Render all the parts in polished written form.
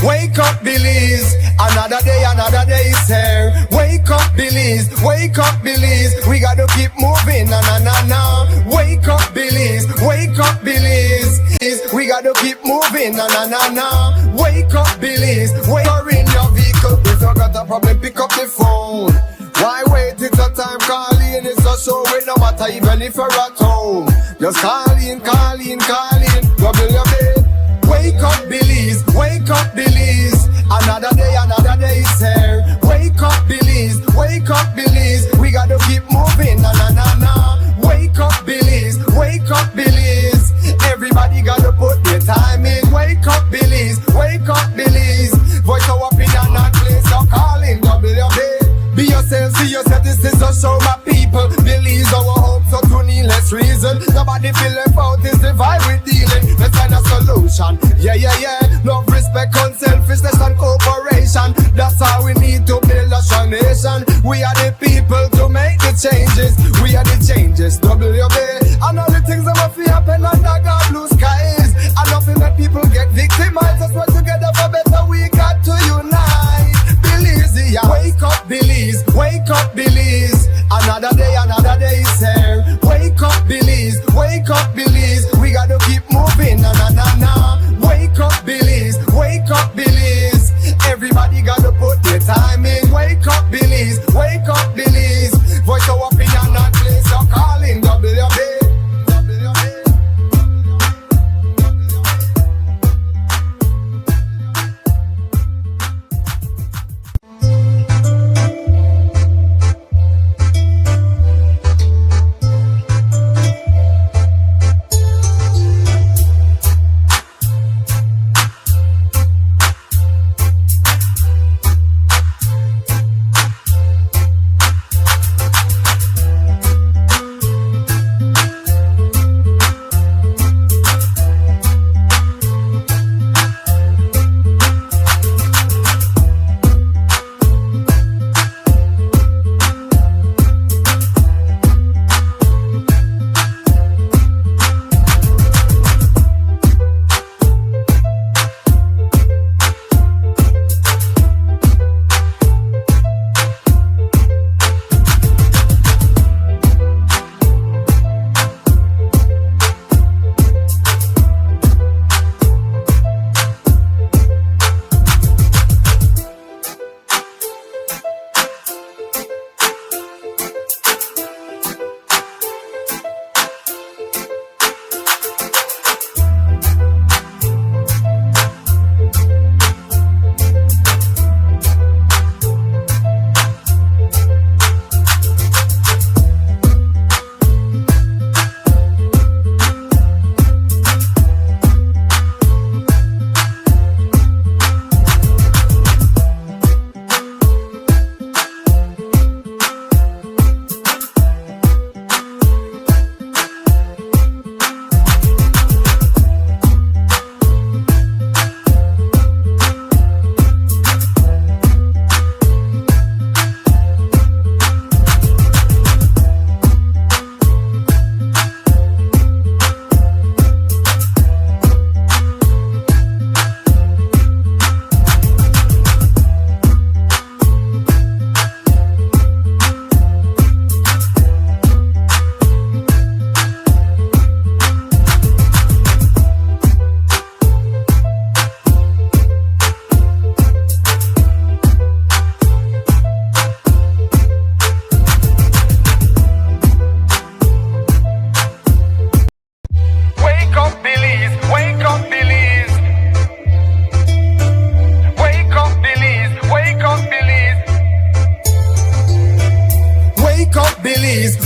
wake up, Belize. Another day is here. Wake up, Belize, wake up, Belize. We gotta keep moving, na na na na. Wake up, Belize, wake up, Belize. We gotta keep moving, na na na na. Wake up, Belize, wake up in your vehicle. If you got a problem, pick up the phone. Why wait? It's a time calling. It's a show with no matter even if you're at home. Just call in. Double your bed. Wake up, Belize, wake up, Belize. Another day is here. Wake up, Belize, wake up, Belize. We gotta keep moving, na na na na. Wake up, Belize, wake up, Belize. Everybody gotta put their time in. Wake up, Belize, wake up, Belize. Voice our opinion and place your calling. Double your bed. Be yourself, see yourself, this is a show, my people. Believe our hope, so to need less reason. Nobody feel left out, it's the vibe we're dealing. Let's find a solution, yeah. Love, respect, unselfishness and cooperation. That's how we need to build a strong nation. We are the people to make the changes. We are the changes, WB. And all the things that must happen under God blue skies. And nothing that people get victimized. That's why together for better we got to unite. Belize, yeah. Wake up, Belize, wake up, Belize. Another day is here. Wake up, Belize, wake up, Belize. We gotta keep moving, na na na na. Wake up, Belize, wake up, Belize. Everybody gotta put their time in. Wake up, Belize, wake up, Belize. Voice our opinion and place your calling. WB.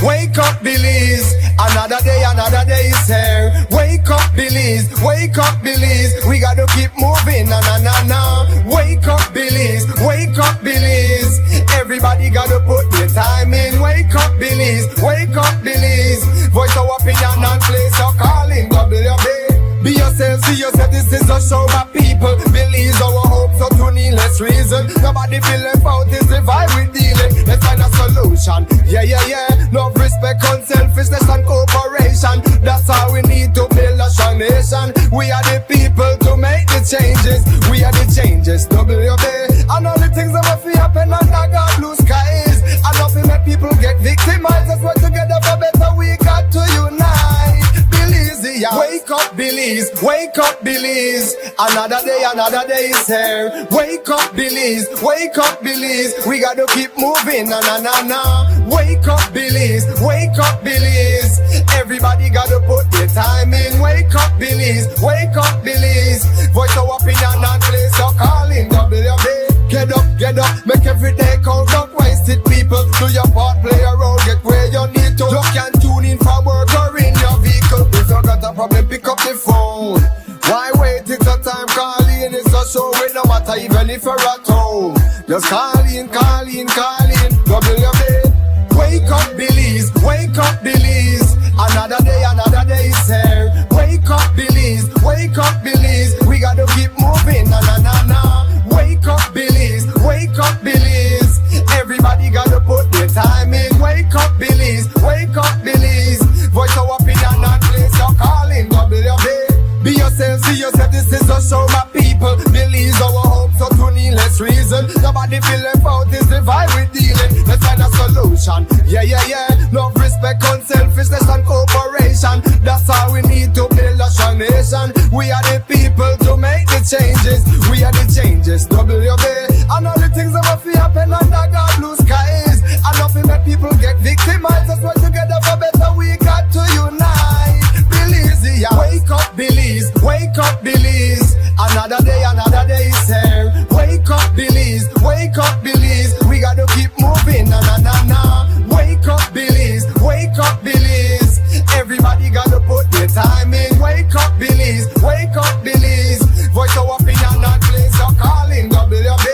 Wake up, Belize. Another day is here. Wake up, Belize. Wake up, Belize. We gotta keep moving, na na na na. Wake up, Belize. Wake up, Belize. Everybody gotta put their time in. Wake up, Belize. Wake up, Belize. Voice our opinion and place your calling. WB. Be yourself, see yourself. This is a show, my people. Belize our hope, so to need less reason. Nobody feel left out. It's the vibe we dealing. Let's find a solution. Yeah. Love, respect, unselfishness and cooperation. That's how we need to build a strong nation. We are the people to make the changes. We are the changes. changes. WB, and all the things that must happen under God blue skies. And nothing make people get victimized. Let's work together for better. We got to unite. Belize, yeah. Wake up, Belize. Wake up, Belize. Another day is here. Wake up, Belize. Wake up, Belize. We gotta keep moving. Na na na na. Wake up, Belize. Wake up, Belize. Everybody gotta put their time in. Wake up, Belize. Wake up, Belize. Voice our opinion and place your calling. WB. Get up, make every day count. Don't waste it, people. Do your part, play a role, get where you need to. You can tune in for work or in your vehicle. If you got a problem, pick up the phone. Why wait? It's a time calling. It's a show with no matter even if you're at home. Just call in. WB. Wake up, Belize. Wake up, Belize. Another day is here. Wake up, Belize. Wake up, Belize. We gotta keep moving. Na na na na. Wake up, Belize. Wake up, Belize. Everybody gotta put their time in. Wake up, Belize. Wake up, Belize. Voice our opinion and place your calling. WB. Be yourself, see yourself. This is a show, my people. Belize our hope, so to needless reason. Nobody feel left out. This the vibe we dealing. Let's find a solution. Yeah. Love, respect, unselfishness and cooperation. That's how we need to build a strong nation. We are the people to make the changes. We are the changes. WB. And all the things that must happen under God blue skies. And nothing make people get victimized. Let's work together for better. We got to unite. Belize, yeah. Wake up, Belize. Wake up, Belize. Another day is here. Wake up, Belize. Wake up, Belize. We gotta keep moving. Na na na na. Wake up, Belize. Wake up, Belize. Everybody gotta put their time in. Wake up, Belize. Wake up, Belize. Voice our opinion and place your calling. WB.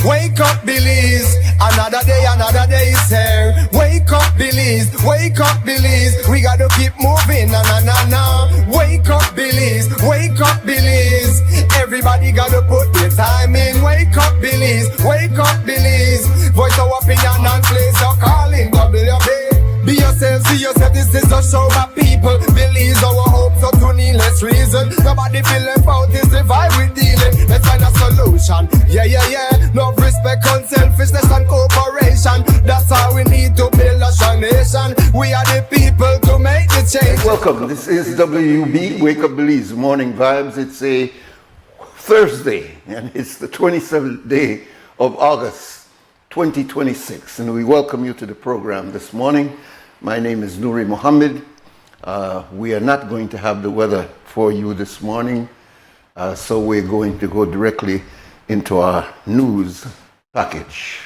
Wake up, Belize. Another day is here. Wake up, Belize. Wake up, Belize. We gotta keep moving. Na na na na. Wake up, Belize. Wake up, Belize. Everybody gotta put their time in. Wake up, Belize. Wake up, Belize. See yourself, this is a show my people. Believe our hopes are to needless reason. Nobody feel left out, is the vibe we dealing. Let's find a solution. Yeah, yeah, yeah. Love, respect, unselfishness and cooperation. That's how we need to build a strong nation. We are the people to make the change. Welcome. This is WUB, Wake Up Belize Morning Vibes. It's a Thursday, and it's the 27th day of August 2026, and we welcome you to the program this morning. My name is Nuri Mohammed. We are not going to have the weather for you this morning, so we're going to go directly into our news package.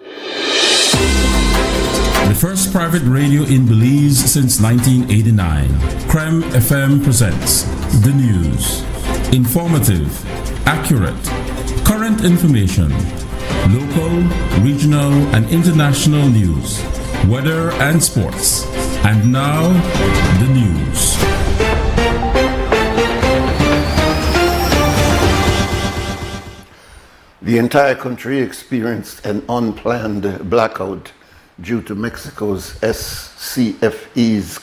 The first private radio in Belize since 1989, Creme FM presents the news. Informative, accurate, current information, local, regional, and international news, weather and sports. And now, the news. The entire country experienced an unplanned blackout due to Mexico's SCFE's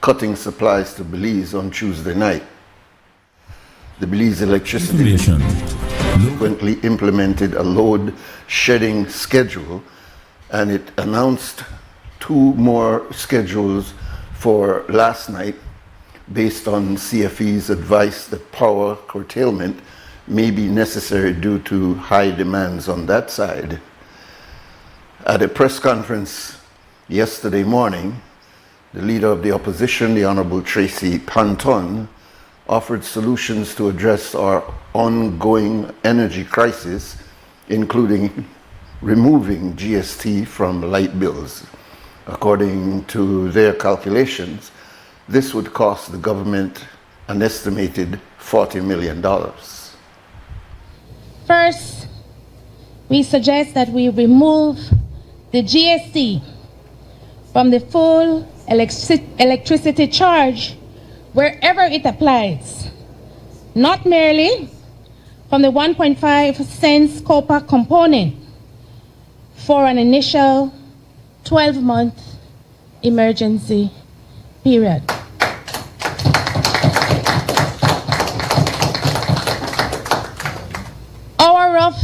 cutting supplies to Belize on Tuesday night. The Belize Electricity subsequently implemented a load shedding schedule, and it announced 2 more schedules for last night based on CFE's advice that power curtailment may be necessary due to high demands on that side. At a press conference yesterday morning, the leader of the opposition, the Honorable Tracy Panton, offered solutions to address our ongoing energy crisis, including removing GST from light bills. According to their calculations, this would cost the government an estimated $40 million. First, we suggest that we remove the GST from the full electricity charge wherever it applies, not merely from the 1.5 cents copper component for an initial 12-month emergency period. Our rough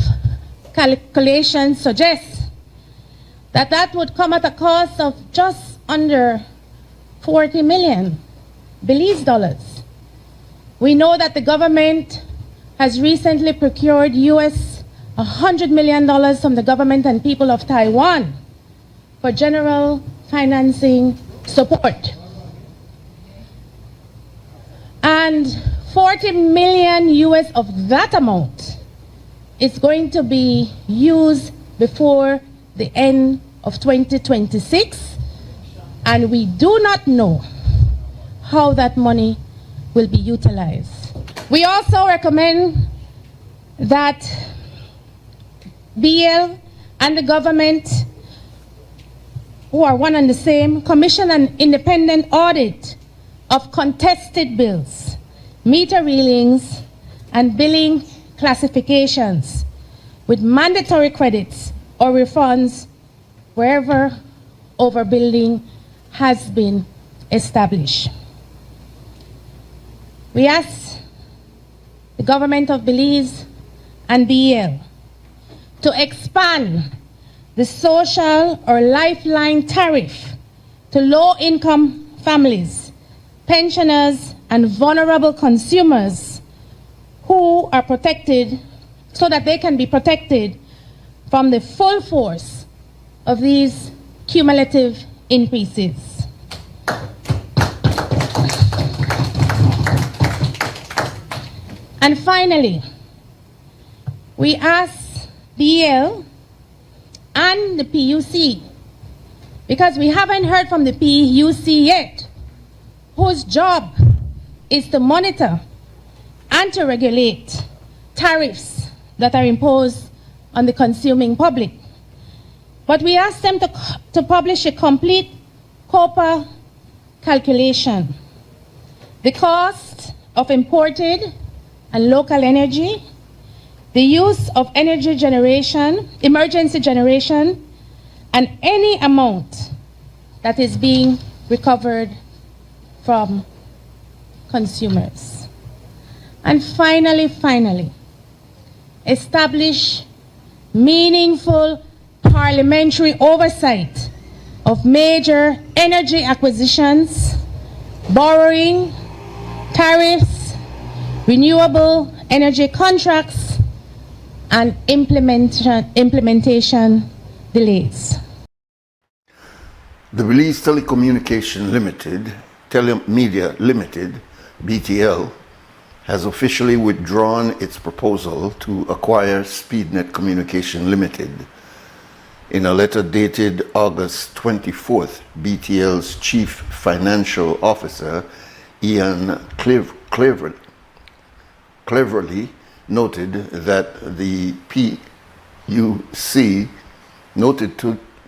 calculations suggest that would come at a cost of just under 40 million Belize dollars. We know that the government has recently procured US $100 million from the government and people of Taiwan for general financing support. And 40 million US of that amount is going to be used before the end of 2026, and we do not know how that money will be utilized. We also recommend that BL and the government, who are one and the same, commission an independent audit of contested bills, meter readings, and billing classifications with mandatory credits or refunds wherever overbilling has been established. We ask the government of Belize and BL to expand the social or lifeline tariff to low-income families, pensioners, and vulnerable consumers who are protected, so that they can be protected from the full force of these cumulative increases. And finally, we ask BL and the PUC, because we haven't heard from the PUC yet, whose job is to monitor and to regulate tariffs that are imposed on the consuming public. But we ask them to publish a complete COPA calculation, the cost of imported and local energy, the use of energy generation, emergency generation, and any amount that is being recovered from consumers. And finally, establish meaningful parliamentary oversight of major energy acquisitions, borrowing, tariffs, renewable energy contracts, and implementation delays. The Belize Telecommunication Limited, Telemedia Limited, BTL, has officially withdrawn its proposal to acquire SpeedNet Communication Limited. In a letter dated August 24th, BTL's Chief Financial Officer, Ian Cleverly, noted that the PUC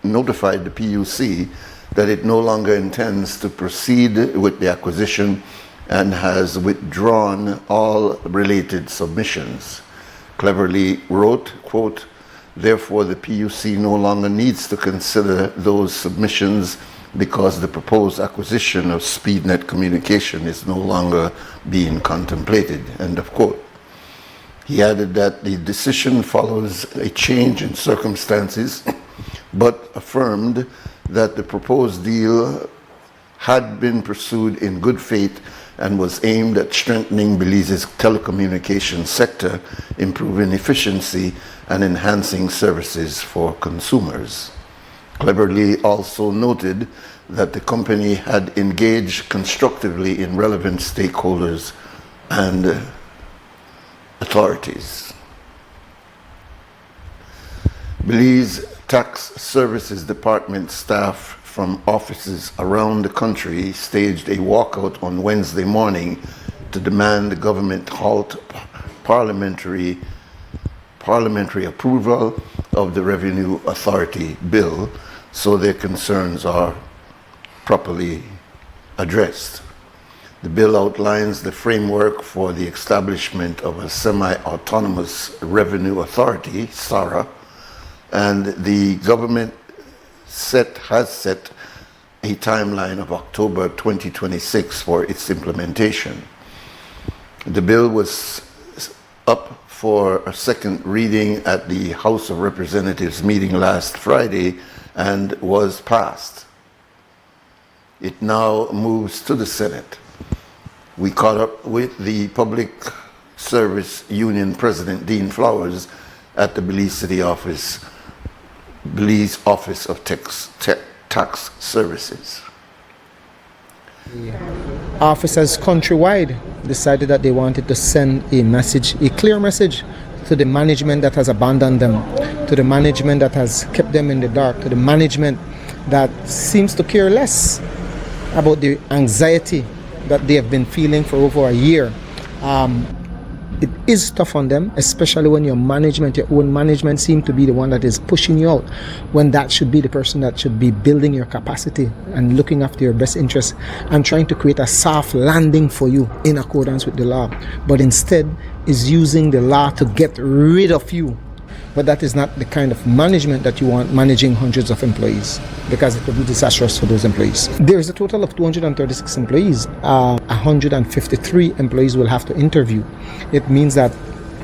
notified the PUC that it no longer intends to proceed with the acquisition and has withdrawn all related submissions. Cleverly wrote, quote, "Therefore, the PUC no longer needs to consider those submissions because the proposed acquisition of SpeedNet Communication is no longer being contemplated," end of quote. He added that the decision follows a change in circumstances, but affirmed that the proposed deal had been pursued in good faith and was aimed at strengthening Belize's telecommunications sector, improving efficiency, and enhancing services for consumers. Cleverly also noted that the company had engaged constructively in relevant stakeholders and authorities. Belize Tax Services Department staff from offices around the country staged a walkout on Wednesday morning to demand the government halt parliamentary approval of the Revenue Authority bill so their concerns are properly addressed. The bill outlines the framework for the establishment of a semi-autonomous revenue authority, SARA, and the government has set a timeline of October 2026 for its implementation. The bill was up for a second reading at the House of Representatives meeting last Friday and was passed. It now moves to the Senate. We caught up with the Public Service Union President Dean Flowers at the Belize City Office, Belize Office of Tax Services. Officers countrywide decided that they wanted to send a message, a clear message to the management that has abandoned them, to the management that has kept them in the dark, to the management that seems to care less about the anxiety that they have been feeling for over a year. It is tough on them, especially when your management, your own management, seem to be the one that is pushing you out, when that should be the person that should be building your capacity and looking after your best interests and trying to create a soft landing for you in accordance with the law, but instead is using the law to get rid of you. But that is not the kind of management that you want managing hundreds of employees, because it will be disastrous for those employees. There is a total of 236 employees. 153 employees will have to interview. It means that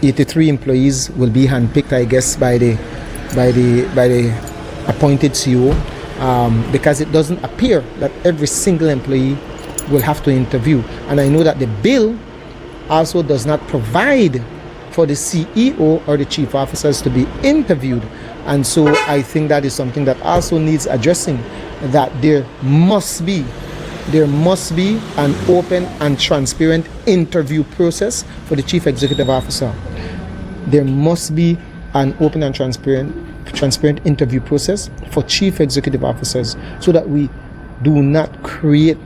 83 employees will be handpicked, I guess, by the appointed CEO, because it doesn't appear that every single employee will have to interview. And I know that the bill also does not provide for the CEO or the chief officers to be interviewed. And so I think that is something that also needs addressing, that there must be an open and transparent interview process for the chief executive officer. There must be an open and transparent interview process for chief executive officers, so that we do not create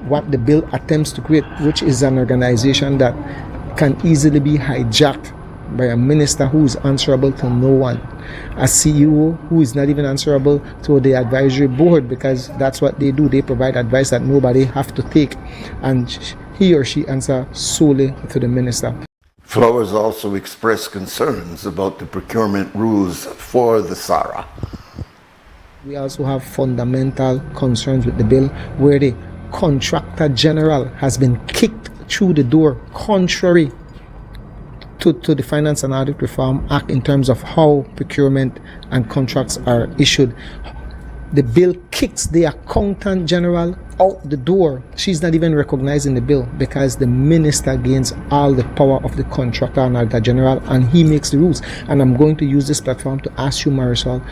what the bill attempts to create, which is an organization that can easily be hijacked by a minister who is answerable to no one, a CEO who is not even answerable to the advisory board, because that's what they do. They provide advice that nobody have to take, and he or she answer solely to the minister. Flowers also expressed concerns about the procurement rules for the SARA. We also have fundamental concerns with the bill where the contractor general has been kicked through the door contrary to the Finance and Audit Reform Act in terms of how procurement and contracts are issued. The bill kicks the accountant general out the door. She's not even recognized in the bill because the minister gains all the power of the contractor and auditor general, and he makes the rules. And I'm going to use this platform to ask you, Marisol,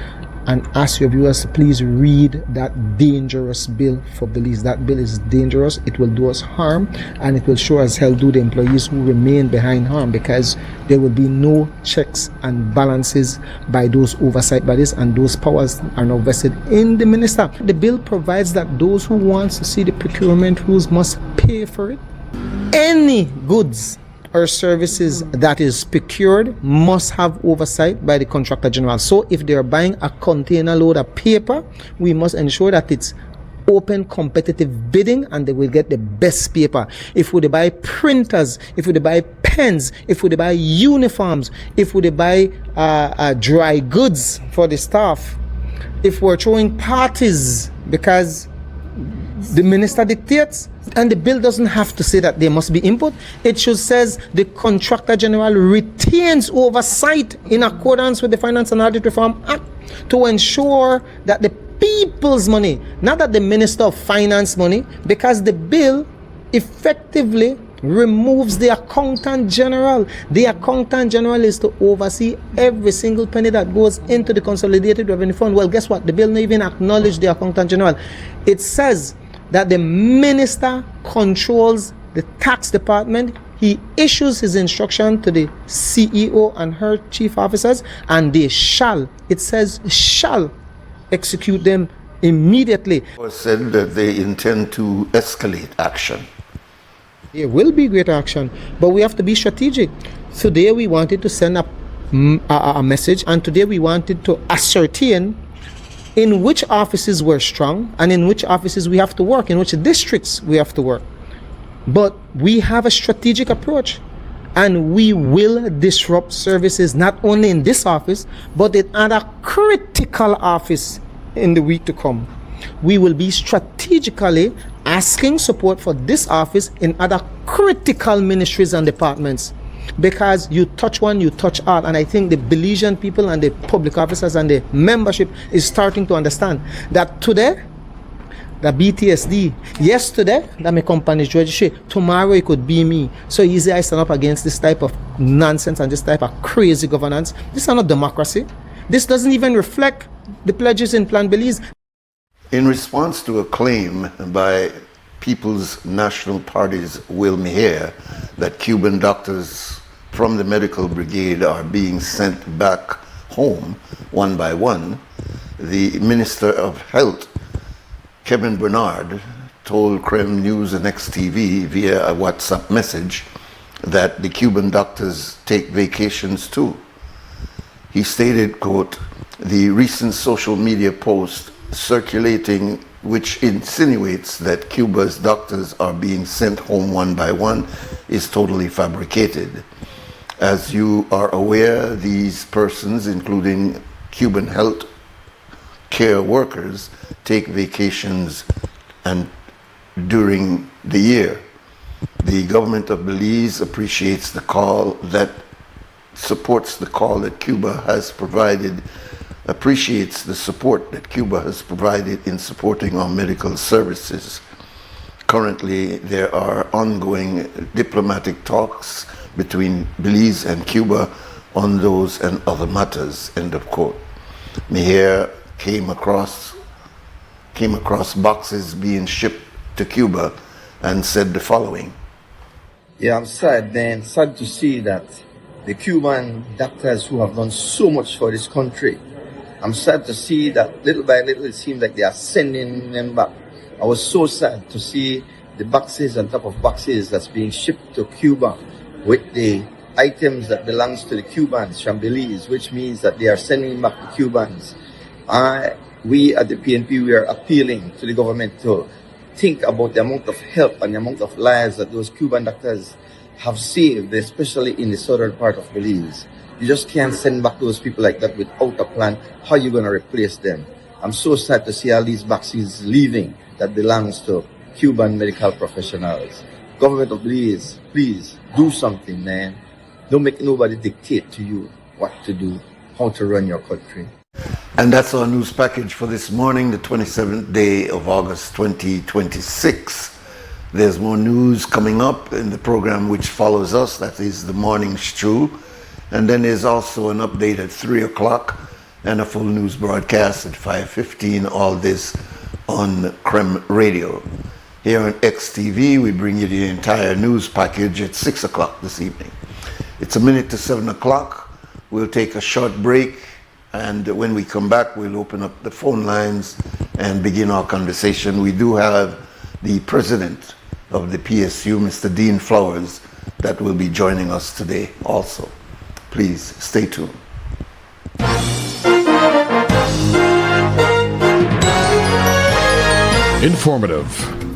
and ask your viewers to please read that dangerous bill for Belize. That bill is dangerous. It will do us harm, and it will show as hell do the employees who remain behind harm, because there will be no checks and balances by those oversight bodies, and those powers are now vested in the minister. The bill provides that those who want to see the procurement rules must pay for it. Any goods or services that is procured must have oversight by the contractor general. So if they are buying a container load of paper, we must ensure that it's open competitive bidding and they will get the best paper. If we buy printers, if we buy pens, if we buy uniforms, if we buy dry goods for the staff, if we're throwing parties because the minister dictates, and the bill doesn't have to say that there must be input. It just says the contractor general retains oversight in accordance with the Finance and Audit Reform Act to ensure that the people's money, not that the Minister of Finance money, because the bill effectively removes the accountant general. The accountant general is to oversee every single penny that goes into the Consolidated Revenue Fund. Well, guess what? The bill doesn't even acknowledge the accountant general. It says that the minister controls the tax department. He issues his instruction to the CEO and her chief officers, and they shall, it says shall, execute them immediately. It was said that they intend to escalate action. There will be greater action, but we have to be strategic. Today we wanted to send a message, and today we wanted to ascertain in which offices we're strong and in which offices we have to work, in which districts we have to work. But we have a strategic approach, and we will disrupt services not only in this office but in other critical office in the week to come. We will be strategically asking support for this office in other critical ministries and departments, because you touch one, you touch all. And I think the Belizean people and the public officers and the membership is starting to understand that today, the BTSD, yesterday, that my company's registry, tomorrow it could be me. So easy I stand up against this type of nonsense and this type of crazy governance. This is not democracy. This doesn't even reflect the pledges in Plan Belize. In response to a claim by People's National Party's Will Miher that Cuban doctors from the medical brigade are being sent back home one by one, the Minister of Health, Kevin Bernard, told Creme News and XTV via a WhatsApp message that the Cuban doctors take vacations too. He stated, quote, "The recent social media post circulating which insinuates that Cuba's doctors are being sent home one by one is totally fabricated. As you are aware, these persons, including Cuban health care workers, take vacations and during the year. The government of Belize appreciates the call that supports the call that Cuba has provided, appreciates the support that Cuba has provided in supporting our medical services. Currently, there are ongoing diplomatic talks between Belize and Cuba on those and other matters," end of quote. Miher came across boxes being shipped to Cuba and said the following. Yeah, I'm sad to see that the Cuban doctors who have done so much for this country, I'm sad to see that little by little it seems like they are sending them back. I was so sad to see the boxes on top of boxes that's being shipped to Cuba with the items that belongs to the Cubans from Belize, which means that they are sending back the Cubans. We at the PNP, we are appealing to the government to think about the amount of help and the amount of lives that those Cuban doctors have saved, especially in the southern part of Belize. You just can't send back those people like that without a plan. How are you going to replace them? I'm so sad to see all these vaccines leaving that belongs to Cuban medical professionals. Government of Belize, please do something, man. Don't make nobody dictate to you what to do, how to run your country. And that's our news package for this morning, the 27th day of August 2026. There's more news coming up in the program which follows us, that is the Morning Stew. And then there's also an update at 3 o'clock and a full news broadcast at 5:15, all this on CREM Radio. Here on XTV, we bring you the entire news package at 6 o'clock this evening. It's a minute to 7 o'clock. We'll take a short break, and when we come back, we'll open up the phone lines and begin our conversation. We do have the president of the PSU, Mr. Dean Flowers, that will be joining us today also. Please stay tuned. Informative,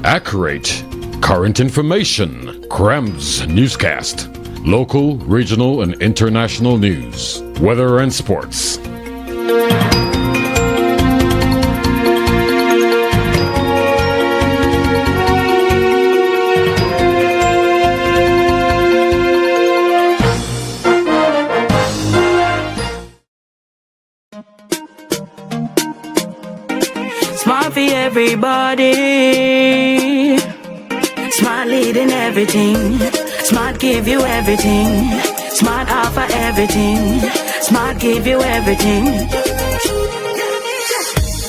accurate, current information. CREM's newscast. Local, regional, and international news. Weather and sports. Smart for everybody. Smart leading everything. Smart give you everything. Smart offer everything. Smart give you everything.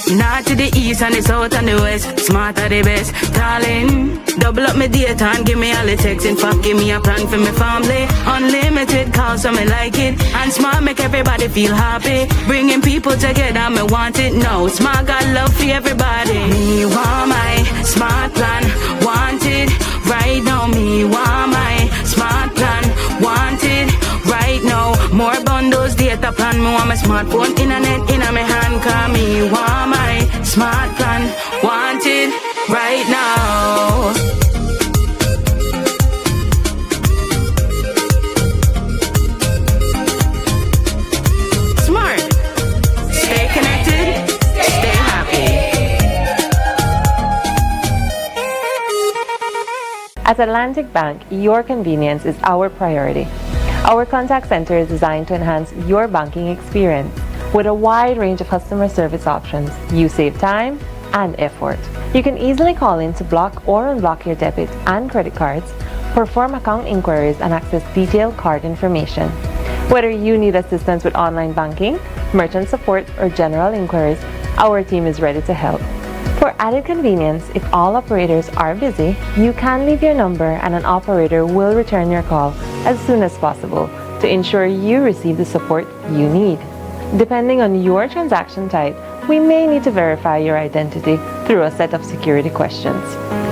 North to the east and the south and the west. Smart are the best. Darling, double up my data and give me all the text. In fact, give me a plan for my family. Unlimited calls, so me like it. And Smart make everybody feel happy. Bringing people together, me want it now. Smart got love for everybody. Me want my Smart plan. Want it right now. Me want my Smart plan. Want it right now. More bundles, data plan. Me want my smartphone, internet in my hand. Call me want my Smart plan. Want it right now. Smart. Stay connected. Stay happy. At Atlantic Bank, your convenience is our priority. Our contact center is designed to enhance your banking experience. With a wide range of customer service options, you save time and effort. You can easily call in to block or unblock your debit and credit cards, perform account inquiries, and access detailed card information. Whether you need assistance with online banking, merchant support, or general inquiries, our team is ready to help. For added convenience, if all operators are busy, you can leave your number and an operator will return your call as soon as possible to ensure you receive the support you need. Depending on your transaction type, we may need to verify your identity through a set of security questions.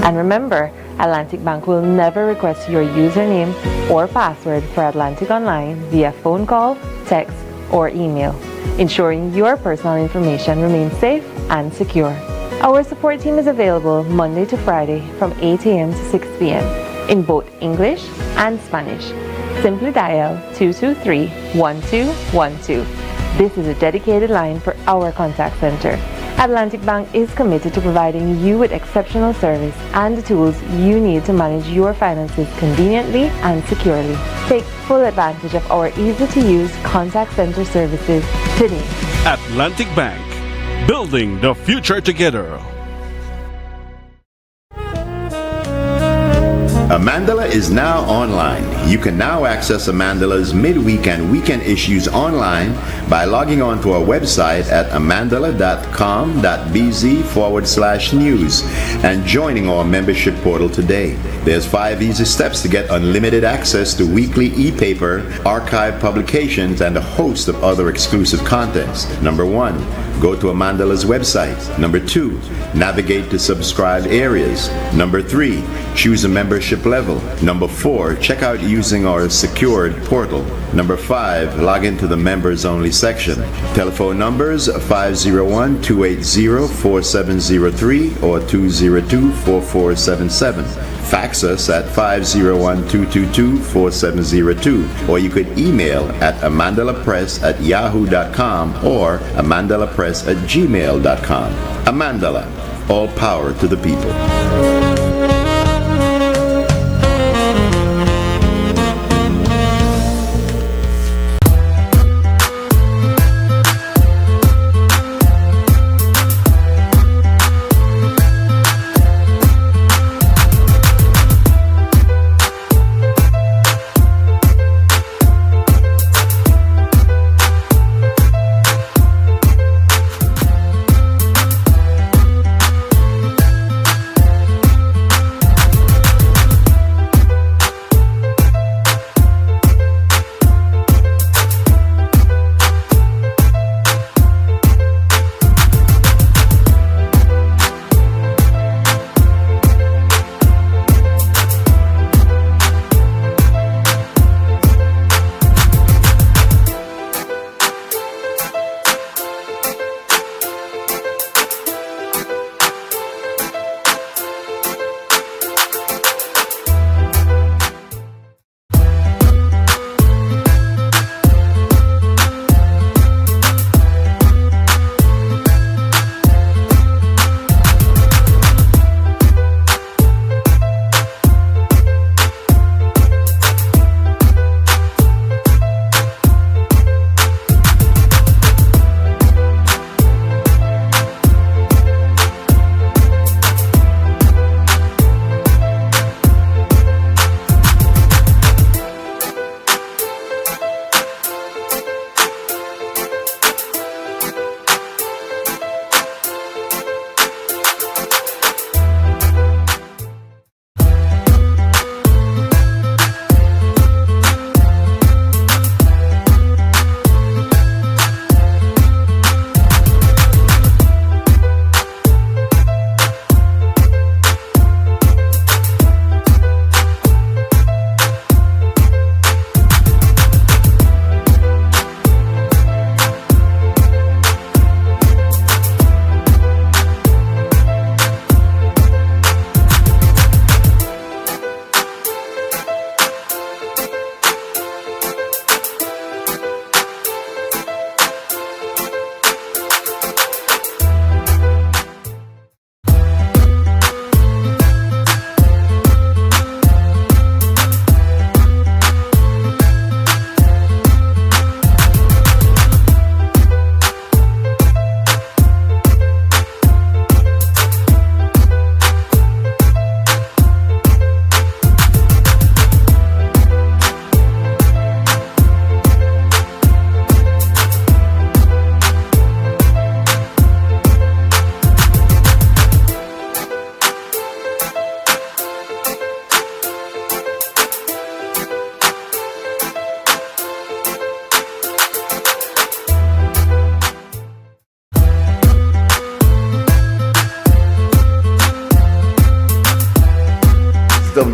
And remember, Atlantic Bank will never request your username or password for Atlantic Online via phone call, text, or email, ensuring your personal information remains safe and secure. Our support team is available Monday to Friday from 8 a.m. to 6 p.m. in both English and Spanish. Simply dial 223-1212. This is a dedicated line for our contact center. Atlantic Bank is committed to providing you with exceptional service and the tools you need to manage your finances conveniently and securely. Take full advantage of our easy-to-use contact center services today. Atlantic Bank, building the future together. Amandala is now online. You can now access Amandala's midweek and weekend issues online by logging on to our website at amandala.com.bz/news and joining our membership portal today. There's 5 easy steps to get unlimited access to weekly e-paper, archive publications, and a host of other exclusive contents. Number 1, go to Amandala's website. Number 2, navigate to subscribed areas. Number 3, choose a membership level. Number 4, check out using our secured portal. Number 5, log into the members only section. Telephone numbers 501-280-4703 or 202-4477. Fax us at 501-222-4702, or you could email at amandalapress@yahoo.com or amandalapress@gmail.com. Amandala, all power to the people.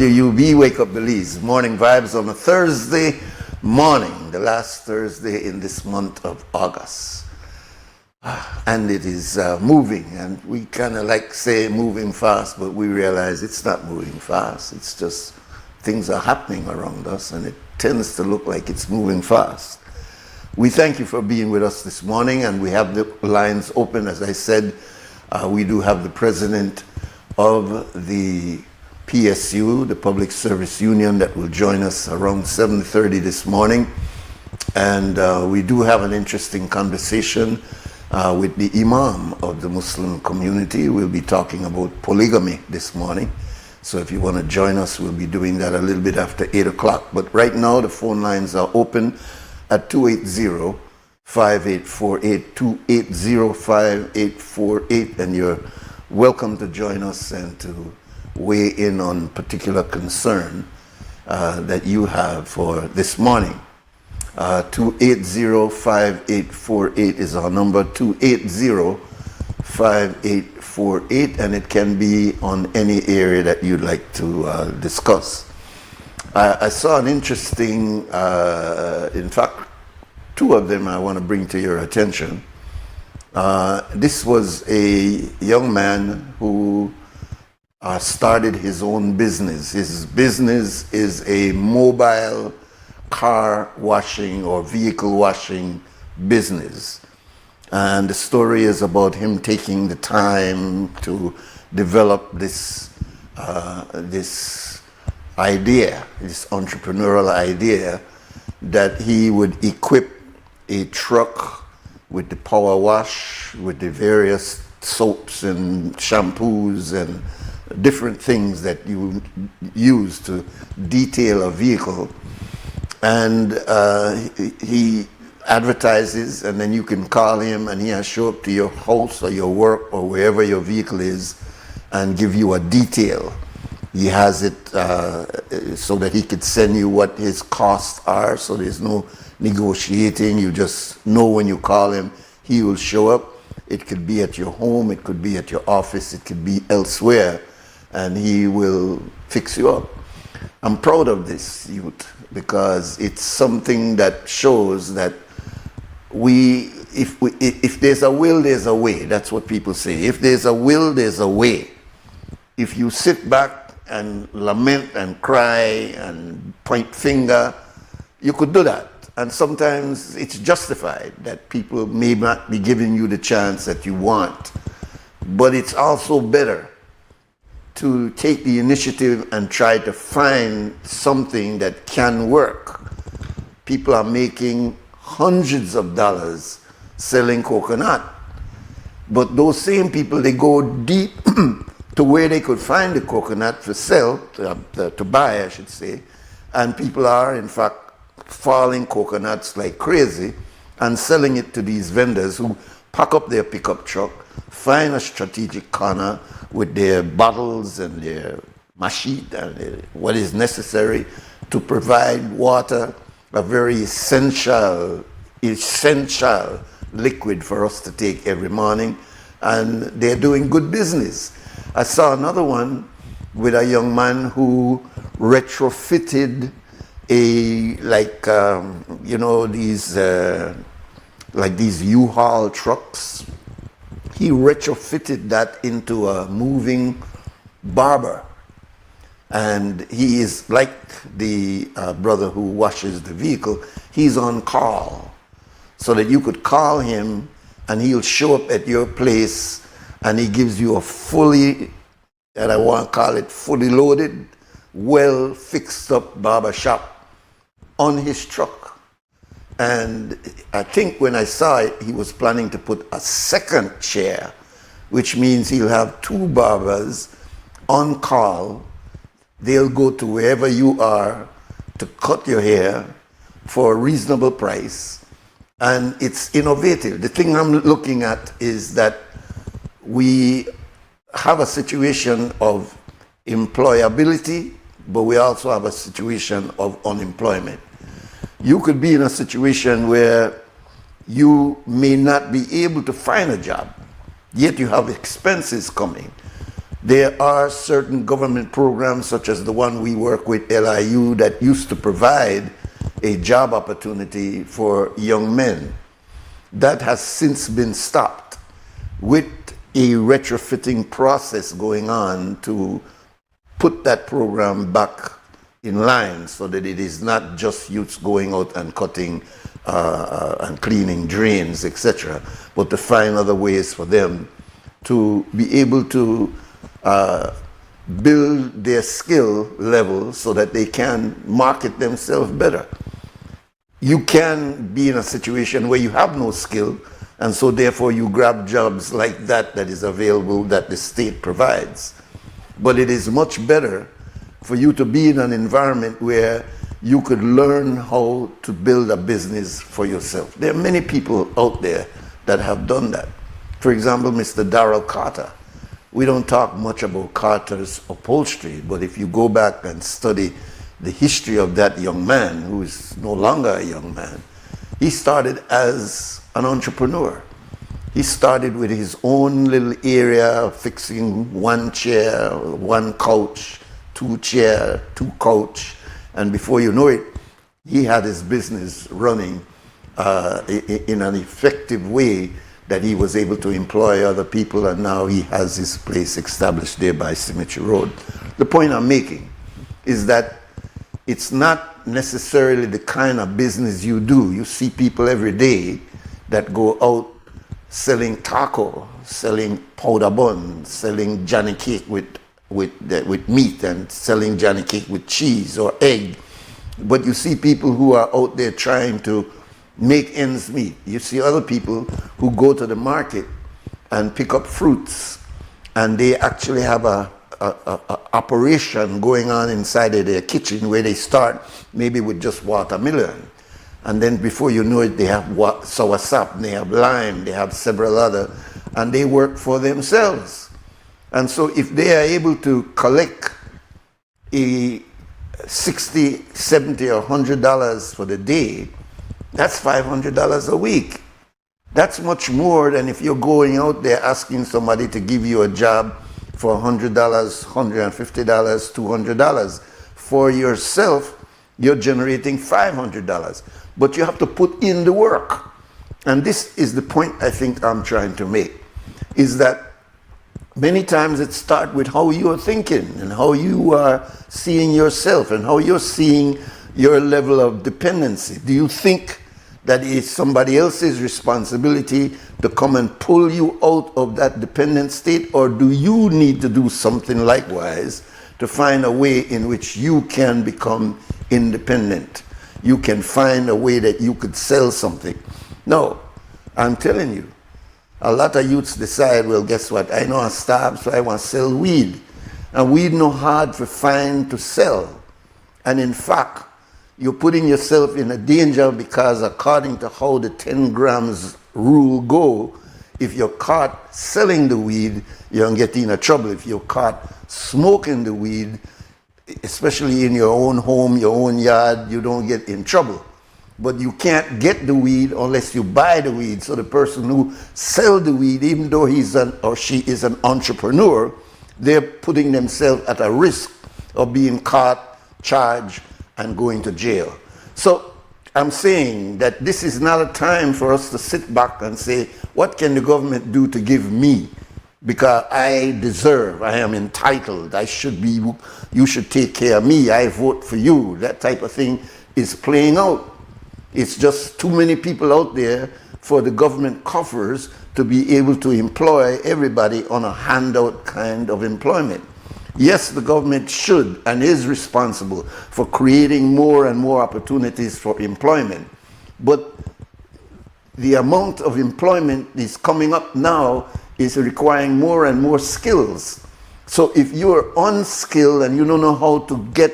WUB Wake Up Belize, morning vibes on a Thursday morning, the last Thursday in this month of August. And it is moving, and we kind of like say moving fast, but we realize it's not moving fast. It's just things are happening around us, and it tends to look like it's moving fast. We thank you for being with us this morning, and we have the lines open. As I said, we do have the president of the PSU, the Public Service Union, that will join us around 7:30 this morning. And we do have an interesting conversation with the Imam of the Muslim community. We'll be talking about polygamy this morning. So if you want to join us, we'll be doing that a little bit after 8 o'clock. But right now, the phone lines are open at 280-5848, 280-5848, and you're welcome to join us and to weigh in on particular concern that you have for this morning. 280-5848 is our number, 280-5848, and it can be on any area that you'd like to discuss. I saw an interesting, in fact, two of them I want to bring to your attention. This was a young man who started his own business. His business is a mobile car washing or vehicle washing business. And the story is about him taking the time to develop this idea, this entrepreneurial idea, that he would equip a truck with the power wash, with the various soaps and shampoos and different things that you use to detail a vehicle. And he advertises, and then you can call him and he'll show up to your house or your work or wherever your vehicle is and give you a detail. He has it so that he could send you what his costs are, so there's no negotiating. You just know when you call him, he will show up. It could be at your home, it could be at your office, it could be elsewhere, and he will fix you up. I'm proud of this youth because it's something that shows that if there's a will, there's a way. That's what people say. If there's a will, there's a way. If you sit back and lament and cry and point finger, you could do that. And sometimes it's justified that people may not be giving you the chance that you want. But it's also better to take the initiative and try to find something that can work. People are making hundreds of dollars selling coconut. But those same people, they go deep to where they could find the coconut for sale, to buy, I should say. And people are, in fact, falling coconuts like crazy and selling it to these vendors who pack up their pickup truck, find a strategic corner with their bottles and their machine and what is necessary to provide water, a very essential liquid for us to take every morning, and they're doing good business. I saw another one with a young man who retrofitted these U-Haul trucks. He retrofitted that into a moving barber. And he is like the brother who washes the vehicle. He's on call so that you could call him and he'll show up at your place and he gives you a fully, and I want to call it fully loaded, well fixed up barber shop on his truck. And I think when I saw it, he was planning to put a second chair, which means he'll have two barbers on call. They'll go to wherever you are to cut your hair for a reasonable price. And it's innovative. The thing I'm looking at is that we have a situation of employability, but we also have a situation of unemployment. You could be in a situation where you may not be able to find a job, yet you have expenses coming. There are certain government programs, such as the one we work with, LIU, that used to provide a job opportunity for young men. That has since been stopped with a retrofitting process going on to put that program back in line so that it is not just youths going out and cutting and cleaning drains, etc., but to find other ways for them to be able to build their skill level so that they can market themselves better. You can be in a situation where you have no skill, and so therefore you grab jobs like that is available that the state provides. But it is much better for you to be in an environment where you could learn how to build a business for yourself. There are many people out there that have done that. For example, Mr. Darrell Carter. We don't talk much about Carter's upholstery, but if you go back and study the history of that young man, who is no longer a young man, he started as an entrepreneur. He started with his own little area, fixing one chair, one couch, two chair, two couch, And before you know it, he had his business running in an effective way that he was able to employ other people, and now he has his place established there by Cemetery Road. The point I'm making is that it's not necessarily the kind of business you do. You see people every day that go out selling taco, selling powder buns, selling Johnny cake with meat, and selling Johnny cake with cheese or egg. But you see people who are out there trying to make ends meet. You see other people who go to the market and pick up fruits, and they actually have a operation going on inside of their kitchen where they start maybe with just watermelon, and then before you know it, they have soursop, they have lime, they have several other, and they work for themselves. And so if they are able to collect a $60, $70, or $100 for the day, that's $500 a week. That's much more than if you're going out there asking somebody to give you a job for $100, $150, $200. For yourself, you're generating $500. But you have to put in the work. And this is the point I think I'm trying to make, is that many times it starts with how you are thinking and how you are seeing yourself and how you're seeing your level of dependency. Do you think that it's somebody else's responsibility to come and pull you out of that dependent state, or do you need to do something likewise to find a way in which you can become independent? You can find a way that you could sell something. No, I'm telling you, a lot of youths decide, well, guess what? I know I starve, so I want to sell weed. And weed no hard to find to sell. And in fact, you're putting yourself in a danger, because according to how the 10 grams rule go, if you're caught selling the weed, you don't get into trouble. If you're caught smoking the weed, especially in your own home, your own yard, you don't get in trouble. But you can't get the weed unless you buy the weed. So the person who sells the weed, even though he's or she is an entrepreneur, they're putting themselves at a risk of being caught, charged, and going to jail. So I'm saying that this is not a time for us to sit back and say, what can the government do to give me? Because I deserve, I am entitled, you should take care of me, I vote for you. That type of thing is playing out. It's just too many people out there for the government coffers to be able to employ everybody on a handout kind of employment. Yes, the government should and is responsible for creating more and more opportunities for employment. But the amount of employment is coming up now is requiring more and more skills. So if you're unskilled and you don't know how to get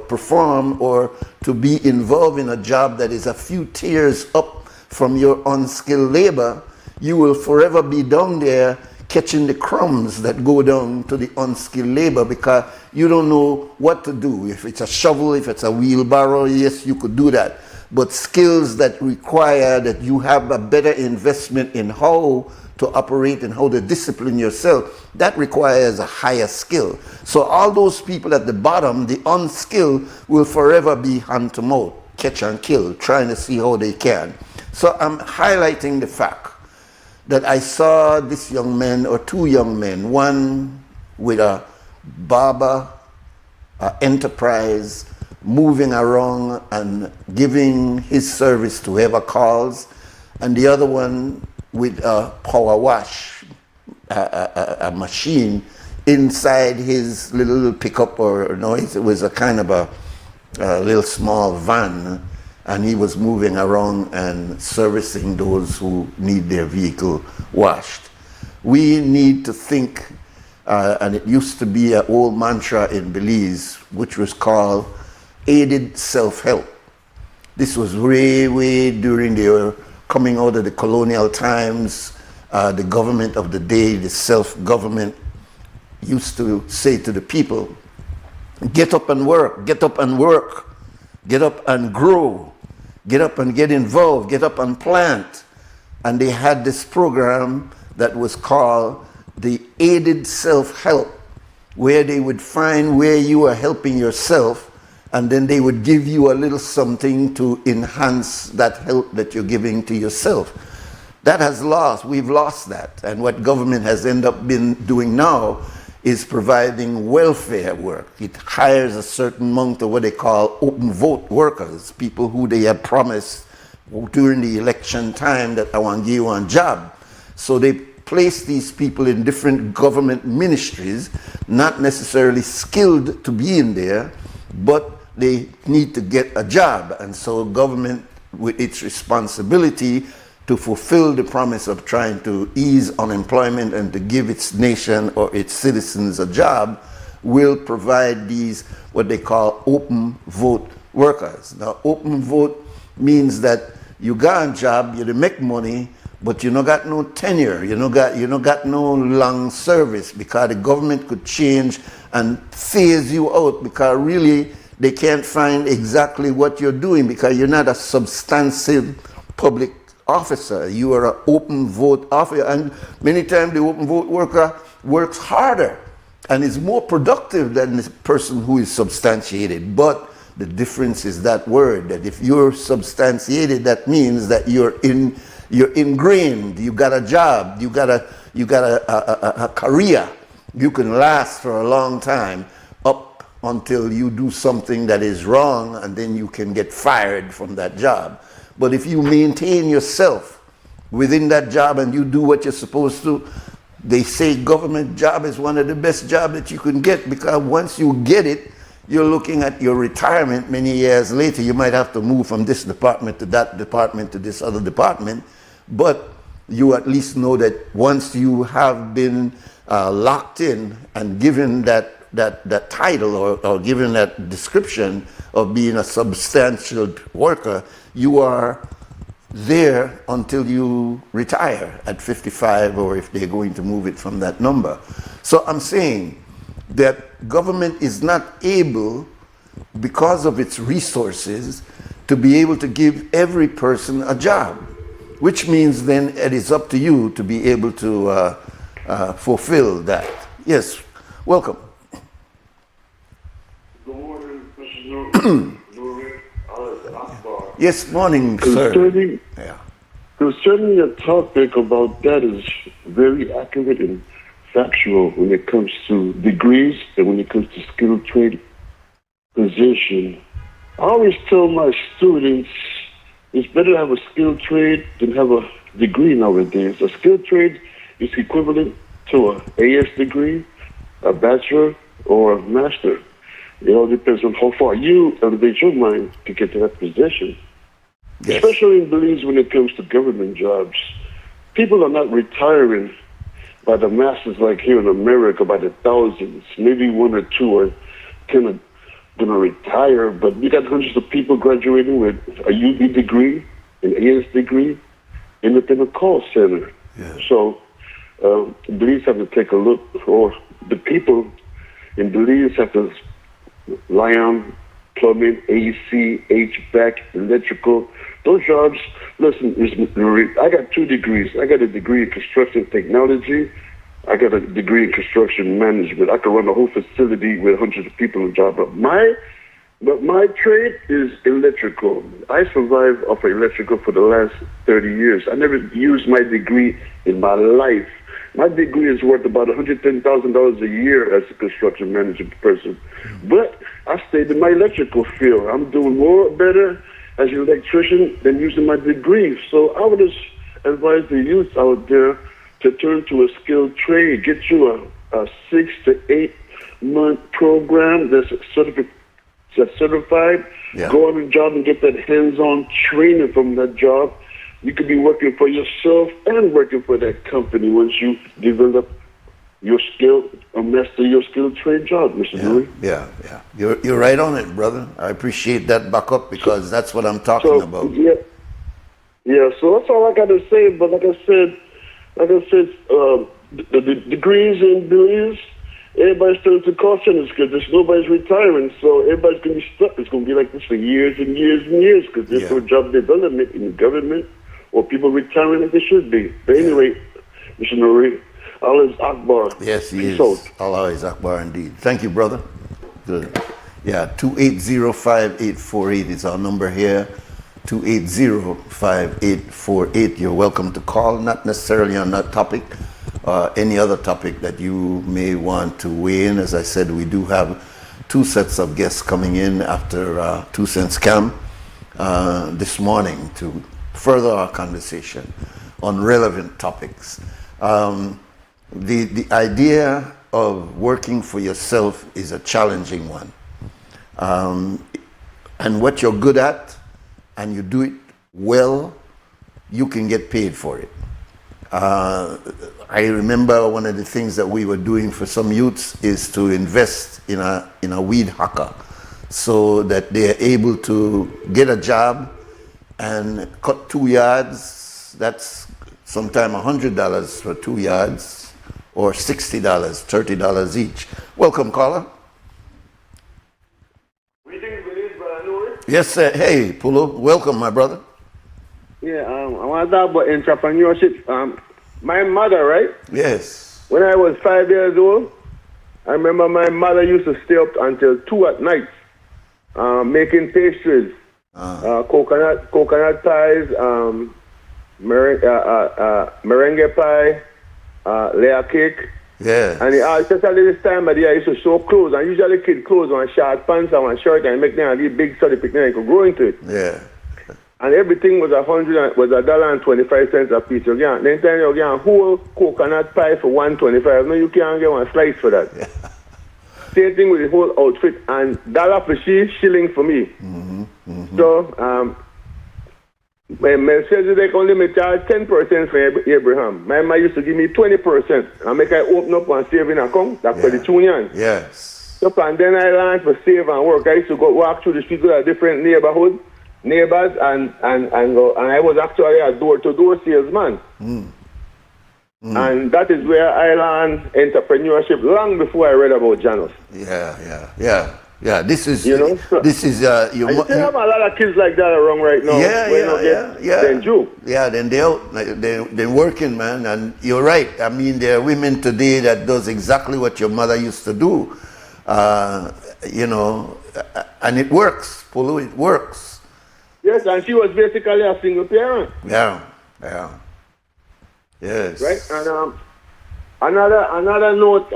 perform or to be involved in a job that is a few tiers up from your unskilled labor, you will forever be down there catching the crumbs that go down to the unskilled labor, because you don't know what to do. If it's a shovel, if it's a wheelbarrow, yes, you could do that. But skills that require that you have a better investment in how to operate and how to discipline yourself, that requires a higher skill. So all those people at the bottom, the unskilled, will forever be hand to mouth, catch and kill, trying to see how they can. So I'm highlighting the fact that I saw this young man, or two young men, one with a barber enterprise, moving around and giving his service to whoever calls, and the other one with a power wash, a machine inside his little pickup, or no, it was a kind of a little small van, and he was moving around and servicing those who need their vehicle washed. We need to think, and it used to be an old mantra in Belize, which was called aided self-help. This was way during the coming out of the colonial times. The government of the day, the self-government, used to say to the people, get up and work, get up and work, get up and grow, get up and get involved, get up and plant. And they had this program that was called the aided self-help, where they would find where you are helping yourself and then they would give you a little something to enhance that help that you're giving to yourself. That has lost. We've lost that. And what government has ended up been doing now is providing welfare work. It hires a certain amount of what they call open vote workers, people who they had promised during the election time that I want to give you a job. So they place these people in different government ministries, not necessarily skilled to be in there, but they need to get a job. And so government, with its responsibility to fulfill the promise of trying to ease unemployment and to give its nation or its citizens a job, will provide these what they call open vote workers. Now, open vote means that you got a job, you make money, but you no got no tenure, you no got no long service, because the government could change and phase you out, because really they can't find exactly what you're doing, because you're not a substantive public officer. You are an open vote officer, and many times the open vote worker works harder and is more productive than the person who is substantiated. But the difference is that word, that if you're substantiated, that means that you're ingrained, you got a job, you got a career, you can last for a long time, up until you do something that is wrong, and then you can get fired from that job. But if you maintain yourself within that job and you do what you're supposed to, they say government job is one of the best jobs that you can get, because once you get it, you're looking at your retirement many years later. You might have to move from this department to that department to this other department, but you at least know that once you have been locked in and given that title or given that description of being a substantial worker, you are there until you retire at 55, or if they're going to move it from that number. So I'm saying that government is not able, because of its resources, to be able to give every person a job, which means then it is up to you to be able to fulfill that. Yes, welcome. Good morning, Mr. Nuri. Yes, morning, sir. Concerning your topic about that is very accurate and factual when it comes to degrees and when it comes to skilled trade position. I always tell my students it's better to have a skilled trade than have a degree nowadays. A skilled trade is equivalent to an AS degree, a bachelor, or a master. It all depends on how far you elevate your mind to get to that position. Yes. Especially in Belize when it comes to government jobs. People are not retiring by the masses like here in America by the thousands. Maybe one or two are kind of going to retire, but we got hundreds of people graduating with a UB degree, an AS degree, independent call center. Yes. So Belize have to take a look, or the people in Belize have to lie on plumbing, AC, HVAC, electrical. Those jobs, listen, I got 2 degrees. I got a degree in construction technology. I got a degree in construction management. I could run a whole facility with hundreds of people in job. But my trade is electrical. I survived off of electrical for the last 30 years. I never used my degree in my life. My degree is worth about $110,000 a year as a construction management person. But I stayed in my electrical field. I'm doing better as an electrician than using my degree. So I would just advise the youth out there to turn to a skilled trade. Get you a 6 to 8 month program that's certified. Yeah. Go on the job and get that hands-on training from that job. You could be working for yourself and working for that company once you develop your skill or master your skilled trade job, Mr. Nuri. Yeah. You're right on it, brother. I appreciate that backup, because that's what I'm talking about. Yeah. So that's all I got to say. But like I said, the degrees in Belize, everybody's turning to call centers because nobody's retiring. So everybody's going to be stuck. It's going to be like this for years and years and years because there's no job development in the government or people retiring like they should be. But anyway, Mr. Nuri, Allah is Akbar. Yes, he is. Allah is Akbar indeed. Thank you, brother. Good. Yeah, 280-5848 is our number here. 280-5848. You're welcome to call, not necessarily on that topic, any other topic that you may want to weigh in. As I said, we do have 2 sets of guests coming in after 2 Cents Camp this morning to further our conversation on relevant topics. The idea of working for yourself is a challenging one. And what you're good at, and you do it well, you can get paid for it. I remember one of the things that we were doing for some youths is to invest in a weed hacker so that they are able to get a job and cut 2 yards. That's sometime $100 for 2 yards, or $60, $30 each. Welcome, caller. Yes, sir. Hey, Pulo. Welcome, my brother. Yeah, I want to talk about entrepreneurship. My mother, right? Yes. When I was 5 years old, I remember my mother used to stay up until 2 at night making pastries, coconut pies, merengue pie, layer cake. Yeah. And especially this time of the year, I used to sew clothes. And usually kid clothes on short pants and one shirt and make them a little big so the picnic could grow into it. Yeah. And everything was $1.25 a piece. Then you get a whole coconut pie for $1.25. No, you can't get one slice for that. Yeah. Same thing with the whole outfit, and $1 for she, shilling for me. Mm-hmm. Mm-hmm. So, when Melchizedek only me charge 10% for Abraham. My mom used to give me 20%. And make I open up one saving account, that's for the union. Yes. So, and then I learned to save and work. I used to go walk through the streets of a different neighbors, and I was actually a door-to-door salesman. Mm. Mm. And that is where I learned entrepreneurship long before I read about Janus. Yeah, this is, you know, this is, you still have a lot of kids like that around right now. Then they're working, man, and you're right. I mean, there are women today that does exactly what your mother used to do, you know, and it works, Polo, it works. Yes, and she was basically a single parent. Yeah. Yes. Right, and another note,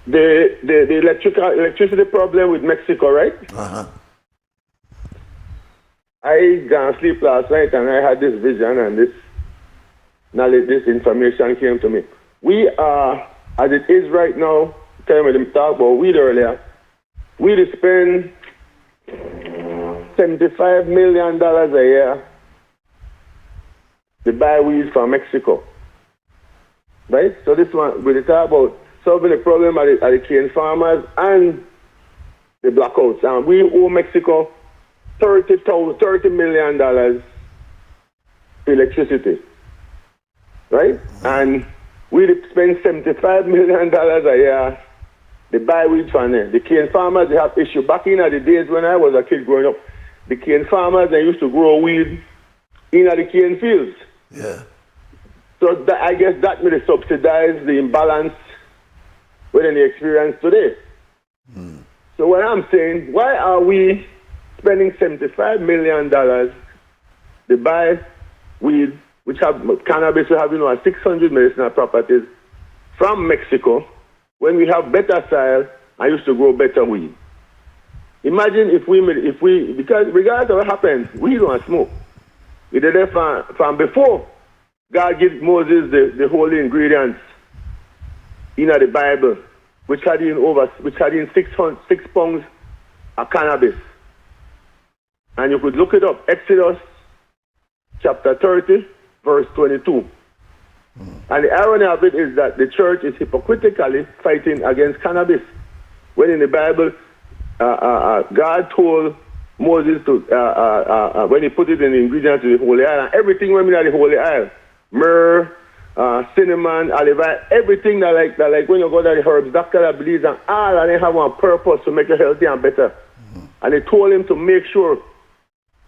the electricity problem with Mexico, right? Uh-huh. I didn't sleep last night and I had this vision and this knowledge, this information came to me. We are, as it is right now, tell me them talk about weed earlier, we spend $75 million a year to buy weed from Mexico. Right? So this one, we talk about solving the problem at the cane farmers and the blackouts. And we owe Mexico $30 million for electricity. Right? And we spend $75 million a year to buy weed from them. The cane farmers, they have issue. Back in the days when I was a kid growing up, the cane farmers, they used to grow weed in the cane fields. Yeah. So I guess that may subsidize the imbalance within the experience today. Mm. So what I'm saying, why are we spending $75 million to buy weed, which have cannabis, we have 600 medicinal properties from Mexico, when we have better soil and used to grow better weed? Imagine if we because regardless of what happens, we don't smoke. We did it from before God gave Moses the holy ingredients in the Bible, which had in 6 pounds of cannabis. And you could look it up, Exodus chapter 30, verse 22. And the irony of it is that the church is hypocritically fighting against cannabis, when in the Bible, God told Moses to, when he put it in the ingredients of the holy oil, and everything went in the holy oil, myrrh, cinnamon, olive oil, everything that like when you go to the herbs, doctor that believes and all, and they have one purpose to make you healthy and better. Mm-hmm. And they told him to make sure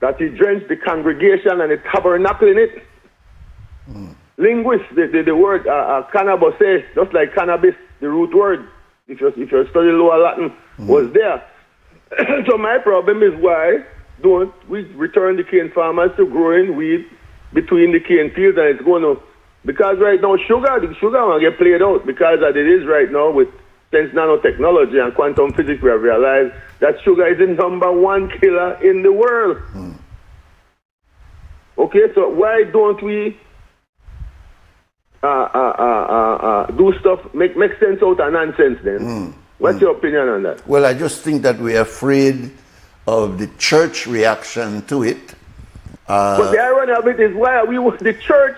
that he drenched the congregation and the tabernacle in it. Mm. Linguists, the word cannabis, just like cannabis, the root word, if you study lower Latin, was there. So my problem is why don't we return the cane farmers to growing wheat between the cane fields, and it's going to, because right now the sugar will get played out, because as it is right now with since nanotechnology and quantum physics, we have realized that sugar is the #1 killer in the world. Okay, so why don't we do stuff, make sense out of nonsense then? What's your opinion on that? Well, I just think that we're afraid of the church reaction to it. But the irony of it is why the church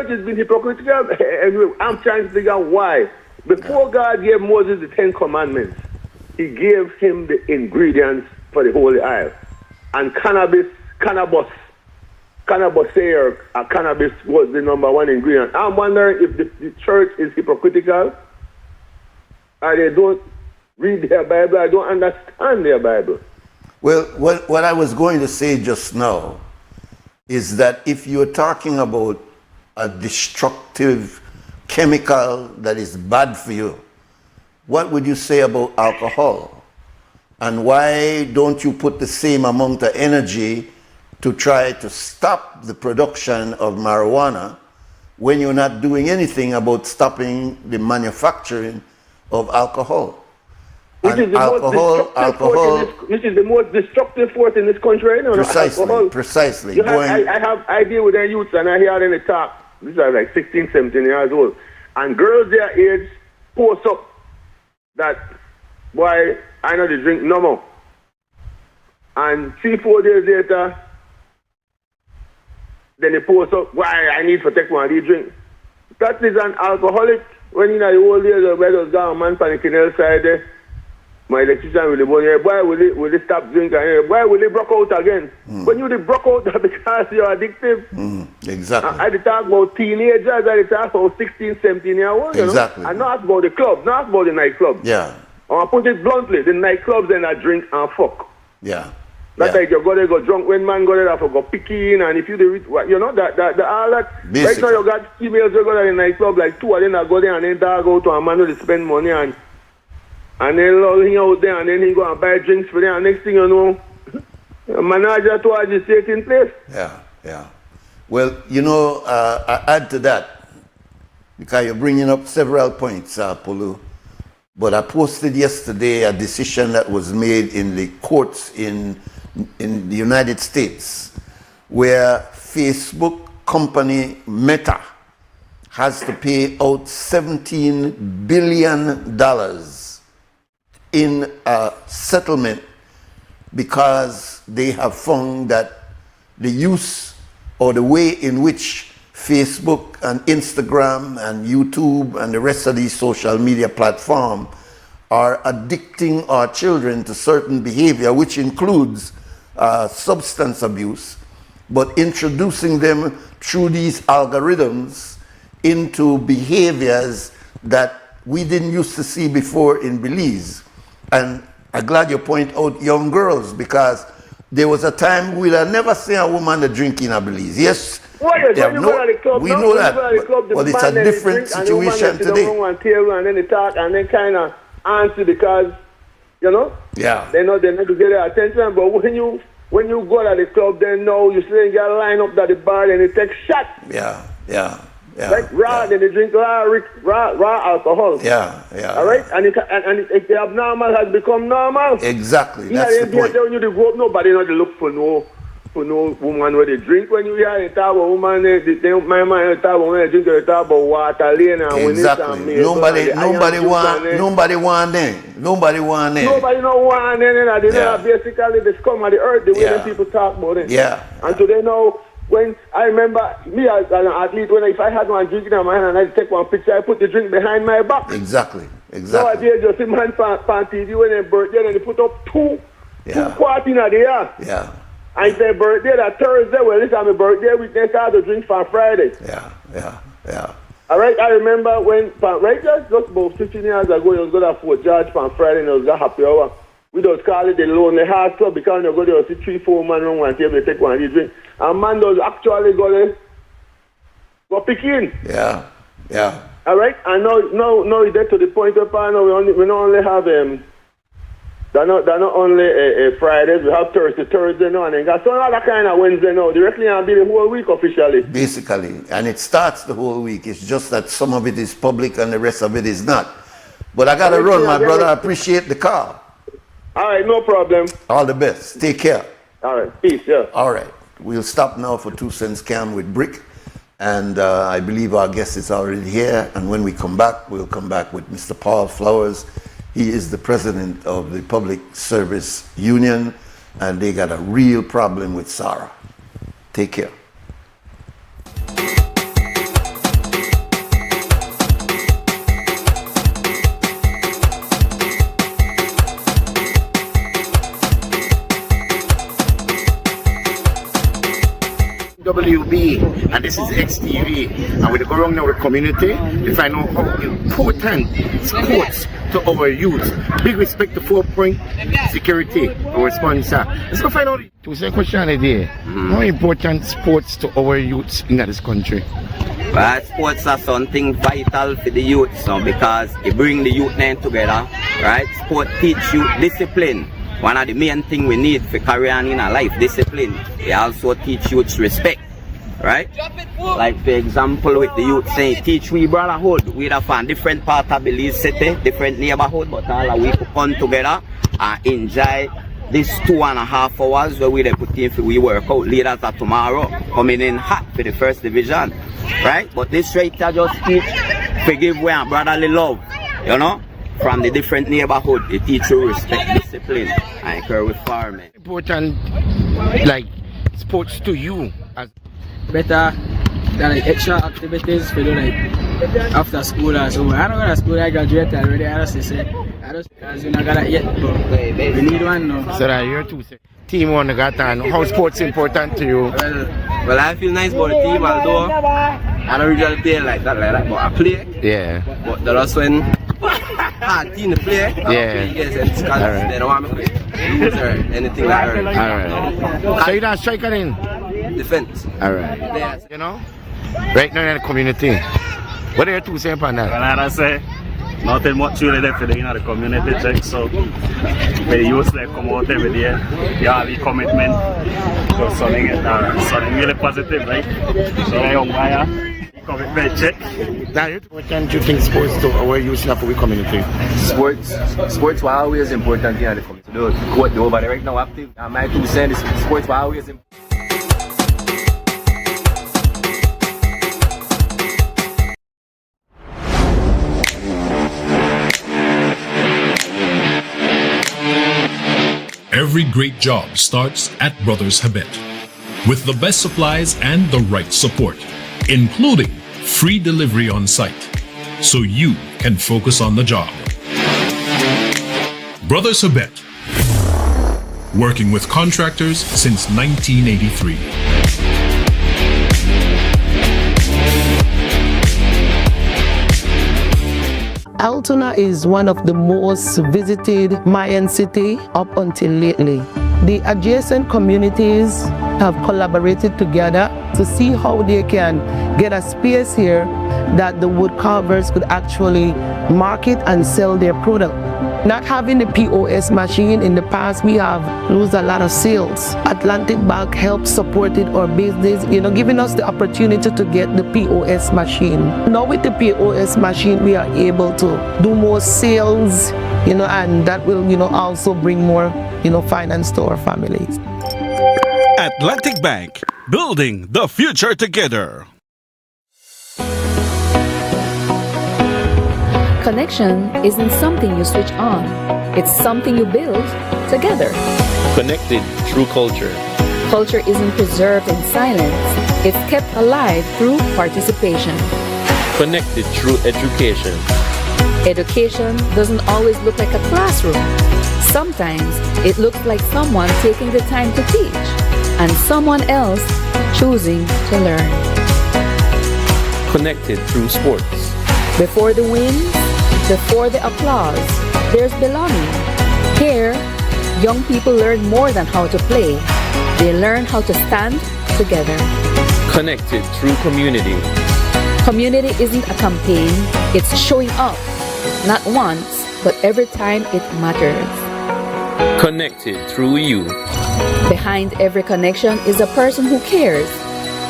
has been hypocritical, and I'm trying to figure out why. Before God gave Moses the 10 Commandments, he gave him the ingredients for the Holy Isle. And cannabis was the #1 ingredient. I'm wondering if the church is hypocritical, or they don't read their Bible, I don't understand their Bible. Well, what I was going to say just now is that if you're talking about a destructive chemical that is bad for you, what would you say about alcohol? And why don't you put the same amount of energy to try to stop the production of marijuana when you're not doing anything about stopping the manufacturing of alcohol? Which is the most destructive force in this country right now. Precisely. I deal with their youths and I hear them talk. These are like 16, 17 years old. And girls their age post up that, boy, I know they drink no more. And 3-4 days later, then they post up, why I need to take one of these drinks. That is an alcoholic. When you know the old days, the weather's down, man, from the canal side there, my electrician will be born here, why will they stop drinking here? Why will they broke out again? When you broke out because you're addictive. Exactly. I talk about teenagers, I talk about 16, 17 year olds. Exactly. You know? And not about the club, not about the nightclub. Yeah. I put it bluntly, the nightclubs then I drink and fuck. Yeah. That's like you go there, go drunk when man go there for go picking, and if you do it, you know, that all that. Basically. Right now you got females who go to the nightclub, like 2 of them that go there and then dog out to a man who they spend money and then lull him out there and then he go and buy drinks for them, and next thing you know, manager towards is taking place. Yeah. Well, you know, I add to that, because you're bringing up several points, Pulu. But I posted yesterday a decision that was made in the courts in the United States, where Facebook company Meta has to pay out $17 billion in a settlement because they have found that the use or the way in which Facebook and Instagram and YouTube and the rest of these social media platforms are addicting our children to certain behavior, which includes substance abuse, but introducing them through these algorithms into behaviors that we didn't used to see before in Belize. And I'm glad you point out young girls, because there was a time we'd have never seen a woman drinking in Belize. Yes, we know that, but it's a different situation today. And then they talk and then kind of answer because, you know, they know to get their attention. But when you go to the club, then no, you still get a line up at the bar and they take shots. Yeah. Like raw, then they drink raw alcohol. Yeah. All right, and if the abnormal has become normal. Exactly. That's the point. When you grow up, nobody not look for no woman where they drink. When you hear they talk about woman, my man talk about when they drink, they talk about water lane and exactly. Nobody want them. Nobody no want them. Nobody no want them. They know basically the scum of the earth. The way that people talk about it. Yeah. And so they know. When I remember me as an athlete, if I had one drink in my hand and I take one picture, I put the drink behind my back. Exactly. Nowadays, you see man on TV when they birthday and they put up two quarts in a day. Yeah. And if their birthday that Thursday, well, this is my birthday week, they start to drink for Friday. Yeah. All right, I remember when, just about 15 years ago, you was going to Fort George for Friday and it was a happy hour. We just call it the Lonely Heart Club because you go there, you see 3-4 man around one table, they take one of these drinks. And man does actually go there, go pick in. Yeah. All right, and now it's there to the point of now we not only have they're not only Fridays, we have Thursday now, and then got some other kind of Wednesday now. Directly and be the whole week officially. Basically, and it starts the whole week. It's just that some of it is public and the rest of it is not. But I gotta run, my brother. I appreciate the call. All right, no problem. All the best. Take care. All right, peace. Yeah. All right, we'll stop now for 2 cents Cam with Brick. And I believe our guest is already here. And when we come back, we'll come back with Mr. Paul Flowers. He is the president of the Public Service Union, and they got a real problem with Sarah. Take care. WUB, and this is XTV, and we go around our community to find out how important sports to our youth. Big respect to 4 Point Security, our sponsor. Let's go find out. To say question idea, how important sports to our youth in this country? Well, sports are something vital for the youth, so because it bring the youth name together, right? Sport teach you discipline. One of the main things we need for carrying in our life, discipline. They also teach youth respect, right? Like for example, with the youth saying, teach we brotherhood. We have found different part of Belize City, different neighborhood, but all of we could come together and enjoy this 2.5 hours where we put in for we work out. Leaders of tomorrow coming in hot for the first division, right? But this right here just teach forgive way and brotherly love, you know? From the different neighborhood, they teach you respect, discipline, and encourage with farming. Important, like sports to you, as better than like extra activities for you, like after school or so. I don't go to school, I graduated already. I just say, because you're not gonna yet, but we need one now. So that you're two team one got on. How sports important to you? Well, I feel nice about the team, although I don't usually play like that, but I play. Yeah. But the last one. Team to play. Yeah. Yes, right. They don't want me to lose or anything like that. Alright. So you're not striker in? Defense. Alright. You know? Right now in the community. What are your 2 cents on that? Well, I say, nothing much really there for the community check. So, when the youth like come out every day, you have the commitment. So, something really positive, right? So, young buyer. Commitment check. Now, what can you think sports to our youth in the community? Sports were always important in the community. Those quote over there right now active. And my 2 cents is sports were always important. Every great job starts at Brothers Habet with the best supplies and the right support, including free delivery on site, so you can focus on the job. Brothers Habet, working with contractors since 1983. Altoona is one of the most visited Mayan city up until lately. The adjacent communities have collaborated together to see how they can get a space here that the wood carvers could actually market and sell their product. Not having the POS machine in the past, we have lost a lot of sales. Atlantic Bank helped supported our business, giving us the opportunity to get the POS machine. Now with the POS machine, we are able to do more sales, and that will, also bring more, finance to our families. Atlantic Bank, building the future together. Connection isn't something you switch on. It's something you build together. Connected through culture. Culture isn't preserved in silence. It's kept alive through participation. Connected through education. Education doesn't always look like a classroom. Sometimes it looks like someone taking the time to teach and someone else choosing to learn. Connected through sports. Before the wins, before the applause, there's belonging. Here, young people learn more than how to play. They learn how to stand together. Connected through community. Community isn't a campaign, it's showing up, not once, but every time it matters. Connected through you. Behind every connection is a person who cares,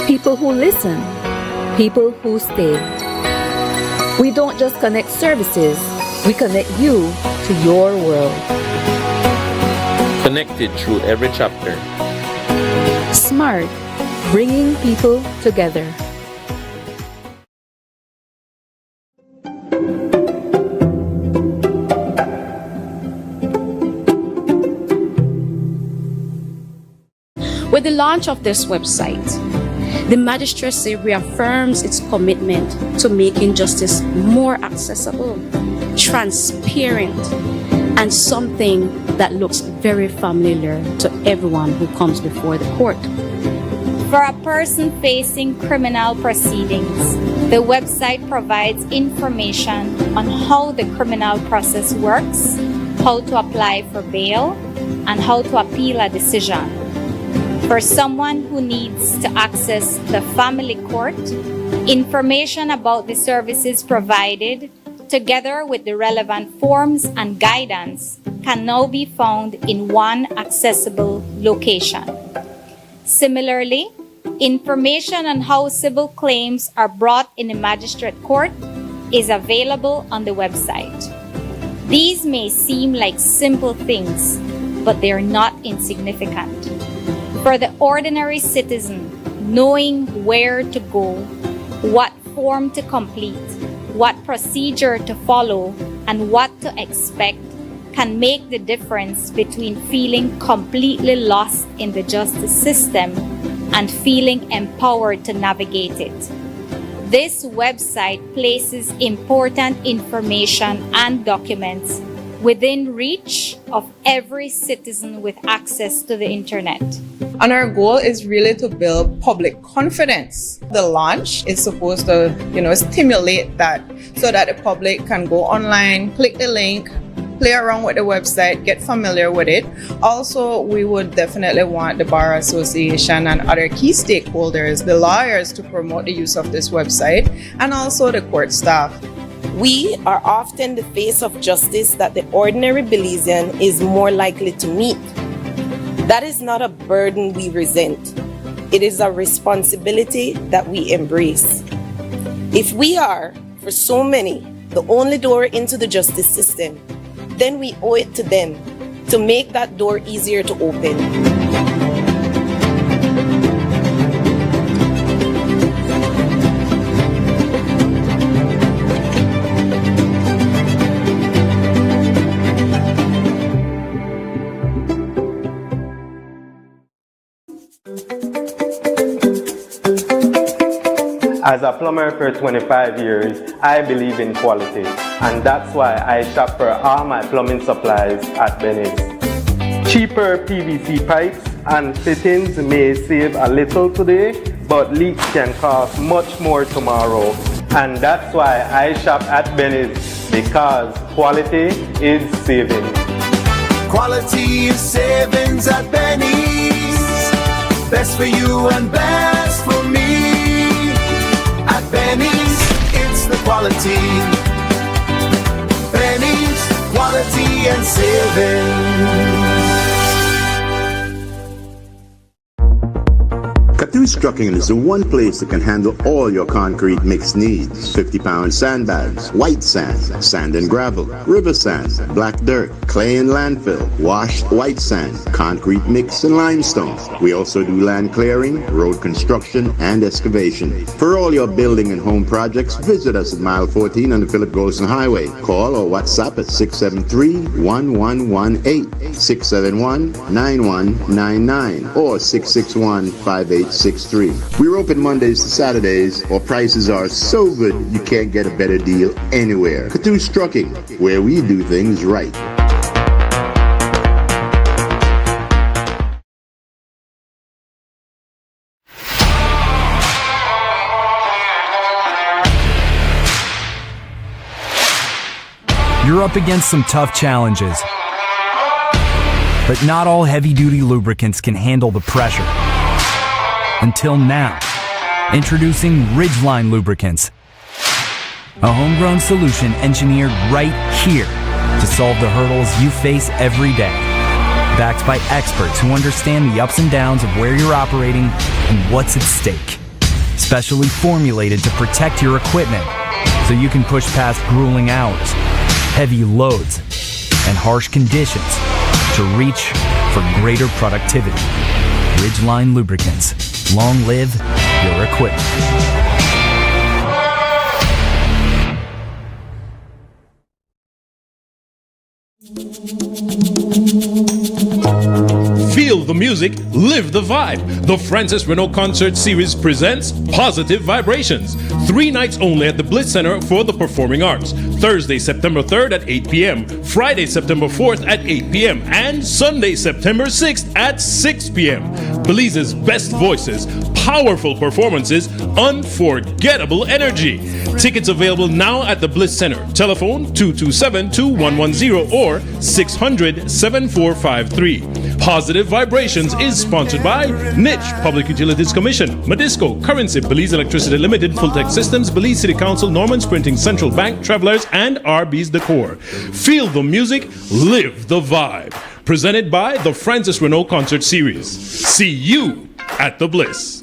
people who listen, people who stay. We don't just connect services, we connect you to your world. Connected through every chapter. Smart, bringing people together. With the launch of this website, the magistracy reaffirms its commitment to making justice more accessible, transparent, and something that looks very familiar to everyone who comes before the court. For a person facing criminal proceedings, the website provides information on how the criminal process works, how to apply for bail, and how to appeal a decision. For someone who needs to access the family court, information about the services provided, together with the relevant forms and guidance, can now be found in one accessible location. Similarly, information on how civil claims are brought in the magistrate court is available on the website. These may seem like simple things, but they are not insignificant. For the ordinary citizen, knowing where to go, what form to complete, what procedure to follow, and what to expect can make the difference between feeling completely lost in the justice system and feeling empowered to navigate it. This website places important information and documents within reach of every citizen with access to the internet. And our goal is really to build public confidence. The launch is supposed to, stimulate that so that the public can go online, click the link, play around with the website, get familiar with it. Also, we would definitely want the Bar Association and other key stakeholders, the lawyers, to promote the use of this website, and also the court staff. We are often the face of justice that the ordinary Belizean is more likely to meet. That is not a burden we resent. It is a responsibility that we embrace. If we are, for so many, the only door into the justice system, then we owe it to them to make that door easier to open. As a plumber for 25 years, I believe in quality, and that's why I shop for all my plumbing supplies at Benny's. Cheaper PVC pipes and fittings may save a little today, but leaks can cost much more tomorrow. And that's why I shop at Benny's, because quality is savings. Quality is savings at Benny's. Best for you and best for me. At Benny's, it's the quality. Benny's, quality and savings. Catu's Trucking is the one place that can handle all your concrete mix needs. 50-pound sandbags, white sand, sand and gravel, river sand, black dirt, clay and landfill, washed white sand, concrete mix and limestone. We also do land clearing, road construction, and excavation. For all your building and home projects, visit us at mile 14 on the Philip Golson Highway. Call or WhatsApp at 673-1118, 671-9199, or 661-5863. We're open Mondays to Saturdays. Our prices are so good you can't get a better deal anywhere. Catu's Trucking, where we do things right. You're up against some tough challenges, but not all heavy-duty lubricants can handle the pressure. Until now. Introducing Ridgeline Lubricants, A homegrown solution engineered right here to solve the hurdles you face every day. Backed by experts who understand the ups and downs of where you're operating and what's at stake. Specially formulated to protect your equipment so you can push past grueling hours, heavy loads, and harsh conditions to reach for greater productivity. Ridgeline Lubricants. Long live your equipment. Feel the music, live the vibe. The Francis Renault Concert Series presents Positive Vibrations. 3 nights only at the Bliss Center for the Performing Arts. Thursday, September 3rd at 8 p.m., Friday, September 4th at 8 p.m., and Sunday, September 6th at 6 p.m. Belize's best voices, powerful performances, unforgettable energy. Tickets available now at the Bliss Center. Telephone 227-2110 or 600-7453. Positive Vibrations is sponsored by Niche Public Utilities Commission, Madisco, Currency, Belize Electricity Limited, Fulltech Systems, Belize City Council, Norman's Printing, Central Bank, Travelers, and RB's Decor. Feel the music, live the vibe. Presented by the Francis Renault Concert Series. See you at the Bliss.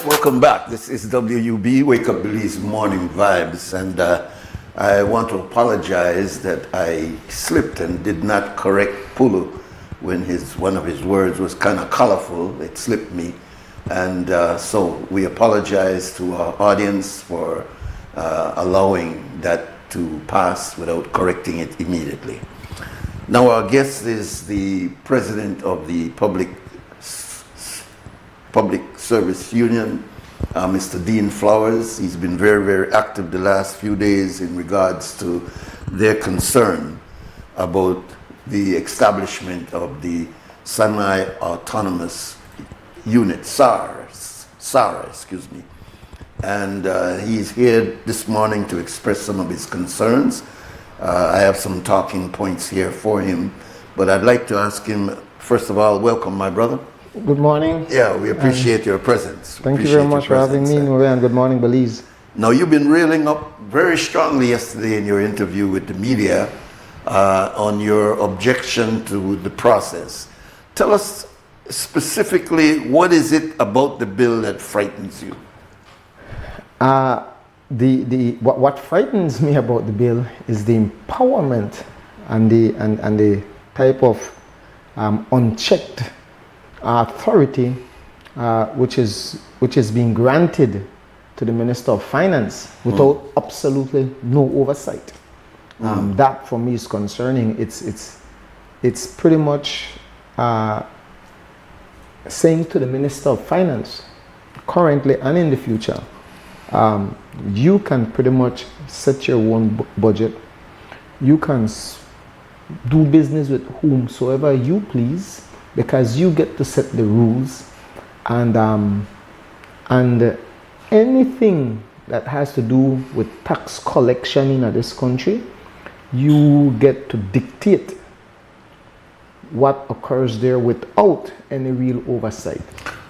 Welcome back. This is WUB, Wake Up Belize Morning Vibes, and I want to apologize that I slipped and did not correct Pulu when one of his words was kind of colorful. It slipped me, and so we apologize to our audience for allowing that to pass without correcting it immediately. Now our guest is the president of the Public Service Union, Mr. Dean Flowers. He's been very, very active the last few days in regards to their concern about the establishment of the Semi-Autonomous Unit, SARA, excuse me. And he's here this morning to express some of his concerns. I have some talking points here for him, but I'd like to ask him, first of all, welcome, my brother. Good morning. Yeah, we appreciate your presence. Thank you very much for having me, Nuri, and good morning, Belize. Now, you've been railing up very strongly yesterday in your interview with the media on your objection to the process. Tell us specifically, what is it about the bill that frightens you? What frightens me about the bill is the empowerment and the type of unchecked authority which is being granted to the Minister of Finance without absolutely no oversight. That for me is concerning. It's pretty much saying to the Minister of Finance, currently and in the future, you can pretty much set your own budget. You can do business with whomsoever you please, because you get to set the rules, and anything that has to do with tax collection in this country, you get to dictate what occurs there without any real oversight.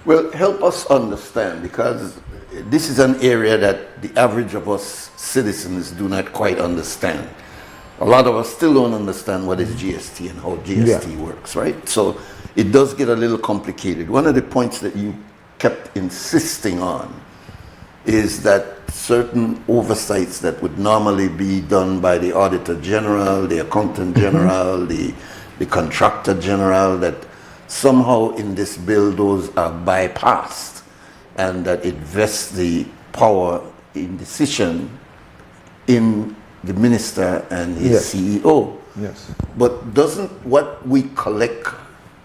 Well, help us understand, because this is an area that the average of us citizens do not quite understand. A lot of us still don't understand what is GST and how GST works, right? So it does get a little complicated. One of the points that you kept insisting on is that certain oversights that would normally be done by the Auditor General, the Accountant General, the Contractor General, that somehow in this bill those are bypassed, and that it vests the power in decision in the minister and his CEO. Yes. But doesn't what we collect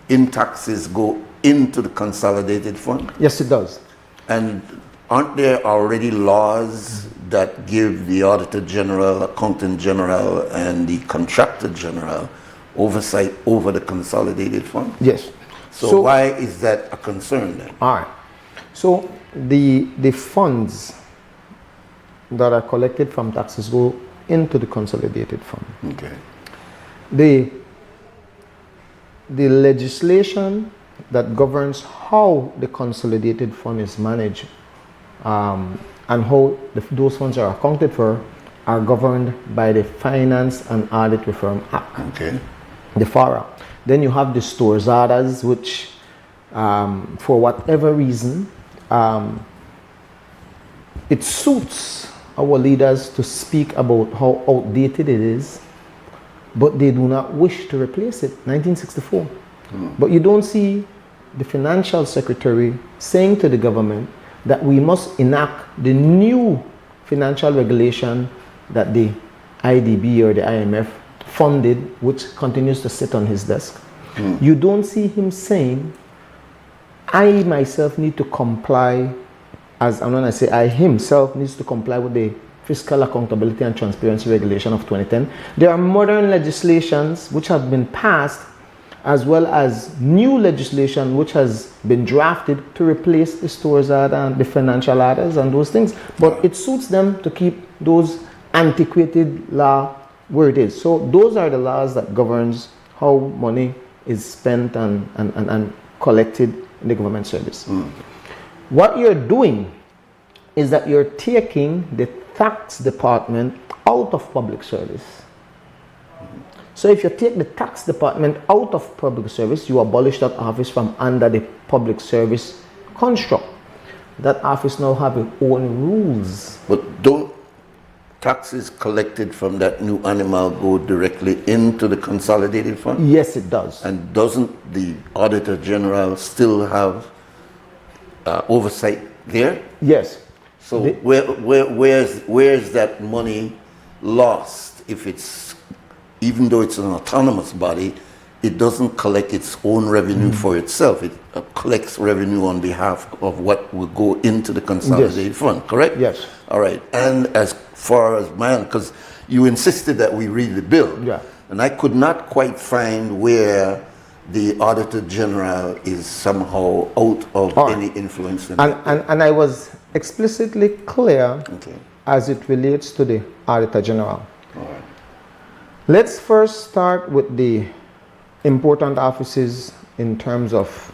in taxes go into the consolidated fund? Yes, it does. And aren't there already laws that give the Auditor General, Accountant General, and the Contractor General oversight over the consolidated fund? Yes. So why is that a concern then? All right. So the funds that are collected from taxes go into the consolidated fund. Okay. The legislation that governs how the consolidated fund is managed and how those funds are accounted for are governed by the Finance and Audit Reform Act. Okay. The FARA. Then you have the stores orders, which for whatever reason it suits our leaders to speak about how outdated it is, but they do not wish to replace it. 1964. But you don't see the financial secretary saying to the government that we must enact the new financial regulation that the IDB or the IMF funded, which continues to sit on his desk. You don't see him saying, I myself need to comply, and when I say I himself needs to comply with the Fiscal Accountability and Transparency Regulation of 2010. There are modern legislations which have been passed, as well as new legislation which has been drafted to replace the stores order and the financial orders and those things. But it suits them to keep those antiquated law where it is. So those are the laws that governs how money is spent and collected in the government service. What you're doing is that you're taking the tax department out of public service. So if you take the tax department out of public service, you abolish that office from under the public service construct. That office now have its own rules. But don't taxes collected from that new animal go directly into the consolidated fund? Yes, it does. And doesn't the Auditor General still have oversight there? Yes. So where's that money lost if it's, even though it's an autonomous body, it doesn't collect its own revenue for itself. It collects revenue on behalf of what will go into the consolidated fund, correct? Yes. All right. And as far as because you insisted that we read the bill. Yeah. And I could not quite find where the Auditor General is somehow out of any influence. And I was explicitly clear as it relates to the Auditor General. All right. Let's first start with the important offices in terms of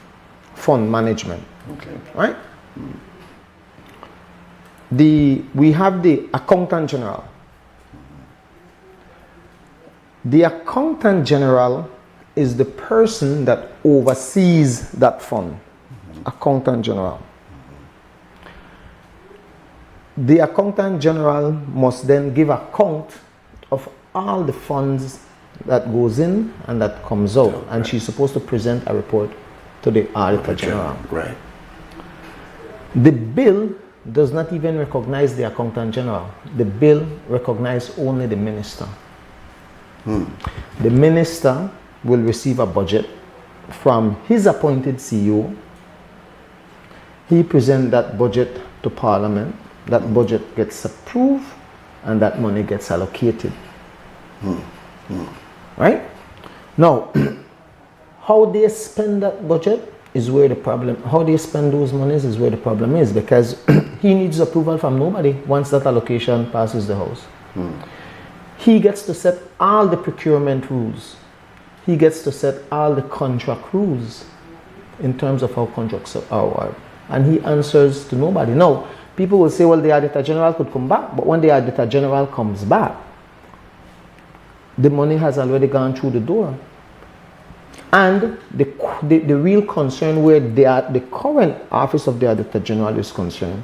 fund management. Okay. Right? We have the Accountant General. The Accountant General is the person that oversees that fund. Accountant General. The Accountant General must then give account of all the funds that goes in and that comes out, and she's supposed to present a report to the Auditor General. Right. The bill does not even recognize the Accountant General. The bill recognizes only the minister. The minister will receive a budget from his appointed CEO. He presents that budget to Parliament. That budget gets approved and that money gets allocated. Right? Now, how they spend that budget is where the problem, how they spend those monies is where the problem is, because he needs approval from nobody once that allocation passes the House. He gets to set all the procurement rules. he gets to set all the contract rules in terms of how contracts are. And he answers to nobody. Now, people will say, well, the Auditor General could come back, but when the Auditor General comes back, the money has already gone through the door. And the real concern where the current Office of the Auditor General is concerned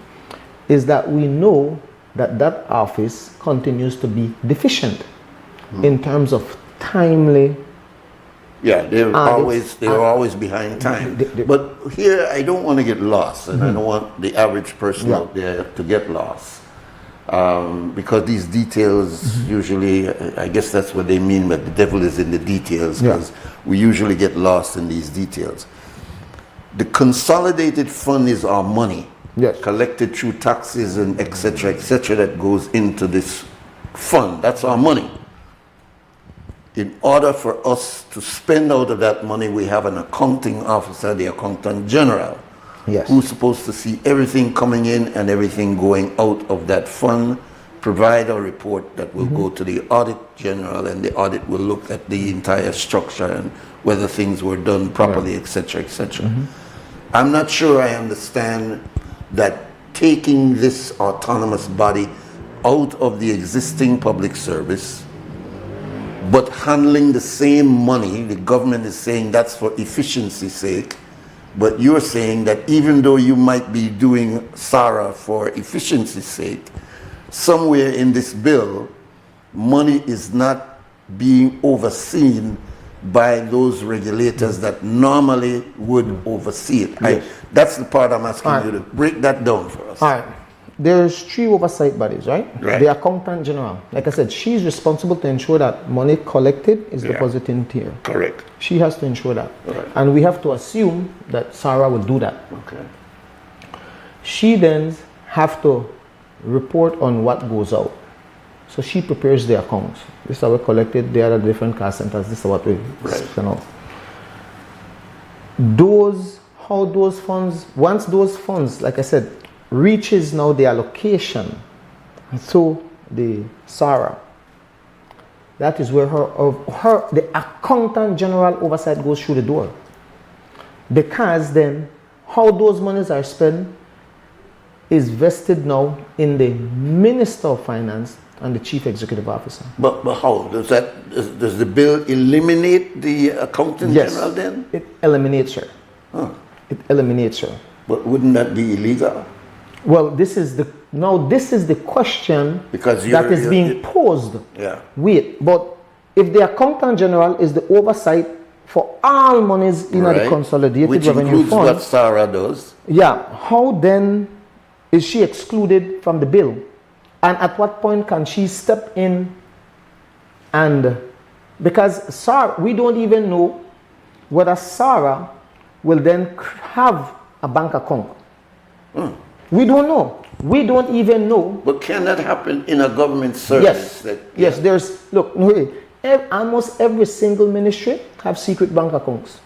is that we know that that office continues to be deficient in terms of timely. Yeah, they're always behind time. But here, I don't want to get lost, and I don't want the average person out there to get lost. Because these details usually, I guess that's what they mean, but the devil is in the details, because we usually get lost in these details. The consolidated fund is our money, collected through taxes and et cetera, that goes into this fund. That's our money. In order for us to spend out of that money, we have an accounting officer, the accountant general, who's supposed to see everything coming in and everything going out of that fund, provide a report that will go to the audit general, and the audit will look at the entire structure and whether things were done properly, et cetera, et cetera. I'm not sure I understand that taking this autonomous body out of the existing public service, but handling the same money, the government is saying that's for efficiency's sake, but you're saying that even though you might be doing SARA for efficiency's sake, somewhere in this bill, money is not being overseen by those regulators that normally would oversee it. That's the part I'm asking you to break that down for us. All right. There's 3 oversight bodies, right? The Accountant General. Like I said, she's responsible to ensure that money collected is deposited in tier. Correct. She has to ensure that. And we have to assume that Sarah will do that. Okay. She then have to report on what goes out. So she prepares the accounts. This is how we collected. There are different cost centers. This is what we spend out. How those funds, once those funds, like I said, reaches now the allocation to the SARA, that is where the Accountant General oversight goes through the door. Because then how those monies are spent is vested now in the Minister of Finance and the Chief Executive Officer. But how? Does the bill eliminate the Accountant General then? It eliminates her. It eliminates her. But wouldn't that be illegal? Well, this is the question that is being posed. Wait, but if the Accountant General is the oversight for all monies in the consolidated revenue fund, which includes what SARA does. How then is she excluded from the bill? And at what point can she step in? And because SARA, we don't even know whether SARA will then have a bank account. We don't know. We don't even know. But can that happen in a government service? Yes. There's, look, almost every single ministry have secret bank accounts.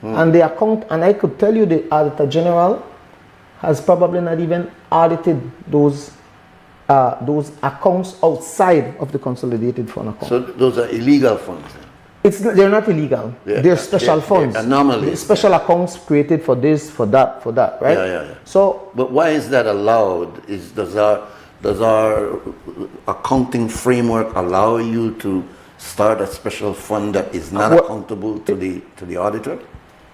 And the account, and I could tell you the Auditor General has probably not even audited those accounts outside of the consolidated fund account. So those are illegal funds? They're not illegal. They're special funds. Anomalies. Special accounts created for this, for that, right? So, but why is that allowed? Does our accounting framework allow you to start a special fund that is not accountable to the auditor?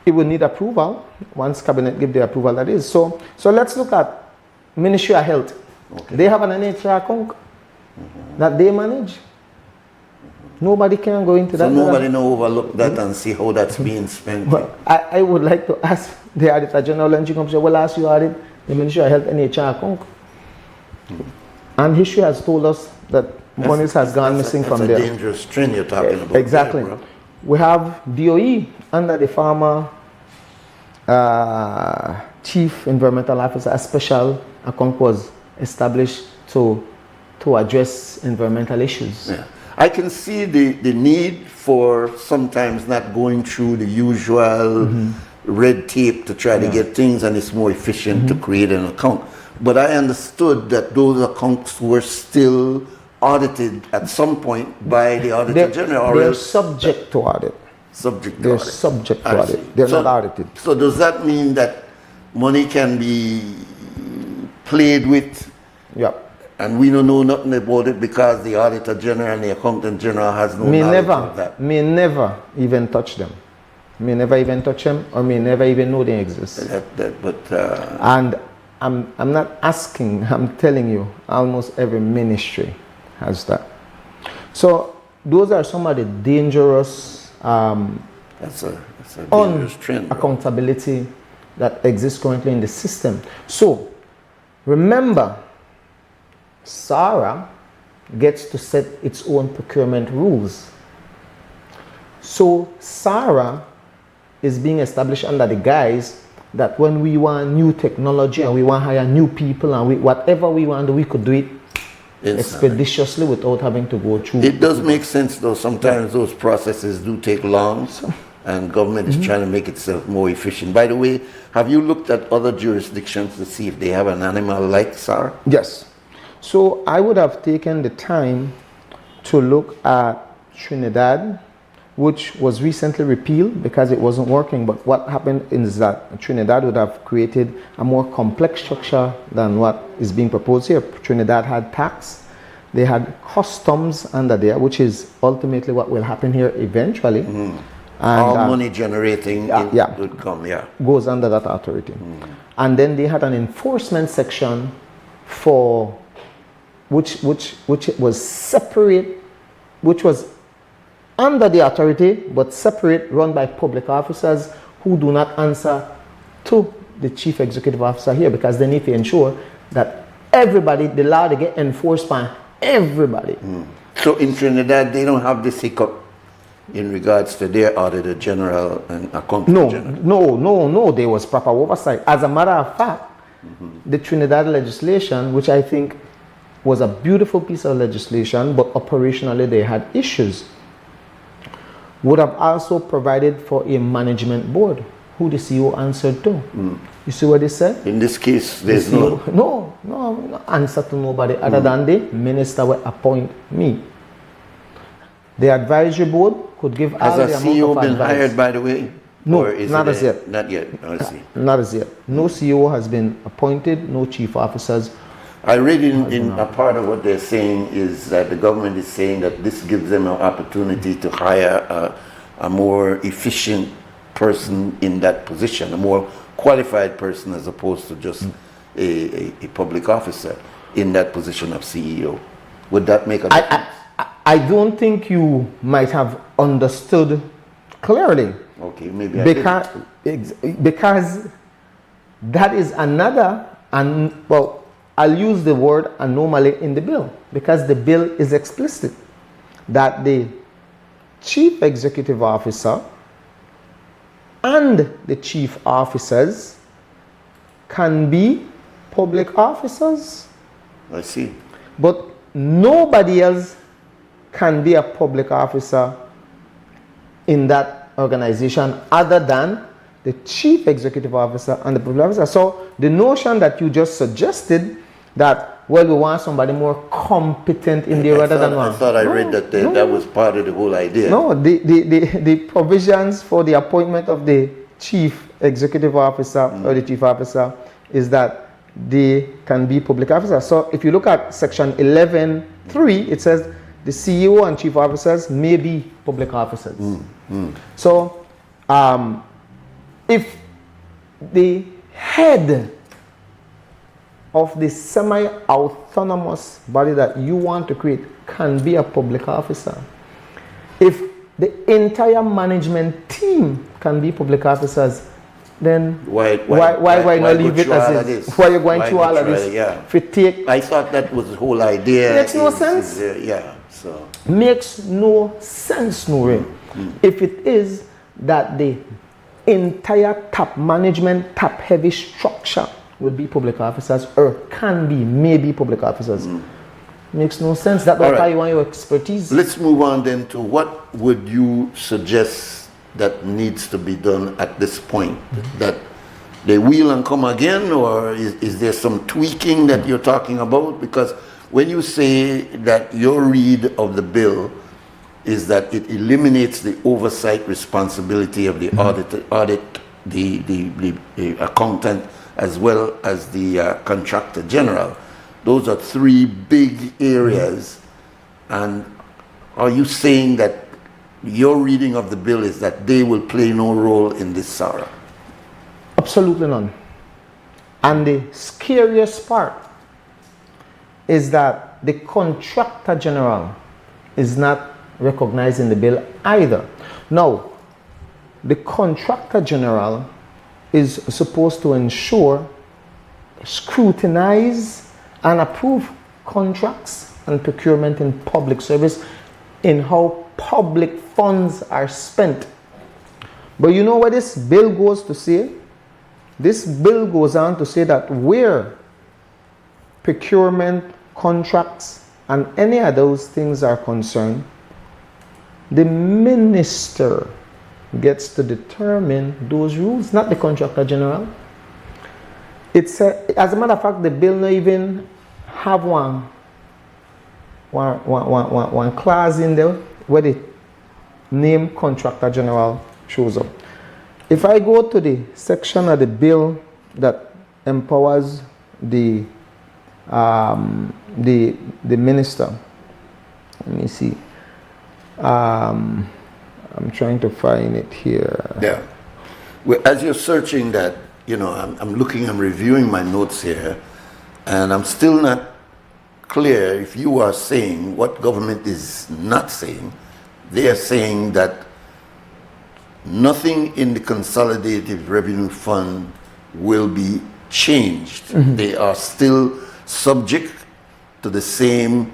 It would need approval once cabinet give the approval. That is so. Let's look at Ministry of Health. They have an NHR account that they manage. Nobody can go into that. So nobody can overlook that and see how that's being spent. Well, I would like to ask the Auditor General and Company, well, ask you audit the Ministry of Health NHR account. And history has told us that monies has gone missing from there. That's a dangerous trend you're talking about. Exactly. There, we have DOE under the former Chief Environmental Officer. A special account was established to address environmental issues. I can see the need for sometimes not going through the usual red tape to try to get things, and it's more efficient to create an account. But I understood that those accounts were still audited at some point by the Auditor General. They're subject to audit. subject to They're audit. subject to I audit. see. They're not audited. So does that mean that money can be played with? Yeah. And we don't know nothing about it because the Auditor General and the Accountant General has no knowledge of that. May never even touch them. May never even touch them, or may never even know they exist. And I'm not asking, I'm telling you, almost every ministry has that. So those are some of the dangerous that's a dangerous trend, accountability that exists currently in the system. So remember, SARA gets to set its own procurement rules. So SARA is being established under the guise that when we want new technology and we want to hire new people and whatever we want to do, we could do it expeditiously without having to go through. It does make sense though. Sometimes those processes do take long and government is trying to make itself more efficient. By the way, have you looked at other jurisdictions to see if they have an animal like SARA? Yes. So I would have taken the time to look at Trinidad, which was recently repealed because it wasn't working. But what happened is that Trinidad would have created a more complex structure than what is being proposed here. Trinidad had tax, they had customs under there, which is ultimately what will happen here eventually. And, all money generating would come, goes under that authority. And then they had an enforcement section for which was separate, which was under the authority but separate, run by public officers who do not answer to the chief executive officer here, because they need to ensure that everybody, the law they get enforced by everybody. So in Trinidad they don't have this hiccup in regards to their Auditor General and Accountant General? No, there was proper oversight. As a matter of fact, the Trinidad legislation, which I think was a beautiful piece of legislation, but operationally they had issues, would have also provided for a management board who the CEO answered to. You see what they said? In this case, there's no answer to nobody other than the minister will appoint me. The advisory board could give all the Has a amount CEO of been advice. hired, by the way? No, Or is not it as yet. Not yet. I see. Not as yet. No CEO has been appointed, no chief officers. I read in a part of what they're saying is that the government is saying that this gives them an opportunity to hire a more efficient person in that position, a more qualified person as opposed to just a public officer in that position of CEO. Would that make a difference? I don't think you might have understood clearly. Okay, maybe I because that is another, and well, I'll use the word anomaly in the bill, because the bill is explicit that the chief executive officer and the chief officers can be public officers. I see. But nobody else can be a public officer in that organization other than the chief executive officer and the public officer. So the notion that you just suggested that, well, we want somebody more competent in there rather than one. I thought I read that that was part of the whole idea. No, the provisions for the appointment of the chief executive officer or the chief officer is that they can be public officers. So if you look at section 11.3, it says the CEO and chief officers may be public officers. So if the head of the semi-autonomous body that you want to create can be a public officer, if the entire management team can be public officers, then why not leave it as is? Why are you going through all of this? I thought that was the whole idea. Makes no sense. So makes no sense, Nuri. If it is that the entire top management, top heavy structure will be public officers, or can be maybe public officers, makes no sense. That's why you want your expertise. Let's move on then to what would you suggest that needs to be done at this point? That they will and come again, or is there some tweaking that you're talking about? Because when you say that your read of the bill is that it eliminates the oversight responsibility of the the accountant as well as the contractor general. Those are three big areas. And are you saying that your reading of the bill is that they will play no role in this, Sarah? Absolutely none. And the scariest part is that the contractor general is not recognized in the bill either. Now, the contractor general is supposed to ensure, scrutinize, and approve contracts and procurement in public service in how public funds are spent. But you know what this bill goes to say? This bill goes on to say that where procurement, contracts, and any of those things are concerned, the minister gets to determine those rules, not the contractor general. It's as a matter of fact, the bill not even have one clause in there where the name contractor general shows up. If I go to the section of the bill that empowers the minister, let me see. I'm trying to find it here. Yeah. Well, as you're searching that, you know, I'm looking, I'm reviewing my notes here, and I'm still not clear if you are saying what government is not saying. They are saying that nothing in the Consolidated Revenue Fund will be changed. Mm-hmm. They are still subject to the same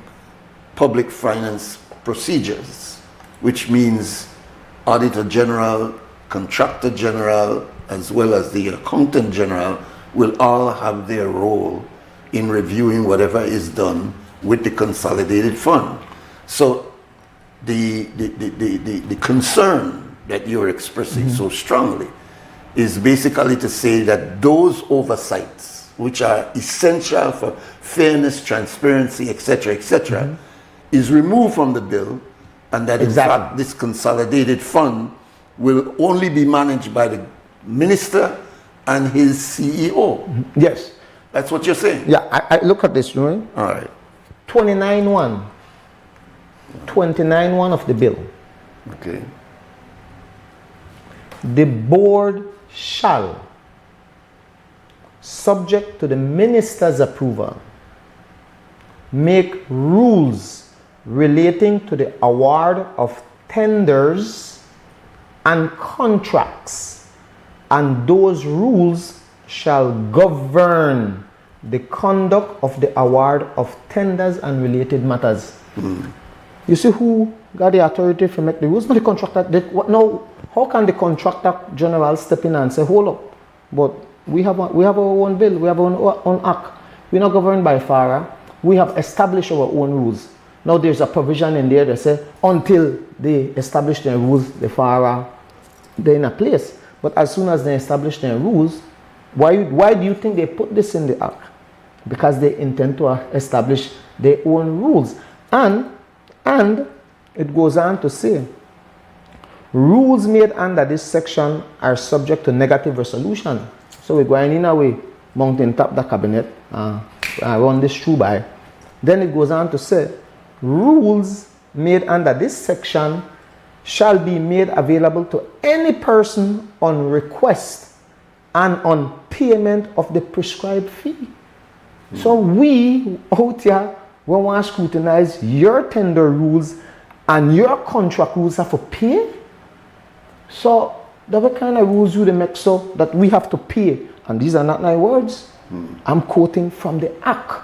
public finance procedures, which means Auditor General, Contractor General, as well as the Accountant General will all have their role in reviewing whatever is done with the Consolidated Fund. So the concern that you're expressing so strongly is basically to say that those oversights, which are essential for fairness, transparency, etc., is removed from the bill, and that in fact this consolidated fund will only be managed by the minister and his CEO. Yes. That's what you're saying? Yeah, I look at this, right? All right. 29.1 of the bill. Okay. The board shall, subject to the minister's approval, make rules relating to the award of tenders and contracts, and those rules shall govern the conduct of the award of tenders and related matters. You see who got the authority to make the rules? Not the contractor. No, how can the contractor general step in and say, hold up, but we have our own bill, we have our own act. We're not governed by FARA. We have established our own rules. Now there's a provision in there that says until they establish their rules, the FARA, they're in a place. But as soon as they establish their rules, why do you think they put this in the act? Because they intend to establish their own rules. And it goes on to say, rules made under this section are subject to negative resolution. So we're going in a way, mountain top the cabinet, run this through by. Then it goes on to say, rules made under this section shall be made available to any person on request and on payment of the prescribed fee. So we out here, we want to scrutinize your tender rules and your contract rules have to pay. So the what kind of rules you make so that we have to pay? And these are not my words. I'm quoting from the Act.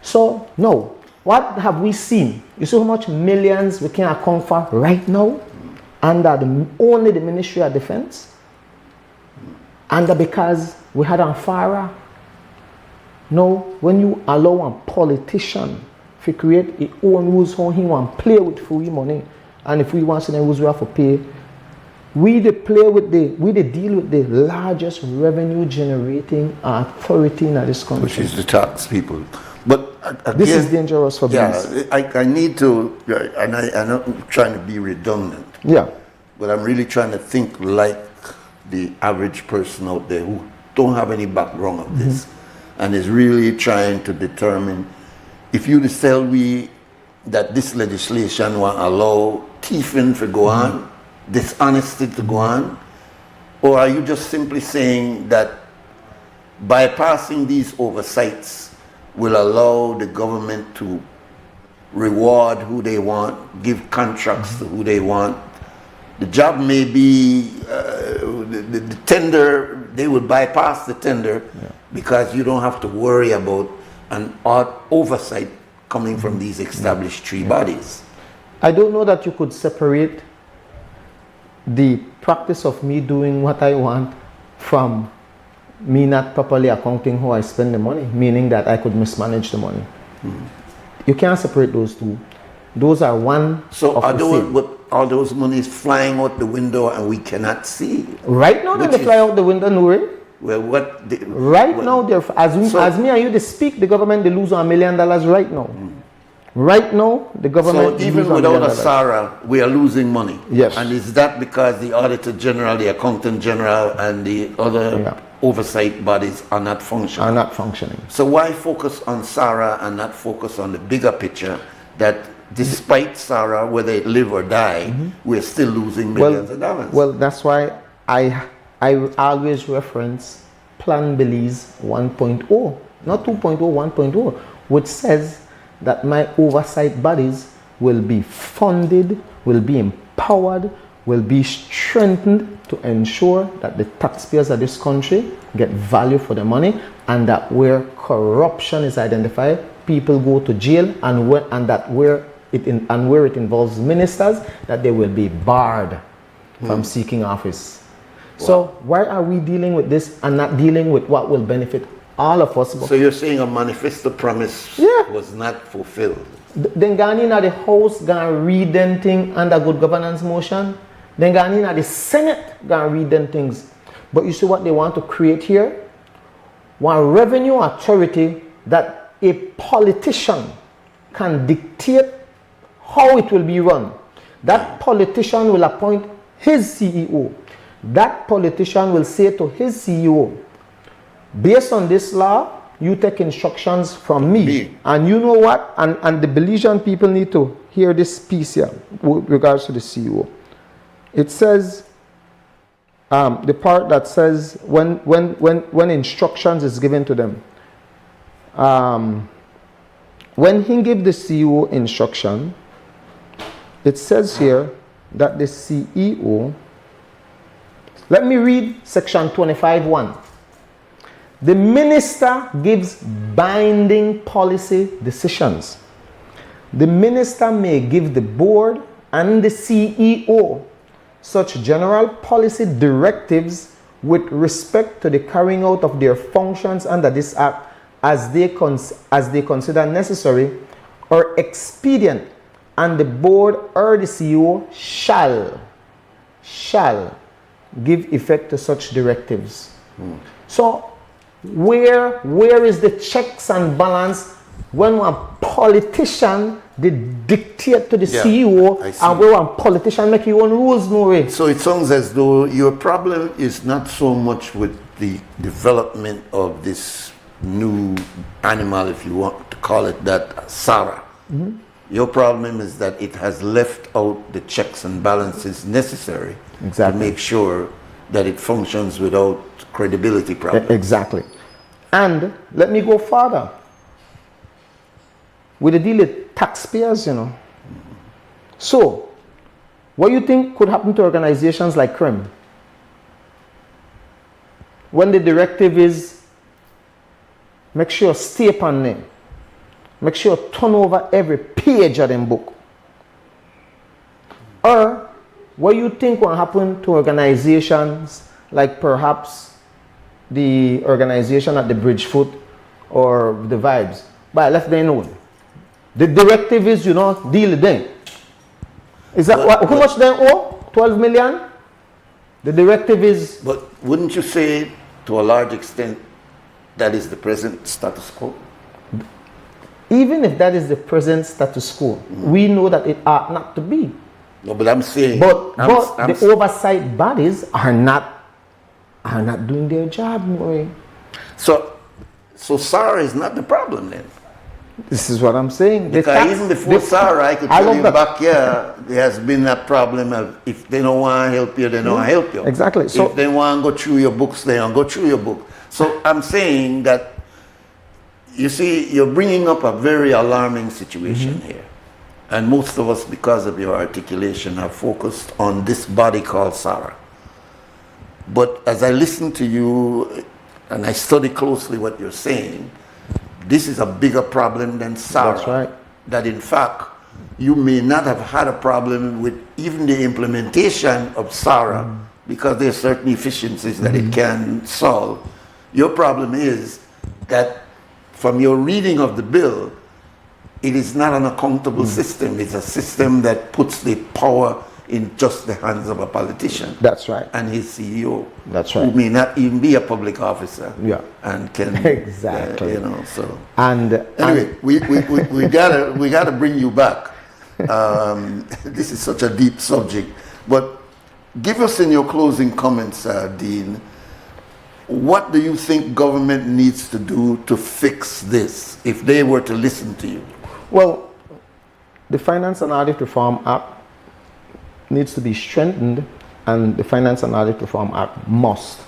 So no, what have we seen? You see how much millions we can account for right now under only the Ministry of Defense? And because we had on FARA. No, when you allow a politician to create his own rules how he want to play with free money, and if we want to know rules we have to pay, we deal with the largest revenue generating authority in this country, which is the tax people. But This is dangerous for business. I need to, and I'm not trying to be redundant. Yeah. But I'm really trying to think like the average person out there who don't have any background of this, and is really trying to determine if you tell we that this legislation will allow thieving to go on, dishonesty to go on, or are you just simply saying that bypassing these oversights will allow the government to reward who they want, give contracts to who they want? The job may be the tender, they will bypass the tender because you don't have to worry about an oversight coming from these established three bodies. I don't know that you could separate the practice of me doing what I want from me not properly accounting how I spend the money, meaning that I could mismanage the money. You can't separate those two. Those are one. So are those monies flying out the window and we cannot see? Right now they fly out the window, Nuri. Well, now, they're, as me and you, they speak, the government, they lose $1 million right now. Right now, the government. So even without a SARA, we are losing money. Yes. And is that because the Auditor General, the Accountant General, and the other oversight bodies are not functioning? Are not functioning. So why focus on SARA and not focus on the bigger picture that despite SARA, whether it live or die, we're still losing millions of dollars? Well, that's why I always reference Plan Belize 1.0, not 2.0, 1.0, which says that my oversight bodies will be funded, will be empowered, will be strengthened to ensure that the taxpayers of this country get value for their money, and that where corruption is identified, people go to jail, and where it involves ministers, that they will be barred from seeking office. So why are we dealing with this and not dealing with what will benefit all of us? So you're saying a manifesto promise was not fulfilled? Then gone in at the House, gone read them thing under good governance motion. Then gone in at the Senate, gone read them things. But you see what they want to create here? One revenue authority that a politician can dictate how it will be run. That politician will appoint his CEO. That politician will say to his CEO, based on this law, you take instructions from me. And you know what? And the Belizean people need to hear this piece here with regards to the CEO. It says, the part that says when instructions is given to them. When he give the CEO instruction, it says here that the CEO, let me read section 25.1. The minister gives binding policy decisions. The minister may give the board and the CEO such general policy directives with respect to the carrying out of their functions under this act as they consider necessary or expedient, and the board or the CEO shall give effect to such directives. So where is the checks and balance when one politician they dictate to the CEO, and where one politician make your own rules, Nuri? So it sounds as though your problem is not so much with the development of this new animal, if you want to call it that, SARA. Your problem is that it has left out the checks and balances necessary to make sure that it functions without credibility problems. Exactly. And let me go further. With the deal with taxpayers, you know. So, what do you think could happen to organizations like CRIM? When the directive is, make sure stay upon them. Make sure turn over every page of them book. Or, what do you think will happen to organizations like perhaps the organization at the Bridgefoot or the Vibes? But I left them alone. The directive is, you know, deal with them. Is that how much they owe? 12 million? The directive is... But wouldn't you say, to a large extent, that is the present status quo? Even if that is the present status quo, we know that it ought not to be. No, but I'm saying, but the oversight bodies are not doing their job, Nuri. So SARA is not the problem then. This is what I'm saying. Because even before SARA, I could tell you back here, there has been that problem of if they don't want to help you, they don't want to help you. Exactly. So if they want to go through your books, they don't go through your book. So I'm saying that, you see, you're bringing up a very alarming situation here. And most of us, because of your articulation, have focused on this body called SARA. But as I listen to you, and I study closely what you're saying, this is a bigger problem than SARA. That's right. That in fact, you may not have had a problem with even the implementation of SARA because there are certain efficiencies that it can solve. Your problem is that from your reading of the bill, it is not an accountable system. It's a system that puts the power in just the hands of a politician. That's right. And his CEO. That's right. Who may not even be a public officer. Yeah. And can exactly. You know, so. And anyway, we gotta bring you back. This is such a deep subject. But give us in your closing comments, Dean, what do you think government needs to do to fix this if they were to listen to you? Well, the Finance and Audit Reform Act needs to be strengthened, and the Finance and Audit Reform Act must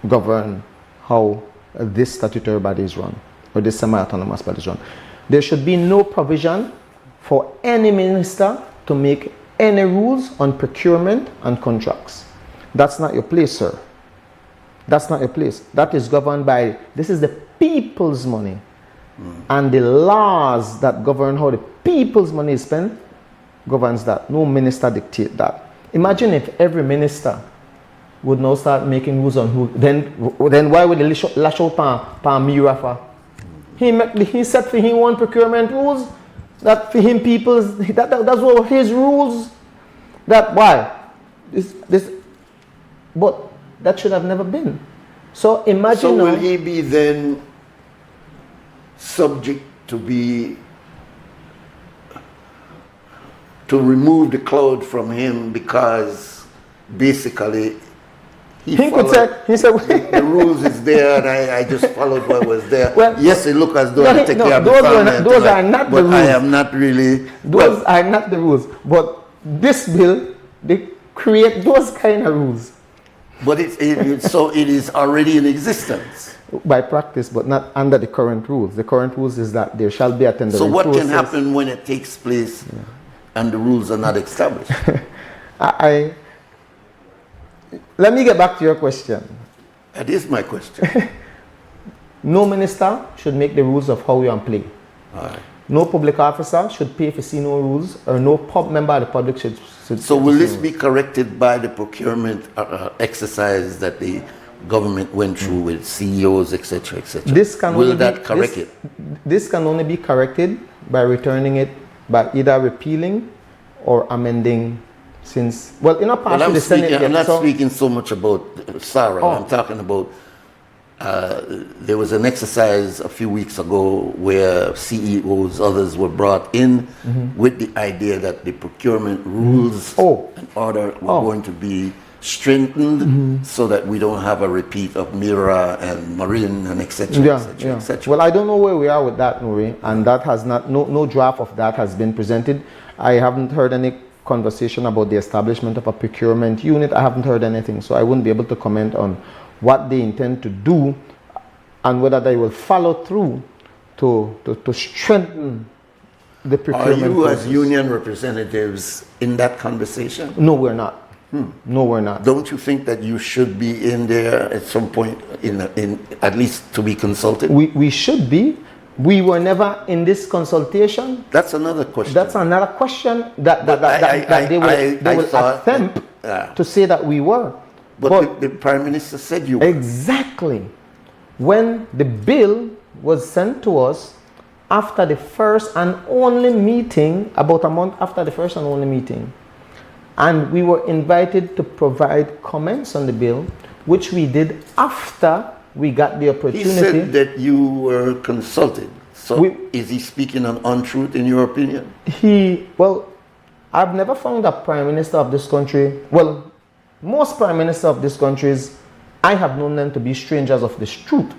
govern how this statutory body is run, or this semi-autonomous body is run. There should be no provision for any minister to make any rules on procurement and contracts. That's not your place, sir. That's not your place. That is governed by, this is the people's money. And the laws that govern how the people's money is spent governs that. No minister dictate that. Imagine if every minister would now start making rules on who, then why would they lash out on Mira for? He set for him one procurement rules, that for him people's, that's what his rules. That why? But that should have never been. So imagine. So will he be then subject to remove the cloud from him because basically he said the rules is there and I just followed what was there. Well, yes, it looked as though I take care of the family. Those are not the rules. I am not really. Those are not the rules. But this bill, they create those kind of rules. But so it is already in existence. By practice, but not under the current rules. The current rules is that there shall be a tendering So what process. can happen when it takes place and the rules are not established? Let me get back to your question. That is my question. No minister should make the rules of how you play. Right. No public officer should pay for no rules, or no member of the public should. So will this be corrected by the procurement exercise that the government went through with CEOs, etc., etc.? Will that correct it? This can only be corrected by returning it, by either repealing or amending. Since, well, in a past, I'm not speaking so much about SARA. I'm talking about there was an exercise a few weeks ago where CEOs, others were brought in with the idea that the procurement rules and order were going to be strengthened so that we don't have a repeat of Mira and Marin and etc. etc. Well, I don't know where we are with that, Nuri, and that has not, no draft of that has been presented. I haven't heard any conversation about the establishment of a procurement unit. I haven't heard anything, so I wouldn't be able to comment on what they intend to do and whether they will follow through to strengthen the procurement. Are you process. as union representatives in that conversation? No, we're not. No, we're not. Don't you think that you should be in there at some point, in at least to be consulted? We should be. We were never in this consultation. That's another question. That's another question that they will attempt to say that we were. But the Prime Minister said you were. Exactly. When the bill was sent to us after the first and only meeting, about a month after the first and only meeting, and we were invited to provide comments on the bill, which we did after we got the opportunity. He said that you were consulted. So is he speaking an untruth in your opinion? Well, I've never found a prime minister of this country, well, most prime ministers of this countries, I have known them to be strangers of this truth.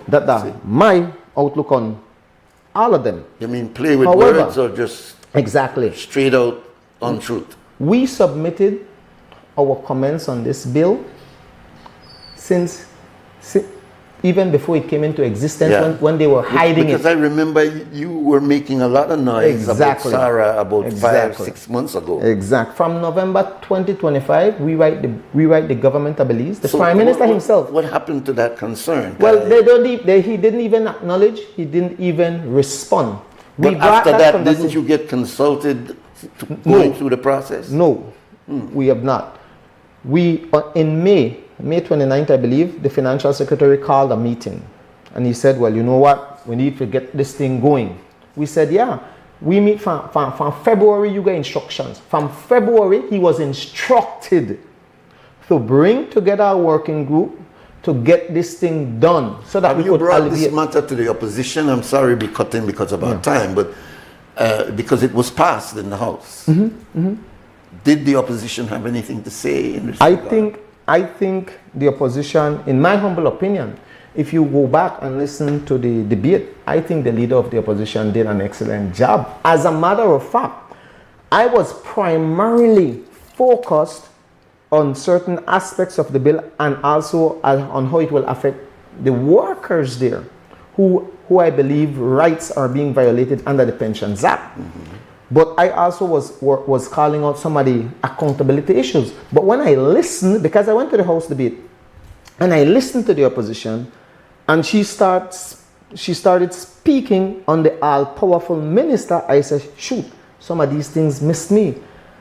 That's my outlook on all of them. You mean play with words or just exactly straight out untruth? We submitted our comments on this bill since even before it came into existence, when they were hiding because I remember you were making a lot of noise about Sarah about 5-6 months ago. Exactly. From November 2025, we write the governmentabilities. The Prime Minister himself. What happened to that concern? Well, he didn't even acknowledge. He didn't even respond. But after that, didn't you get consulted going through the process? No, we have not. We in May 29th, I believe, the financial secretary called a meeting and he said, well, you know what, we need to get this thing going. We said, yeah, we meet from February, you get instructions. From February, he was instructed to bring together a working group to get this thing done so that we could brought this matter to the opposition? I'm sorry to be cutting because of our time, but because it was passed in the House. Did the opposition have anything to say in this regard? I think the opposition, in my humble opinion, if you go back and listen to the debate, I think the leader of the opposition did an excellent job. As a matter of fact, I was primarily focused on certain aspects of the bill and also on how it will affect the workers there who I believe rights are being violated under the Pensions Act. But I also was calling out some of the accountability issues. But when I listened, because I went to the House debate, and I listened to the opposition, and she started speaking on the all-powerful minister, I said, shoot, some of these things missed me.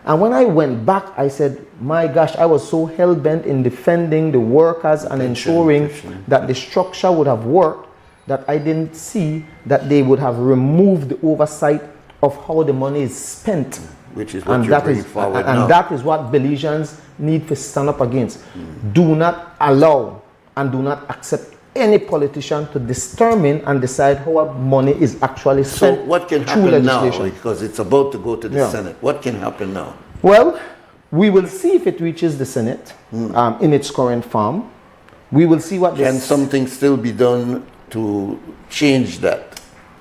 And when I went back, I said, my gosh, I was so hell-bent in defending the workers and ensuring that the structure would have worked, that I didn't see that they would have removed the oversight of how the money is spent. Which is what you're bringing forward now. And that is what Belizeans need to stand up against. Do not allow and do not accept any politician to determine and decide how our money is actually spent. So what can happen now? Because it's about to go to the Senate. What can happen now? Well, we will see if it reaches the Senate in its current form. We will see what Can something still be done to change that?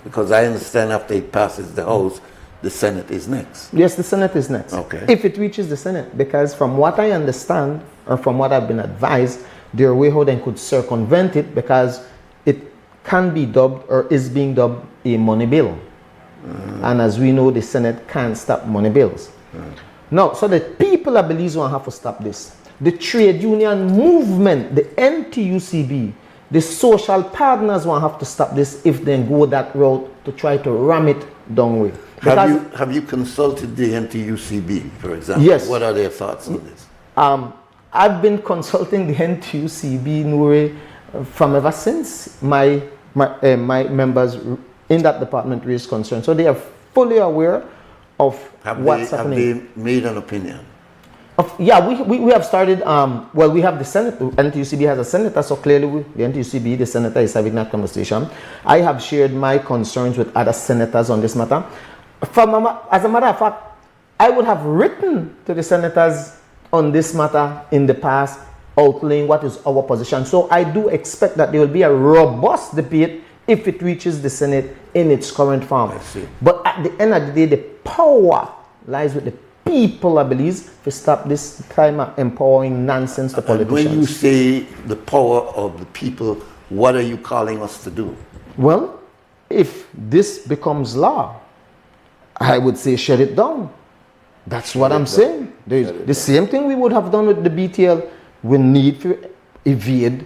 Because I understand after it passes the House, the Senate is next. Yes, the Senate is next. Okay. If it reaches the Senate, because from what I understand, or from what I've been advised, there are ways how they could circumvent it because it can be dubbed or is being dubbed a money bill. And as we know, the Senate can't stop money bills. Now, so the people of Belize will have to stop this. The trade union movement, the NTUCB, the social partners will have to stop this if they go that route to try to ram it down with. Have you consulted the NTUCB, for example? Yes. What are their thoughts on this? I've been consulting the NTUCB, Nuri, from ever since my members in that department raised concern. So they are fully aware of what's happening. Have they made an opinion? Yeah, we have started, well, we have the Senate, NTUCB has a senator, so clearly the NTUCB, the senator is having that conversation. I have shared my concerns with other senators on this matter. As a matter of fact, I would have written to the senators on this matter in the past, outlining what is our position. So I do expect that there will be a robust debate if it reaches the Senate in its current form. I see. But at the end of the day, the power lies with the people, I believe, to stop this kind of empowering nonsense to politicians. And when you say the power of the people, what are you calling us to do? Well, if this becomes law, I would say shut it down. That's what I'm saying. The same thing we would have done with the BTL. We need to evade,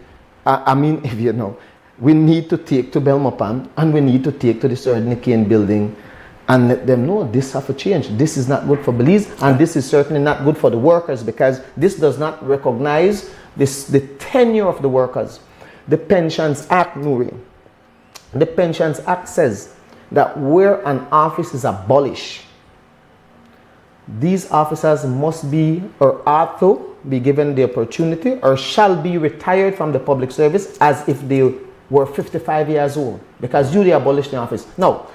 we need to take to Belmopan and we need to take to the Sardinican building and let them know this has to change. This is not good for Belize and this is certainly not good for the workers because this does not recognize the tenure of the workers. The Pensions Act, Nuri, the Pensions Act says that where an office is abolished, these officers must be or are to be given the opportunity or shall be retired from the public service as if they were 55 years old because they abolished the office. Now,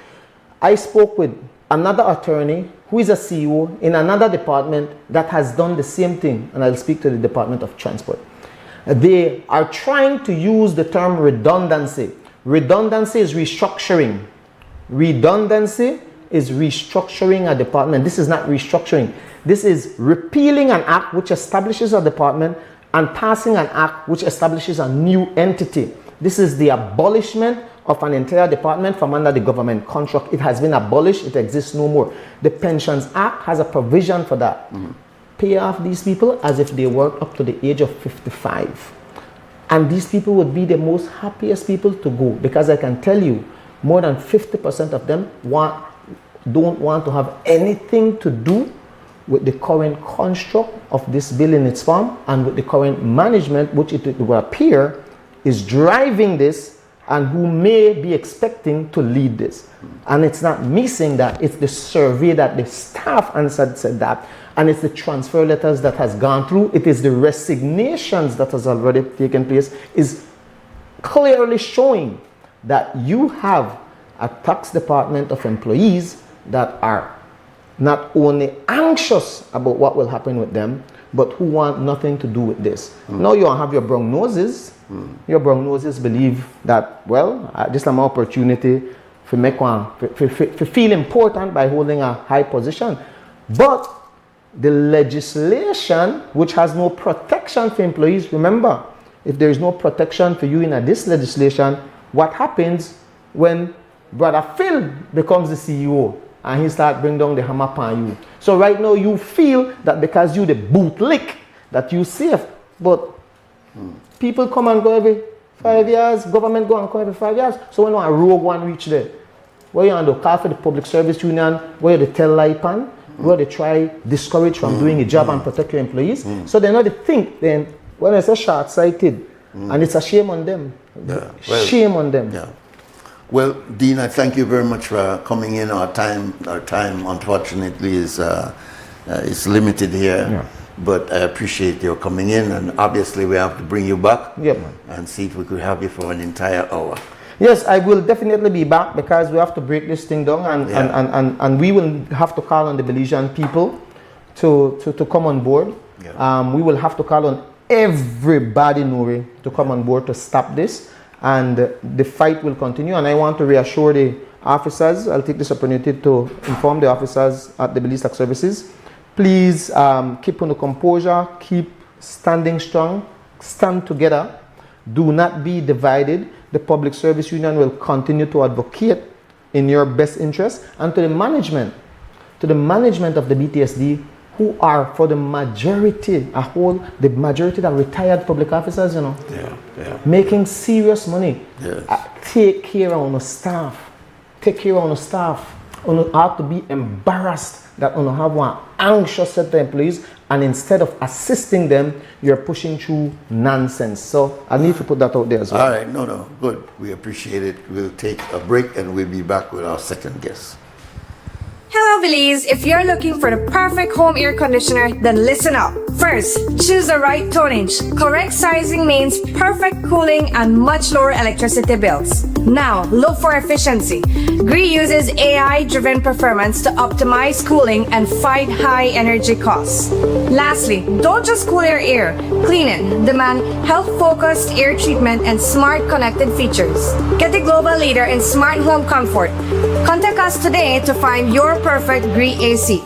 I spoke with another attorney who is a CEO in another department that has done the same thing, and I'll speak to the Department of Transport. They are trying to use the term redundancy. Redundancy is restructuring. Redundancy is restructuring a department. This is not restructuring. This is repealing an act which establishes a department and passing an act which establishes a new entity. This is the abolishment of an entire department from under the government contract. It has been abolished. It exists no more. The Pensions Act has a provision for that. Pay off these people as if they worked up to the age of 55. And these people would be the most happiest people to go, because I can tell you, more than 50% of them don't want to have anything to do with the current construct of this bill in its form and with the current management, which it will appear is driving this and who may be expecting to lead this. And it's not me saying that, it's the survey that the staff answered said that, and it's the transfer letters that has gone through, it is the resignations that has already taken place, is clearly showing that you have a tax department of employees that are not only anxious about what will happen with them, but who want nothing to do with this. Now you have your brown noses. Your brown noses believe that, well, this is an opportunity to make one, to feel important by holding a high position. But the legislation, which has no protection for employees, remember, if there is no protection for you in this legislation, what happens when Brother Phil becomes the CEO and he starts bringing down the hammer upon you? So right now you feel that because you the bootlick that you safe, but people come and go every 5 years, government go and come every 5 years. So when a rogue one reach there, what you want to call for the public service union, where they tell lie pan, where they try discourage from doing a job and protect your employees. So they know they think then when I say short-sighted, and it's a shame on them. Shame on them. Well, Dean, I thank you very much for coming in. Our time unfortunately is limited here, but I appreciate your coming in, and obviously we have to bring you back and see if we could have you for an entire hour. Yes, I will definitely be back, because we have to break this thing down, and we will have to call on the Belizean people to come on board. We will have to call on everybody, Nuri, to come on board to stop this, and the fight will continue. And I want to reassure the officers, I'll take this opportunity to inform the officers at the Belize Tax Services, please keep on the composure, keep standing strong, stand together, do not be divided. The Public Service Union will continue to advocate in your best interest, and to the management of the BTSD, who are for the majority, the majority that retired public officers, you know, making serious money. Take care of the staff. Take care of the staff. You have to be embarrassed that you have one anxious set of employees, and instead of assisting them, you're pushing through nonsense. So I need to put that out there as well. All right, no, good. We appreciate it. We'll take a break and we'll be back with our second guest. Hello Belize, if you're looking for the perfect home air conditioner, then listen up. First, choose the right tonnage. Correct sizing means perfect cooling and much lower electricity bills. Now, look for efficiency. GREE uses AI-driven performance to optimize cooling and fight high energy costs. Lastly, don't just cool your air, clean it. Demand health-focused air treatment and smart connected features. Get the global leader in smart home comfort. Contact us today to find your perfect GREE AC.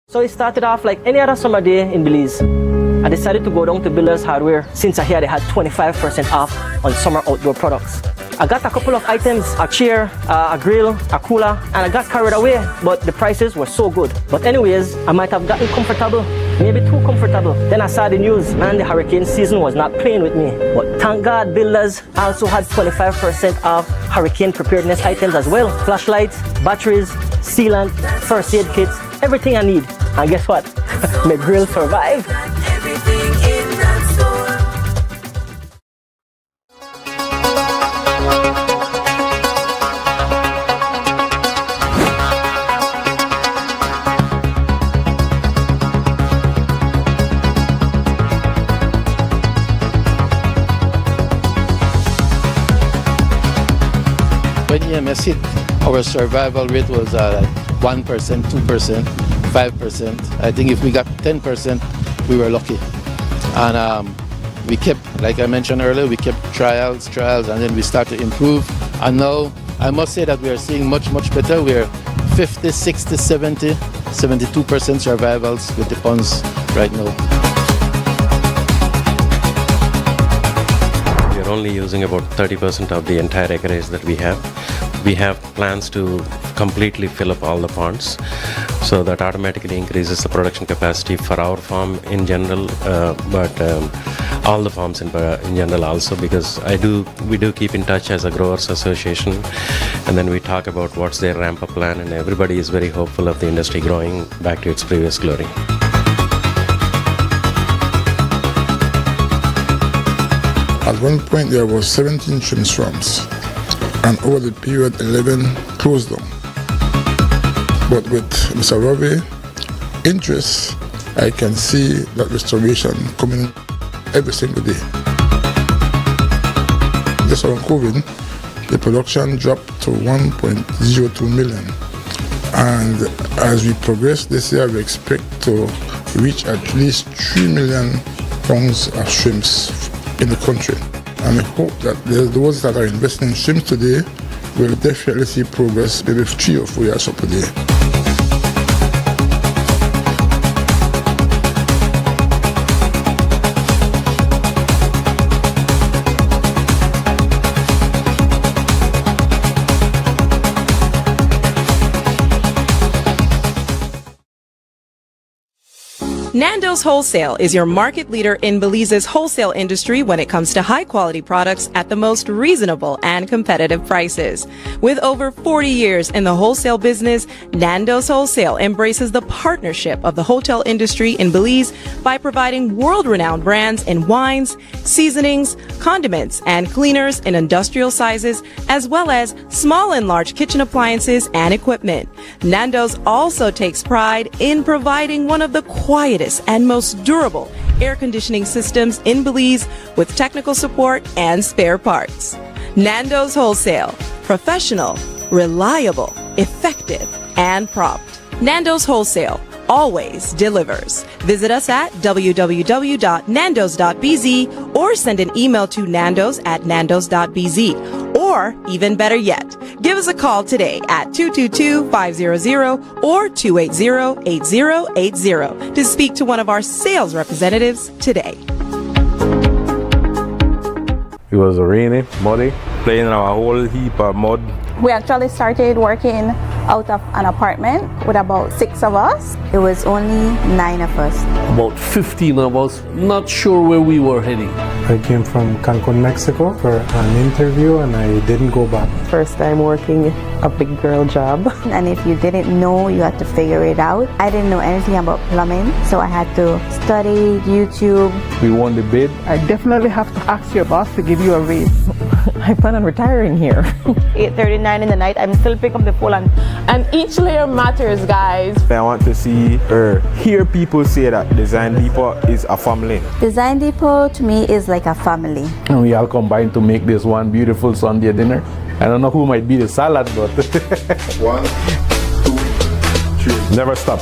So it started off like any other summer day in Belize. I decided to go down to Builders Hardware since I heard they had 25% off on summer outdoor products. I got a couple of items, a chair, a grill, a cooler, and I got carried away, but the prices were so good. But anyways, I might have gotten comfortable, maybe too comfortable. Then I saw the news, man, the hurricane season was not playing with me. But thank God Builders also had 25% off hurricane preparedness items as well. Flashlights, batteries, sealant, first aid kits, everything I need. And guess what? My grill survived. Everything in that store. MS hit, our survival rate was like 1%, 2%, 5%. I think if we got 10%, we were lucky. And we kept, like I mentioned earlier, we kept trials, and then we started to improve. And now I must say that we are seeing much better. We are 50, 60, 70, 72% survivals with the ponds right now. We are only using about 30% of the entire acreage that we have. We have plans to completely fill up all the ponds, so that automatically increases the production capacity for our farm in general, but all the farms in general also, because we do keep in touch as a growers association, and then we talk about what's their ramp up plan, and everybody is very hopeful of the industry growing back to its previous glory. At one point there was 17 shrimp swamps, and over the period 11 closed down. But with Mr. Ravi's interest, I can see that restoration coming every single day. Just around COVID, the production dropped to 1.02 million. And as we progress this year, we expect to reach at least 3 million pounds of shrimps in the country. And I hope that those that are investing in shrimps today will definitely see progress maybe 3 or 4 years from today. Nando's Wholesale is your market leader in Belize's wholesale industry when it comes to high-quality products at the most reasonable and competitive prices. With over 40 years in the wholesale business, Nando's Wholesale embraces the partnership of the hotel industry in Belize by providing world-renowned brands in wines, seasonings, condiments, and cleaners in industrial sizes, as well as small and large kitchen appliances and equipment. Nando's also takes pride in providing one of the quietest and most durable air conditioning systems in Belize with technical support and spare parts. Nando's Wholesale. Professional, reliable, effective, and prompt. Nando's Wholesale always delivers. Visit us at www.nandos.bz or send an email to nandos@nandos.bz. Or, even better yet, give us a call today at 222-500 or 280-8080 to speak to one of our sales representatives today. It was rainy, muddy, playing in a whole heap of mud. We actually started working out of an apartment with about 6 of us. It was only 9 of us. About 15 of us, not sure where we were heading. I came from Cancun, Mexico for an interview and I didn't go back. First time working a big girl job. And if you didn't know, you had to figure it out. I didn't know anything about plumbing, so I had to study YouTube. We won the bid. I definitely have to ask your boss to give you a raise. I plan on retiring here. 8:39 in the night, I'm still picking up the phone and each layer matters, guys. I want to see or hear people say that Design Depot is a family. Design Depot to me is like a family. And we all combine to make this one beautiful Sunday dinner. I don't know who might be the salad, but 1, 2, 3. Never stop.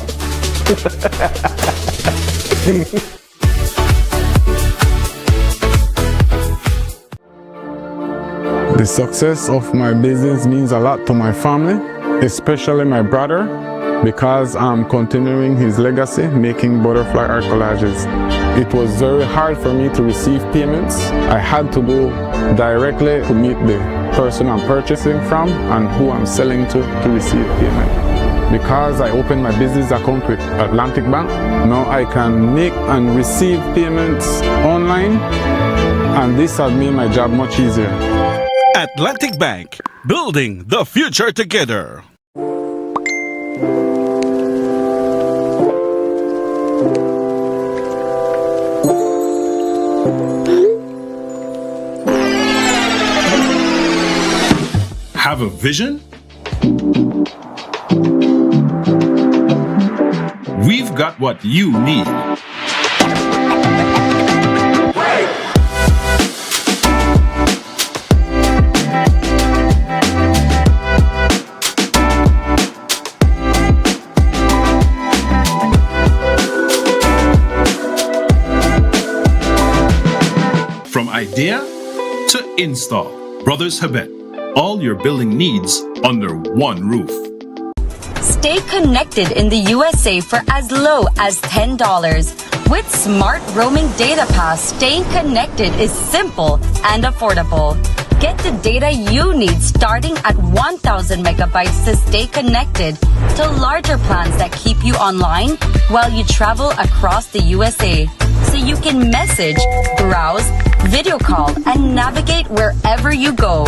The success of my business means a lot to my family, especially my brother, because I'm continuing his legacy, making butterfly art collages. It was very hard for me to receive payments. I had to go directly to meet the person I'm purchasing from and who I'm selling to receive payment. Because I opened my business account with Atlantic Bank, now I can make and receive payments online, and this has made my job much easier. Atlantic Bank, building the future together. Have a vision? We've got what you need. idea to install. Brothers Habet, all your building needs under one roof. Stay connected in the USA for as low as $10. With Smart Roaming Data Pass, staying connected is simple and affordable. Get the data you need starting at 1,000 megabytes to stay connected to larger plans that keep you online while you travel across the USA. So you can message, browse, video call, and navigate wherever you go.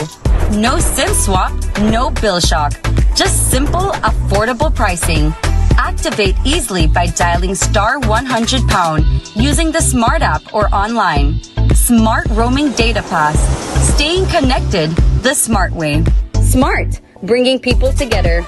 No SIM swap, no bill shock. Just simple, affordable pricing. Activate easily by dialing *100# using the Smart app or online. Smart Roaming Data Pass. Staying connected the smart way. Smart, bringing people together.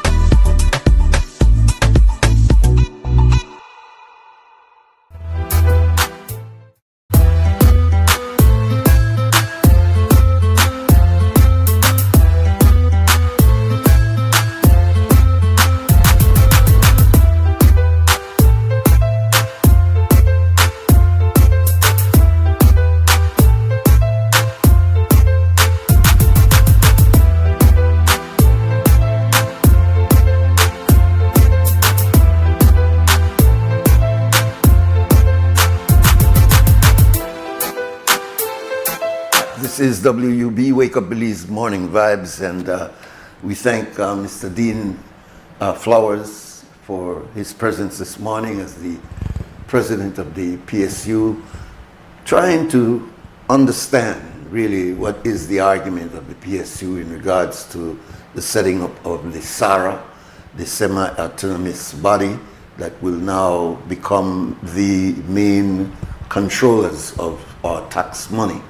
This is WUB Wake Up Belize Morning Vibes, and we thank Mr. Dean Flowers for his presence this morning as the president of the PSU, trying to understand really what is the argument of the PSU in regards to the setting up of the SARA, the semi-autonomous body that will now become the main controllers of our tax money.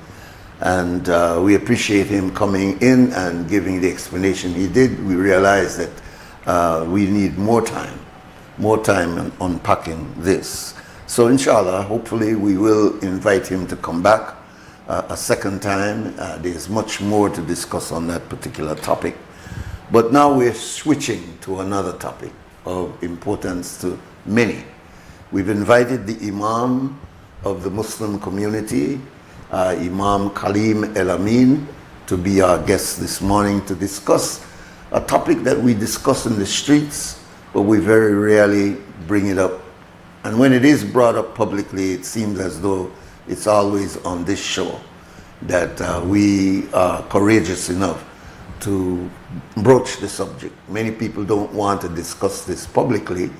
And we appreciate him coming in and giving the explanation he did. We realize that we need more time in unpacking this. So inshallah, hopefully we will invite him to come back a second time. There's much more to discuss on that particular topic. But now we're switching to another topic of importance to many. We've invited the Imam of the Muslim community, Imam Kaleem El Amin, to be our guest this morning to discuss a topic that we discuss in the streets, but we very rarely bring it up. And when it is brought up publicly, it seems as though it's always on this show that we are courageous enough to broach the subject. Many people don't want to discuss this publicly,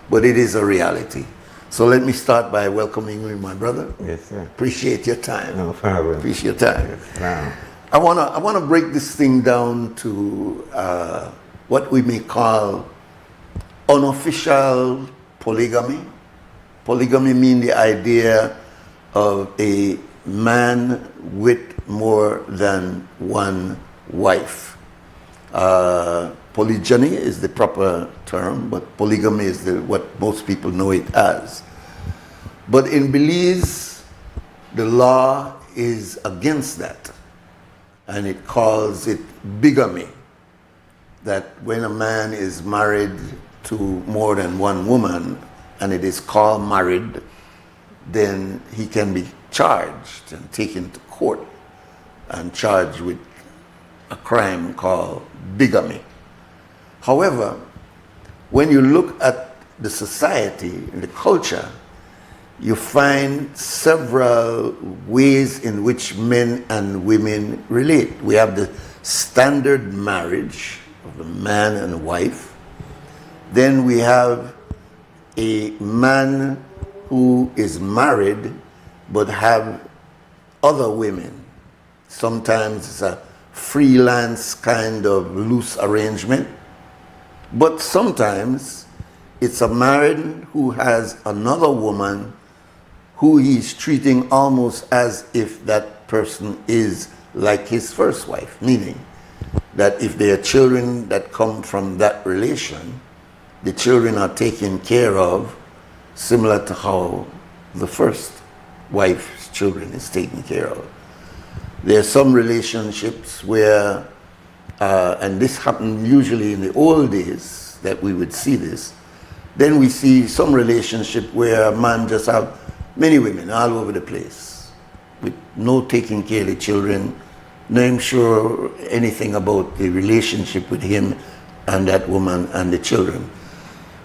but it is a reality. So let me start by welcoming you, my brother. Yes, sir. Appreciate your time. No problem. Appreciate your time. Yes, wow. I wanna break this thing down to what we may call unofficial polygamy. Polygamy means the idea of a man with more than one wife. Polygyny is the proper term, but polygamy is what most people know it as. But in Belize, the law is against that, and it calls it bigamy. That when a man is married to more than one woman, and it is called married, then he can be charged and taken to court and charged with a crime called bigamy. However, when you look at the society and the culture, you find several ways in which men and women relate. We have the standard marriage of a man and wife. Then we have a man who is married but have other women. Sometimes it's a freelance kind of loose arrangement, but sometimes it's a man who has another woman who he's treating almost as if that person is like his first wife, meaning that if there are children that come from that relation, the children are taken care of similar to how the first wife's children is taken care of. There are some relationships where, and this happened usually in the old days that we would see this, then we see some relationship where a man just have many women all over the place. with no taking care of the children, no him sure anything about the relationship with him and that woman and the children.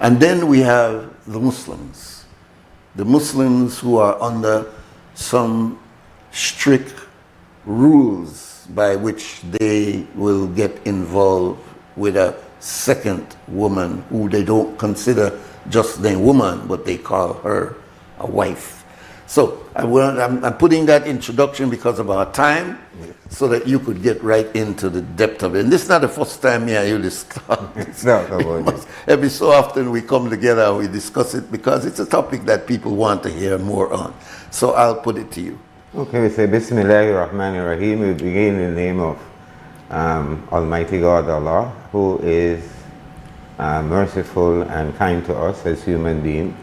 And then we have the Muslims. The Muslims who are under some strict rules by which they will get involved with a second woman who they don't consider just the woman, but they call her a wife. So I'm putting that introduction because of our time, so that you could get right into the depth of it. And this is not the first time me and you discuss it. Every so often we come together and we discuss it because it's a topic that people want to hear more on. So I'll put it to you. Okay, we say Bismillahir Rahmanir Rahim. We begin in the name of Almighty God Allah, who is merciful and kind to us as human beings.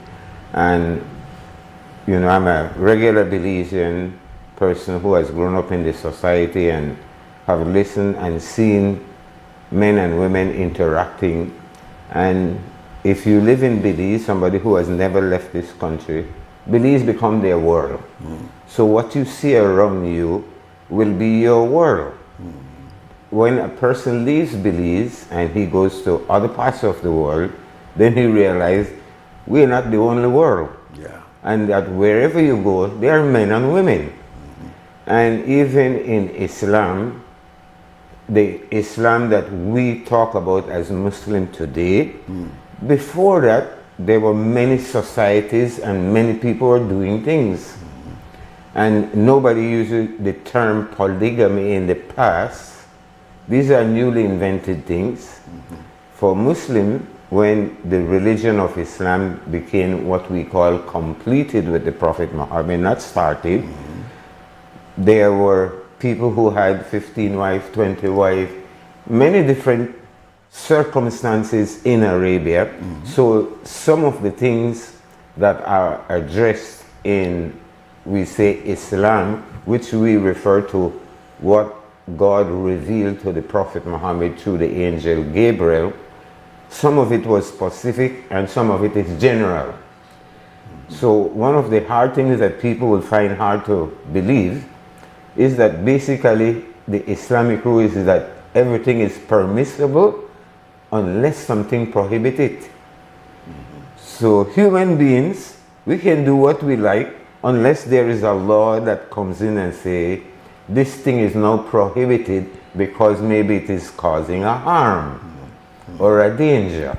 And you know, I'm a regular Belizean person who has grown up in this society and have listened and seen men and women interacting. And if you live in Belize, somebody who has never left this country, Belize become their world. So what you see around you will be your world. When a person leaves Belize and he goes to other parts of the world, then he realizes we're not the only world. And that wherever you go, there are men and women. And even in Islam, the Islam that we talk about as Muslim today, before that, there were many societies and many people were doing things. And nobody uses the term polygamy in the past. These are newly invented things. For Muslim, when the religion of Islam became what we call completed with the Prophet Muhammad, not started, there were people who had 15 wives, 20 wives, many different circumstances in Arabia. So some of the things that are addressed in, we say, Islam, which we refer to what God revealed to the Prophet Muhammad through the angel Gabriel, some of it was specific and some of it is general. So one of the hard things that people will find hard to believe is that basically the Islamic rule is that everything is permissible unless something prohibits it. So human beings, we can do what we like unless there is a law that comes in and say this thing is now prohibited because maybe it is causing a harm or a danger.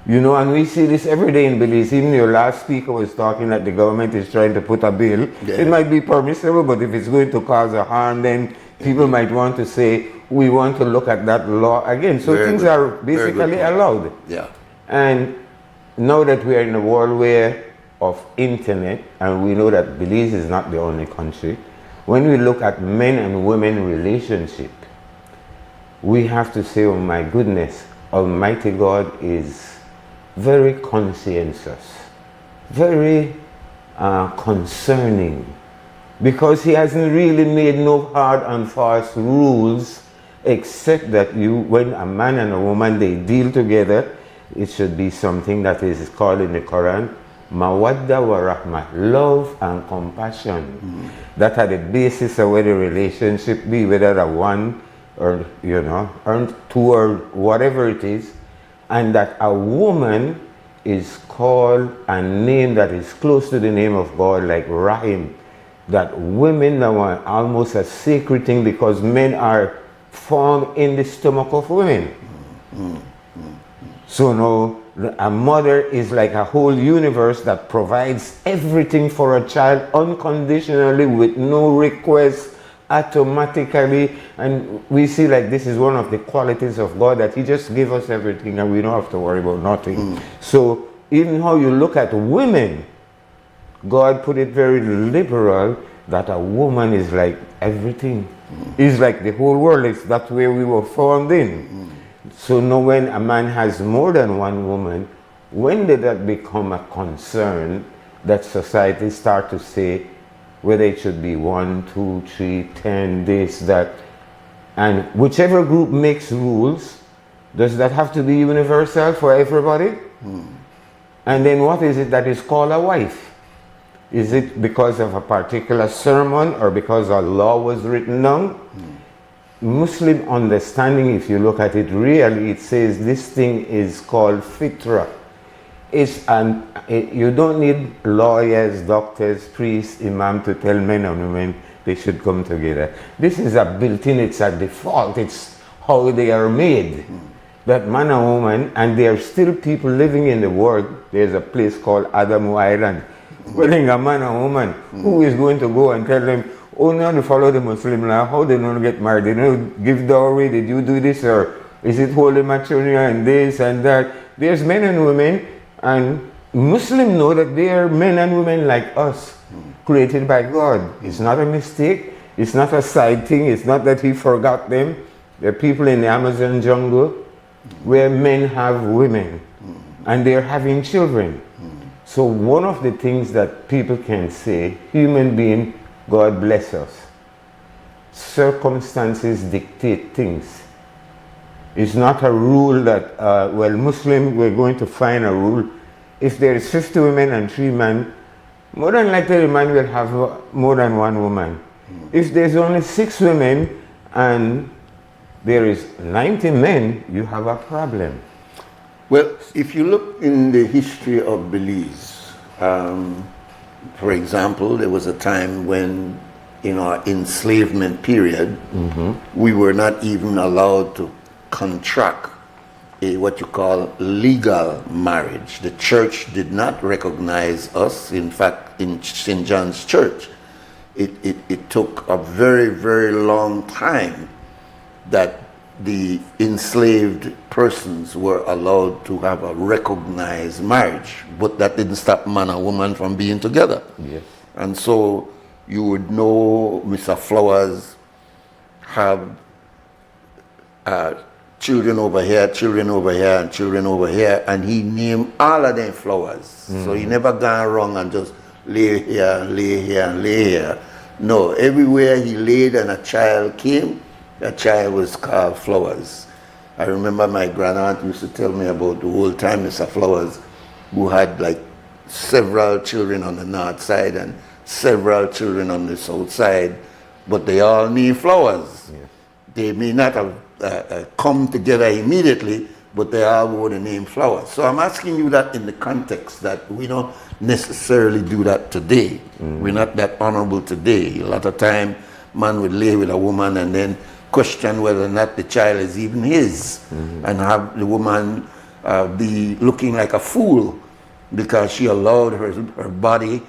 You know, and we see this every day in Belize. Even your last speaker was talking that the government is trying to put a bill. It might be permissible, but if it's going to cause a harm, then people might want to say, we want to look at that law again. So things are basically allowed. And now that we are in a world of internet, and we know that Belize is not the only country, when we look at men and women relationship, we have to say, oh my goodness, Almighty God is very conscientious, very concerning, because he hasn't really made no hard and fast rules, except that when a man and a woman, they deal together, it should be something that is called in the Quran, mawadda wa rahmah, love and compassion. That are the basis of where the relationship be, whether a one or, you know, or two or whatever it is, and that a woman is called a name that is close to the name of God, like Rahim, that women are almost a sacred thing because men are formed in the stomach of women. So now a mother is like a whole universe that provides everything for a child unconditionally with no request, automatically. And we see like this is one of the qualities of God, that he just gave us everything and we don't have to worry about nothing. So even how you look at women, God put it very liberal, that a woman is like everything. Is like the whole world. That's where we were formed in. So now when a man has more than one woman, when did that become a concern that society start to say whether it should be 1, 2, 3, 10, this, that, and whichever group makes rules, does that have to be universal for everybody? And then what is it that is called a wife? Is it because of a particular sermon or because a law was written down? Muslim understanding, if you look at it really, it says this thing is called fitra. You don't need lawyers, doctors, priests, imam to tell men and women they should come together. This is a built-in, it's a default, it's how they are made. That man and woman, and there are still people living in the world. There's a place called Adamu Island, where a man and woman who is going to go and tell them, oh no, they follow the Muslim law, how they don't get married, they don't give dowry, did you do this, or is it holy matrimony and this and that. There's men and women, and Muslims know that they are men and women like us, created by God. It's not a mistake, it's not a side thing, it's not that he forgot them. There are people in the Amazon jungle where men have women and they're having children. So one of the things that people can say, human being, God bless us. Circumstances dictate things. It's not a rule that, well, Muslim, we're going to find a rule. If there is 50 women and 3 men, more than likely the man will have more than 1 woman. If there's only 6 women and there is 90 men, you have a problem. Well, if you look in the history of Belize, for example, there was a time when in our enslavement period, we were not even allowed to contract what you call legal marriage. The church did not recognize us. In fact, in St. John's Church, it took a very, very long time that the enslaved persons were allowed to have a recognized marriage, but that didn't stop man and woman from being together. Yes. And so you would know Mr. Flowers have children over here, children over here, and children over here, and he named all of them Flowers. So he never gone wrong and just lay here, lay here, and lay here. No, everywhere he laid and a child came, that child was called Flowers. I remember my grandaunt used to tell me about the old time Mr. Flowers, who had like several children on the north side and several children on the south side, but they all named Flowers. Yeah. They may not have come together immediately, but they all wore the name Flowers. So I'm asking you that in the context that we don't necessarily do that today. We're not that honorable today. A lot of time, man would lay with a woman and then question whether or not the child is even his, and have the woman be looking like a fool because she allowed her body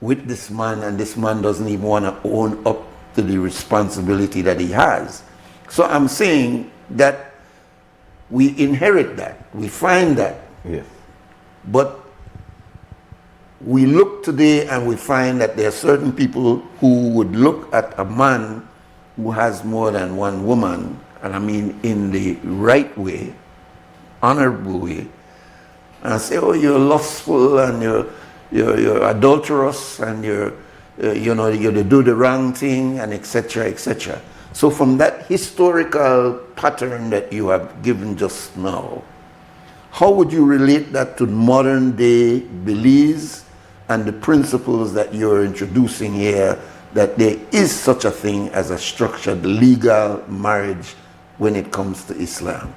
with this man, and this man doesn't even want to own up to the responsibility that he has. So I'm saying that we inherit that, we find that. Yes. But we look today and we find that there are certain people who would look at a man who has more than 1 woman, and I mean in the right way, honorable way, and say, oh, you're lustful and you're adulterous and you do the wrong thing, and etc., etc. So from that historical pattern that you have given just now, how would you relate that to modern day Belize and the principles that you're introducing here, that there is such a thing as a structured legal marriage when it comes to Islam?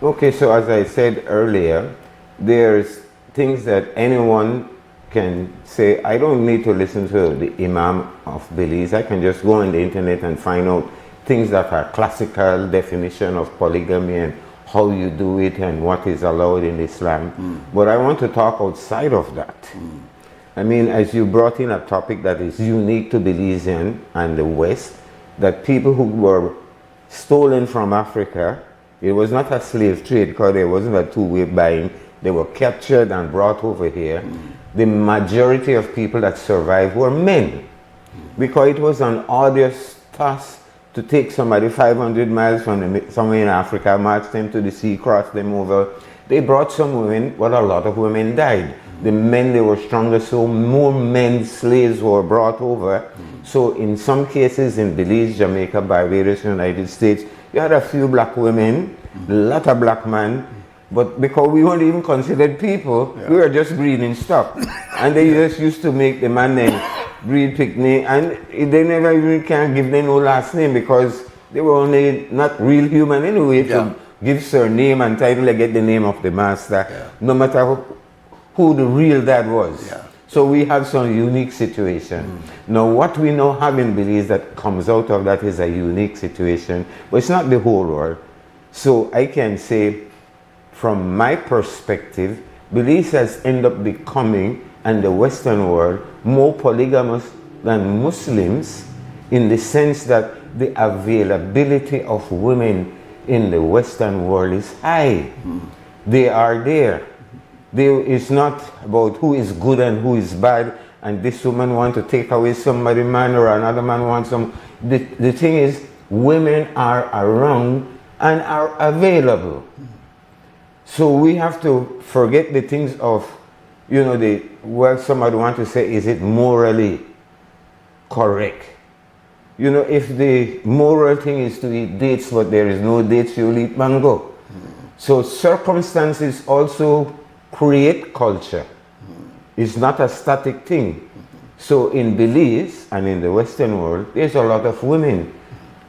Okay, so as I said earlier, there's things that anyone can say. I don't need to listen to the Imam of Belize. I can just go on the internet and find out things that are classical definition of polygamy and how you do it and what is allowed in Islam. But I want to talk outside of that. I mean, as you brought in a topic that is unique to Belizean and the West, that people who were stolen from Africa, it was not a slave trade because there wasn't a two-way buying. They were captured and brought over here. The majority of people that survived were men, because it was an arduous task to take somebody 500 miles from somewhere in Africa, march them to the sea, cross them over. They brought some women, but a lot of women died. The men, they were stronger, so more men, slaves were brought over. So in some cases in Belize, Jamaica, Barbados, United States, you had a few black women, a lot of black men, But because we weren't even considered people, we were just breeding stock. And they just used to make the man name breed picnic, and they never even can give them no last name because they were only not real human anyway to give surname and title and get the name of the master, no matter who the real dad was. So we have some unique situation. Now what we now have in Belize that comes out of that is a unique situation, but it's not the whole world. So I can say from my perspective, Belize has ended up becoming, and the Western world, more polygamous than Muslims in the sense that the availability of women in the Western world is high. They are there. It's not about who is good and who is bad, and this woman wants to take away somebody's man or another man wants some. The thing is, women are around and are available. So we have to forget the things of, you know, where somebody wants to say, is it morally correct? You know, if the moral thing is to eat dates, but there is no dates, you'll eat mango. So circumstances also create culture. It's not a static thing. So in Belize and in the Western world, there's a lot of women.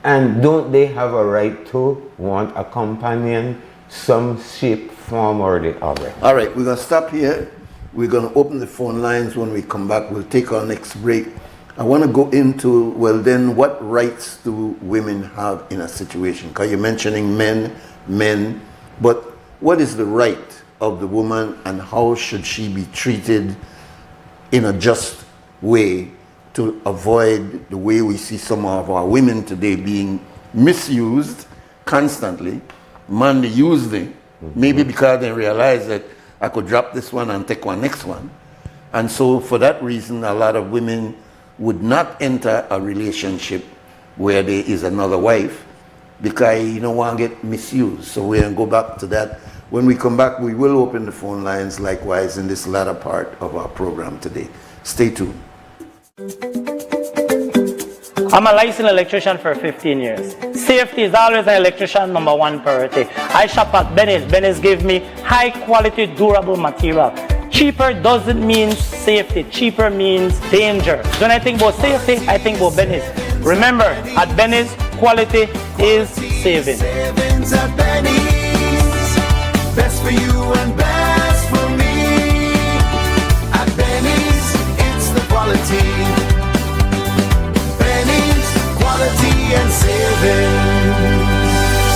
And don't they have a right to want a companion, some shape, form, or the other? All right, we're going to stop here. We're going to open the phone lines. When we come back, we'll take our next break. I want to go into, well, then what rights do women have in a situation? Because you're mentioning men, but what is the right of the woman and how should she be treated in a just way to avoid the way we see some of our women today being misused constantly? Man, they use them, maybe because they realize that I could drop this one and take one next one. And so for that reason, a lot of women would not enter a relationship where there is another wife because you don't want to get misused. So we're going to go back to that. When we come back, we will open the phone lines likewise in this latter part of our program today. Stay tuned. I'm a licensed electrician for 15 years. Safety is always an electrician number one priority. I shop at Benny's. Benny's give me high quality, durable material. Cheaper doesn't mean safety. Cheaper means danger. When I think about safety, I think about Benny's. Remember, at Benny's, quality is saving. Savings at Benny's. Best for you and best for me. At Benny's, it's the quality. Benny's, quality and savings.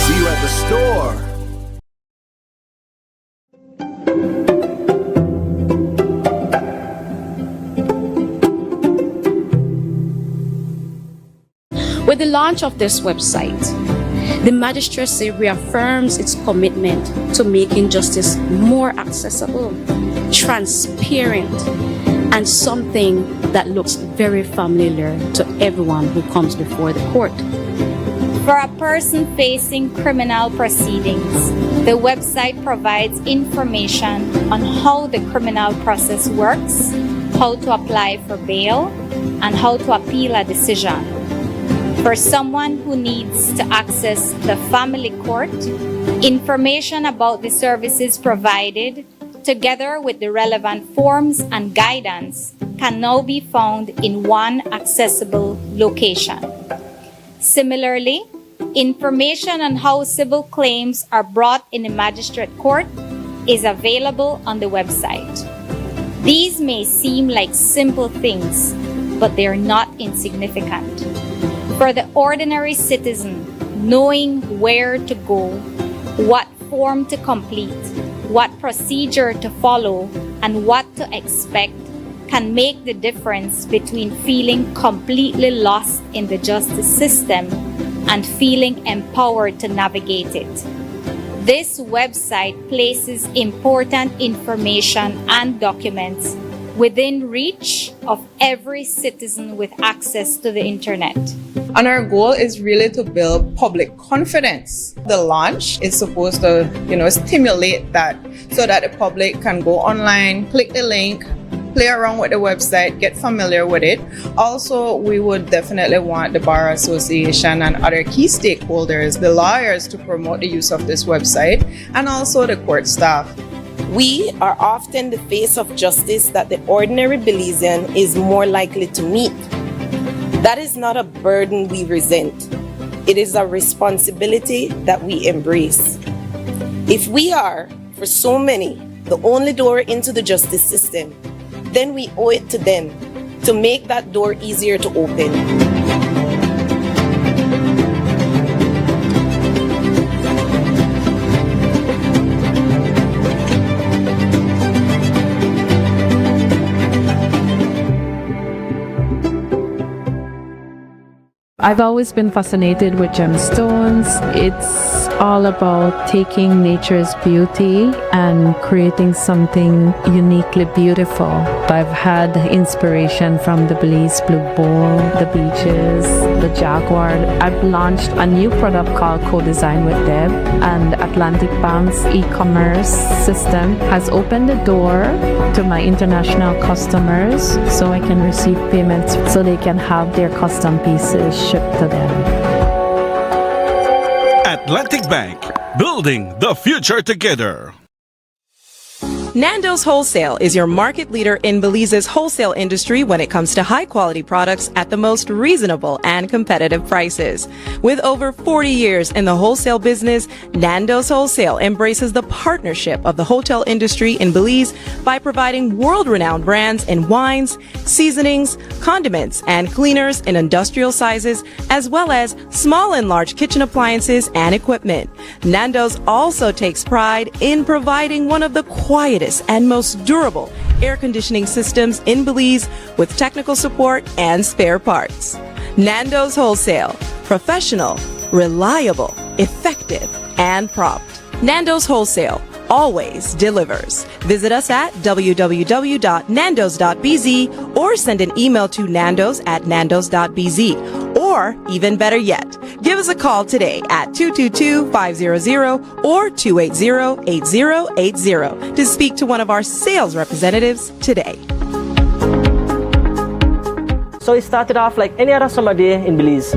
See you at the store. With the launch of this website, the magistracy reaffirms its commitment to making justice more accessible, transparent, and something that looks very familiar to everyone who comes before the court. For a person facing criminal proceedings, the website provides information on how the criminal process works, how to apply for bail, and how to appeal a decision. For someone who needs to access the family court, information about the services provided, together with the relevant forms and guidance, can now be found in one accessible location. Similarly, information on how civil claims are brought in the magistrate court is available on the website. These may seem like simple things, but they are not insignificant. For the ordinary citizen, knowing where to go, what form to complete, what procedure to follow, and what to expect can make the difference between feeling completely lost in the justice system and feeling empowered to navigate it. This website places important information and documents within reach of every citizen with access to the internet. And our goal is really to build public confidence. The launch is supposed to, stimulate that so that the public can go online, click the link, play around with the website, get familiar with it. Also, we would definitely want the Bar Association and other key stakeholders, the lawyers, to promote the use of this website, and also the court staff. We are often the face of justice that the ordinary Belizean is more likely to meet. That is not a burden we resent. It is a responsibility that we embrace. If we are, for so many, the only door into the justice system, then we owe it to them to make that door easier to open. I've always been fascinated with gemstones. It's all about taking nature's beauty and creating something uniquely beautiful. I've had inspiration from the Belize Blue Bull, the beaches, the jaguar. I've launched a new product called Co-Design with Deb, and Atlantic Bank's e-commerce system has opened the door to my international customers so I can receive payments so they can have their custom pieces shipped to them. Atlantic Bank, building the future together. Nando's Wholesale is your market leader in Belize's wholesale industry when it comes to high-quality products at the most reasonable and competitive prices. With over 40 years in the wholesale business, Nando's Wholesale embraces the partnership of the hotel industry in Belize by providing world-renowned brands in wines, seasonings, condiments, and cleaners in industrial sizes, as well as small and large kitchen appliances and equipment. Nando's also takes pride in providing one of the quietest and most durable air conditioning systems in Belize with technical support and spare parts. Nando's Wholesale. Professional, reliable, effective, and prompt. Nando's Wholesale always delivers. Visit us at www.nandos.bz or send an email to nandos@nandos.bz. Or, even better yet, give us a call today at 222-500 or 280-8080 to speak to one of our sales representatives today. So it started off like any other summer day in Belize.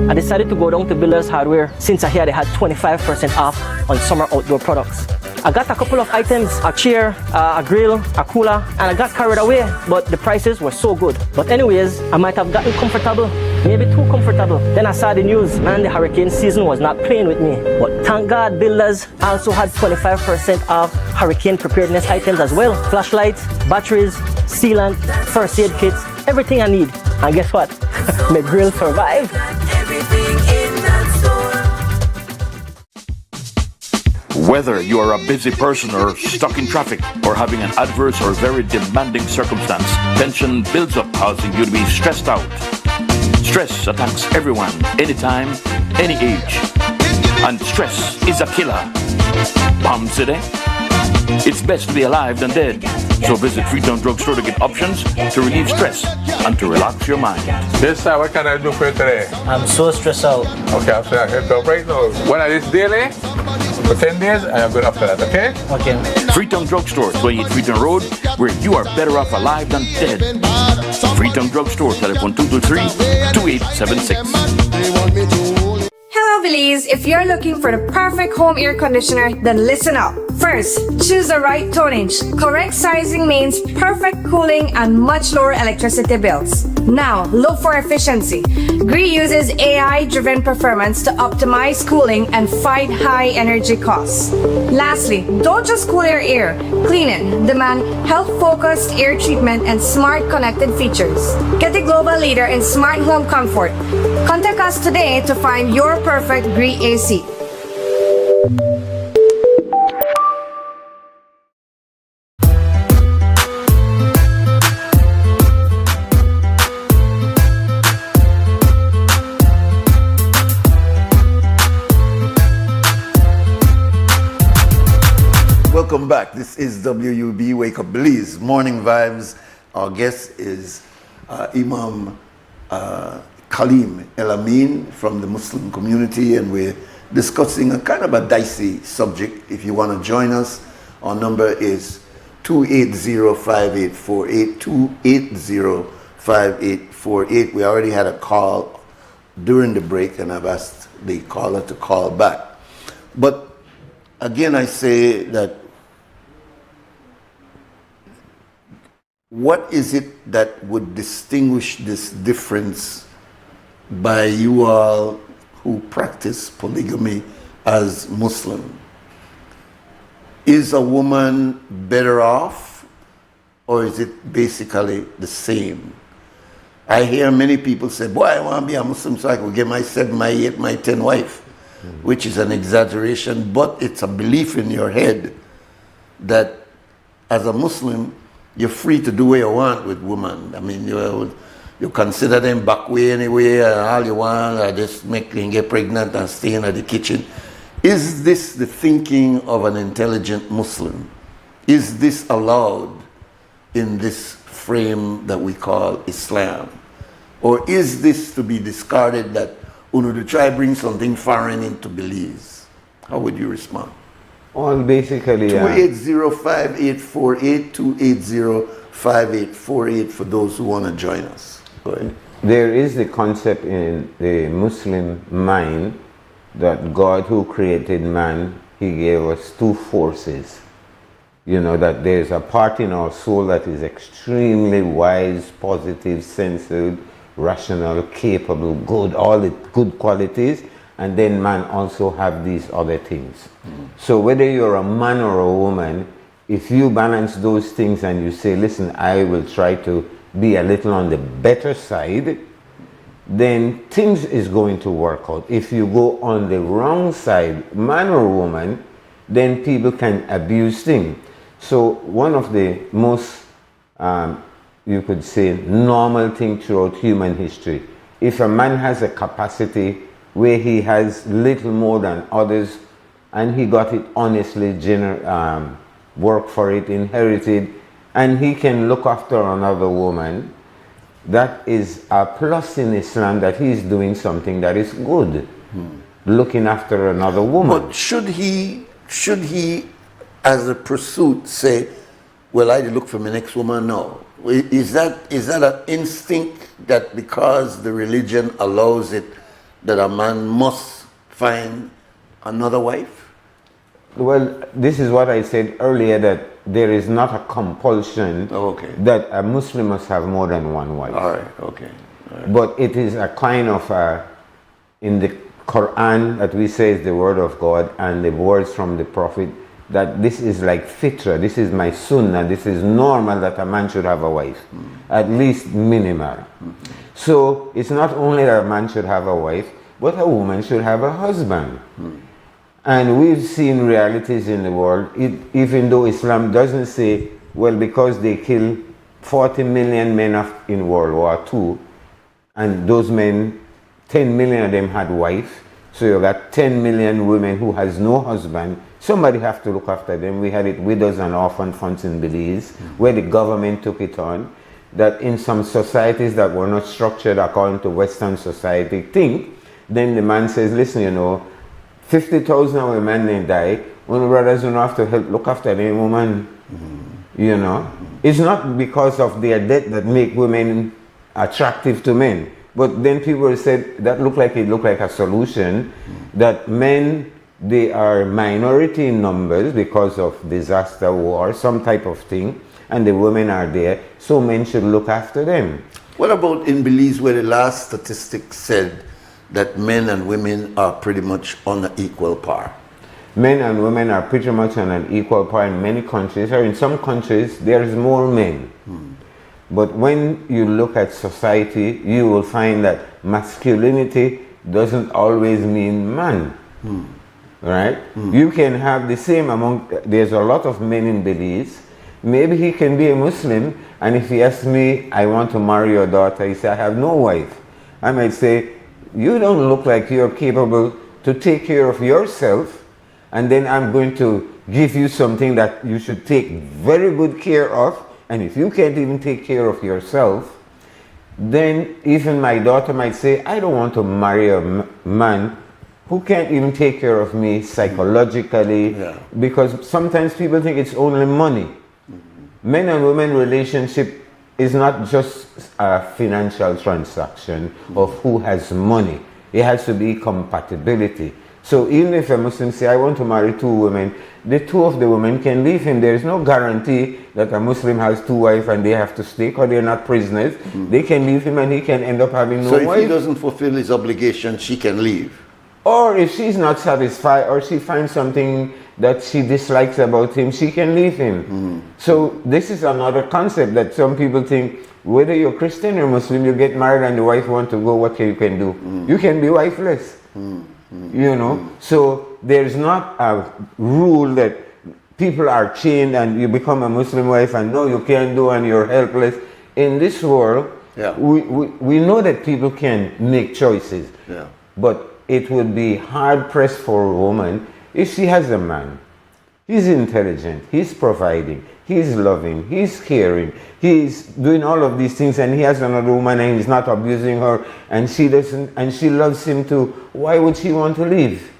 I decided to go down to Builders Hardware since I hear they had 25% off on summer outdoor products. I got a couple of items, a chair, a grill, a cooler, and I got carried away, but the prices were so good. But anyways, I might have gotten comfortable, maybe too comfortable. Then I saw the news, man, the hurricane season was not playing with me. But thank God, Builders also had 25% off hurricane preparedness items as well. Flashlights, batteries, sealant, first aid kits, everything I need. And guess what? My grill survived. Whether you are a busy person or stuck in traffic or having an adverse or very demanding circumstance, tension builds up, causing you to be stressed out. Stress attacks everyone, anytime, any age. And stress is a killer. Palm City? It's best to be alive than dead. So visit Freetown Drugstore to get options to relieve stress and to relax your mind. This time, what can I do for you today? I'm so stressed out. Okay, I'm saying I can help right now. When I do this daily, for 10 days, I am good after that, okay? Okay. Freetown Drugstore, 28 Freetown Road, where you are better off alive than dead. Freetown Drugstore, telephone 223-2876. Hello Belize, if you're looking for the perfect home air conditioner, then listen up. First, choose the right tonnage. Correct sizing means perfect cooling and much lower electricity bills. Now, look for efficiency. GREE uses AI-driven performance to optimize cooling and fight high energy costs. Lastly, don't just cool your air. Clean it. Demand health-focused air treatment and smart connected features. Get the global leader in smart home comfort. Contact us today to find your perfect GREE AC. Welcome back. This is WUB Wake Up Belize Morning Vibes. Our guest is Imam Khalim El Amin from the Muslim community, and we're discussing a kind of a dicey subject. If you want to join us, our number is 280-5848, 280-5848. We already had a call during the break, and I've asked the caller to call back. But again, I say that what is it that would distinguish this difference by you all who practice polygamy as Muslim? Is a woman better off, or is it basically the same? I hear many people say, boy, I want to be a Muslim so I could get my 7, my 8, my 10 wife, which is an exaggeration, but it's a belief in your head that as a Muslim, you're free to do what you want with women. I mean, you consider them back way anyway, and all you want, just make them get pregnant and stay in the kitchen. Is this the thinking of an intelligent Muslim? Is this allowed in this frame that we call Islam? Or is this to be discarded that to try bring something foreign into Belize? How would you respond? Well, basically, 280-5848, 280-5848 for those who want to join us. Go ahead. There is the concept in the Muslim mind that God, who created man, he gave us two forces. You know, that there's a part in our soul that is extremely wise, positive, sensitive, rational, capable, good, all the good qualities, and then man also have these other things. So whether you're a man or a woman, if you balance those things and you say, listen, I will try to be a little on the better side, then things is going to work out. If you go on the wrong side, man or woman, then people can abuse things. So one of the most, you could say, normal thing throughout human history, if a man has a capacity where he has little more than others, and he got it honestly, worked for it, inherited, and he can look after another woman, that is a plus in Islam, that he is doing something that is good, looking after another woman. But should he, as a pursuit, say, well, I look for my next woman? No. Is that an instinct that because the religion allows it, that a man must find another wife? Well, this is what I said earlier, that there is not a compulsion that a Muslim must have more than one wife. All right, okay. All right. But it is a kind of, in the Quran that we say is the word of God, and the words from the Prophet, that this is like fitra, this is my sunnah, this is normal that a man should have a wife, at least minimal. So it's not only that a man should have a wife, but a woman should have a husband. And we've seen realities in the world, even though Islam doesn't say, well, because they killed 40 million men in World War II, and those men, 10 million of them had wives, so you got 10 million women who has no husband. Somebody have to look after them. We had it widows and orphan funds in Belize, where the government took it on, that in some societies that were not structured according to Western society then the man says, listen, you know, 50,000 of men they die, when brothers don't have to help look after the woman, you know. It's not because of their death that make women attractive to men, but then people said that looked like a solution, that men, they are minority in numbers because of disaster, war, some type of thing, and the women are there, so men should look after them. What about in Belize, where the last statistic said that men and women are pretty much on an equal par? Men and women are pretty much on an equal par in many countries, or in some countries there is more men. But when you look at society, you will find that masculinity doesn't always mean man. Right? You can have the same there's a lot of men in Belize. Maybe he can be a Muslim, and if he asks me, I want to marry your daughter, he says, I have no wife. I might say, you don't look like you're capable to take care of yourself, and then I'm going to give you something that you should take very good care of, and if you can't even take care of yourself, then even my daughter might say, I don't want to marry a man who can't even take care of me psychologically, because sometimes people think it's only money. men and women relationship is not just a financial transaction of who has money. It has to be compatibility. So even if a Muslim say, I want to marry 2 women, the 2 of the women can leave him. There is no guarantee that a Muslim has 2 wives and they have to stay, or they're not prisoners. They can leave him and he can end up having no wife. So if he doesn't fulfill his obligation, she can leave? Or if she's not satisfied, or she finds something that she dislikes about him, she can leave him. So this is another concept that some people think, whether you're Christian or Muslim, you get married and the wife wants to go, what you can do? You can be wifeless. You know, so there's not a rule that people are chained and you become a Muslim wife and no, you can't do and you're helpless. In this world, we know that people can make choices, but it would be hard pressed for a woman if she has a man. He's intelligent, he's providing, he's loving, he's caring, he's doing all of these things, and he has another woman and he's not abusing her, and she doesn't, and she loves him too. Why would she want to leave?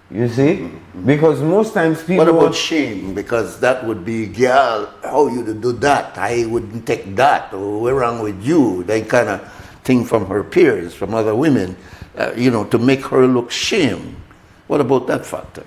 You see? Because most times people... What about shame? Because that would be, girl, how you do that? I wouldn't take that. Or what's wrong with you? That kind of thing from her peers, from other women, you know, to make her look shame. What about that factor?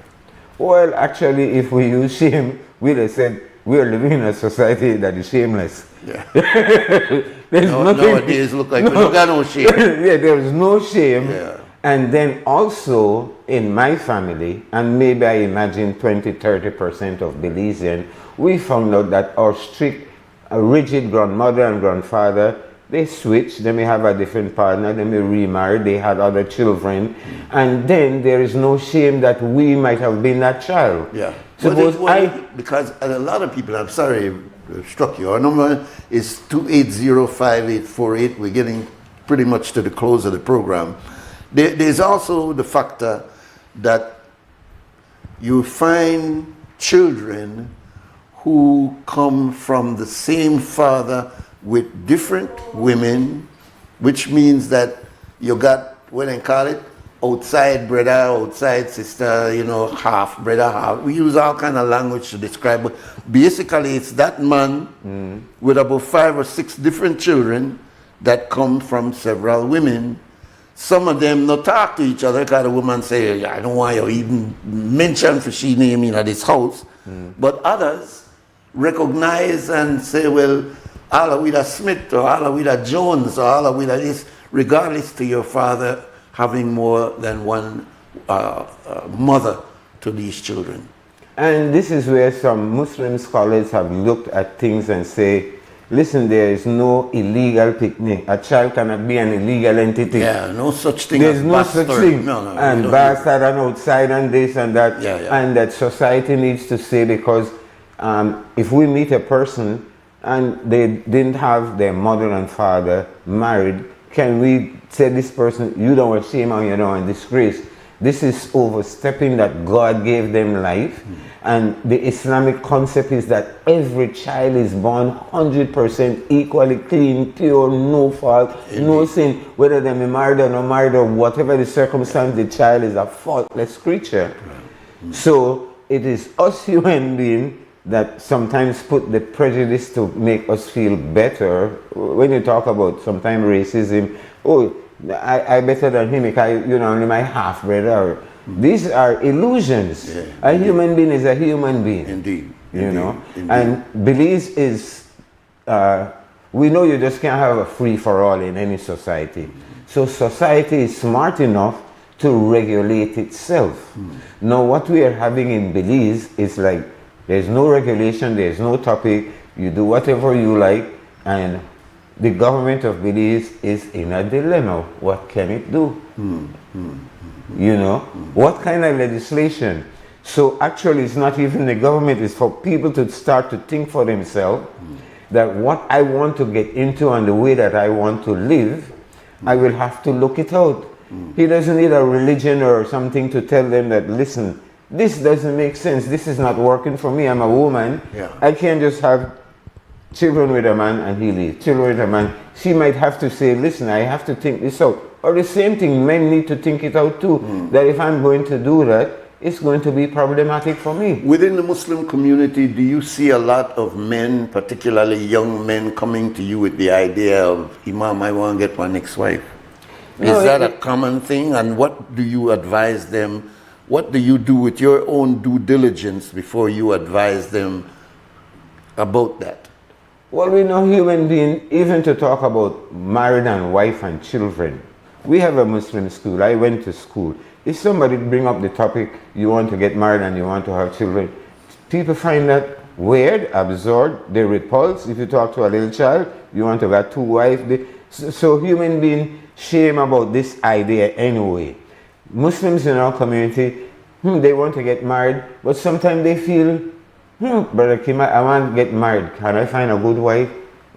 Well, actually, if we use shame, we'd have said we are living in a society that is shameless. Yeah. There's nothing, nowadays look like we don't got no shame. Yeah, there is no shame. Yeah. And then also in my family, and maybe I imagine 20-30% of Belizean, we found out that our strict, rigid grandmother and grandfather, they switched, they may have a different partner, they may remarry, they had other children, and then there is no shame that we might have been that child. Yeah. Suppose because a lot of people, I'm sorry, struck you. Our number is 2805848. We're getting pretty much to the close of the program. There's also the factor that you find children who come from the same father with different women, which means that you got, what they call it, outside brother, outside sister, you know, half brother, half. We use all kind of language to describe, but basically it's that man with about 5 or 6 different children that come from several women. Some of them not talk to each other because the woman say, I don't want you even mention for she name in this house. But others recognize and say, well, all of with a Smith or all of with a Jones or all of with a this, regardless to your father having more than one mother to these children. And this is where some Muslim scholars have looked at things and say, listen, there is no illegal picnic. A child cannot be an illegal entity. Yeah, no such thing. There's as no bastard. such thing. No, and bastard and outside and this and that. Yeah. And that society needs to say, because if we meet a person and they didn't have their mother and father married, can we say this person, you don't want shame on you, don't want disgrace? This is overstepping that God gave them life. And the Islamic concept is that every child is born 100% equally clean, pure, no fault, no sin. Whether they're married or not married or whatever the circumstance, the child is a faultless creature. So it is us human beings that sometimes put the prejudice to make us feel better. When you talk about sometimes racism, oh, I better than him because, you know, only my half brother. These are illusions. Yeah, a human being is a human being. Indeed. You know, and Belize is, we know you just can't have a free-for-all in any society. So society is smart enough to regulate itself. Now what we are having in Belize is like, there's no regulation, there's no topic, you do whatever you like, and the government of Belize is in a dilemma. What can it do? You know, what kind of legislation? So actually it's not even the government, it's for people to start to think for themselves that what I want to get into and the way that I want to live, I will have to look it out. He doesn't need a religion or something to tell them that, listen, this doesn't make sense, this is not working for me, I'm a woman. I can't just have children with a man and he leaves, children with a man. She might have to say, listen, I have to think this out. Or the same thing, men need to think it out too, that if I'm going to do that, it's going to be problematic for me. Within the Muslim community, do you see a lot of men, particularly young men, coming to you with the idea of, Imam, I want to get my next wife? No, Is that a common thing? And what do you advise them? What do you do with your own due diligence before you advise them about that? Well, we know human beings, even to talk about married and wife and children. We have a Muslim school. I went to school. If somebody bring up the topic, you want to get married and you want to have children, people find that weird, absurd, they repulse. If you talk to a little child, you want to have 2 wives. So human beings shame about this idea anyway. Muslims in our community, they want to get married, but sometimes they feel, Brother Kim, I want to get married. Can I find a good wife?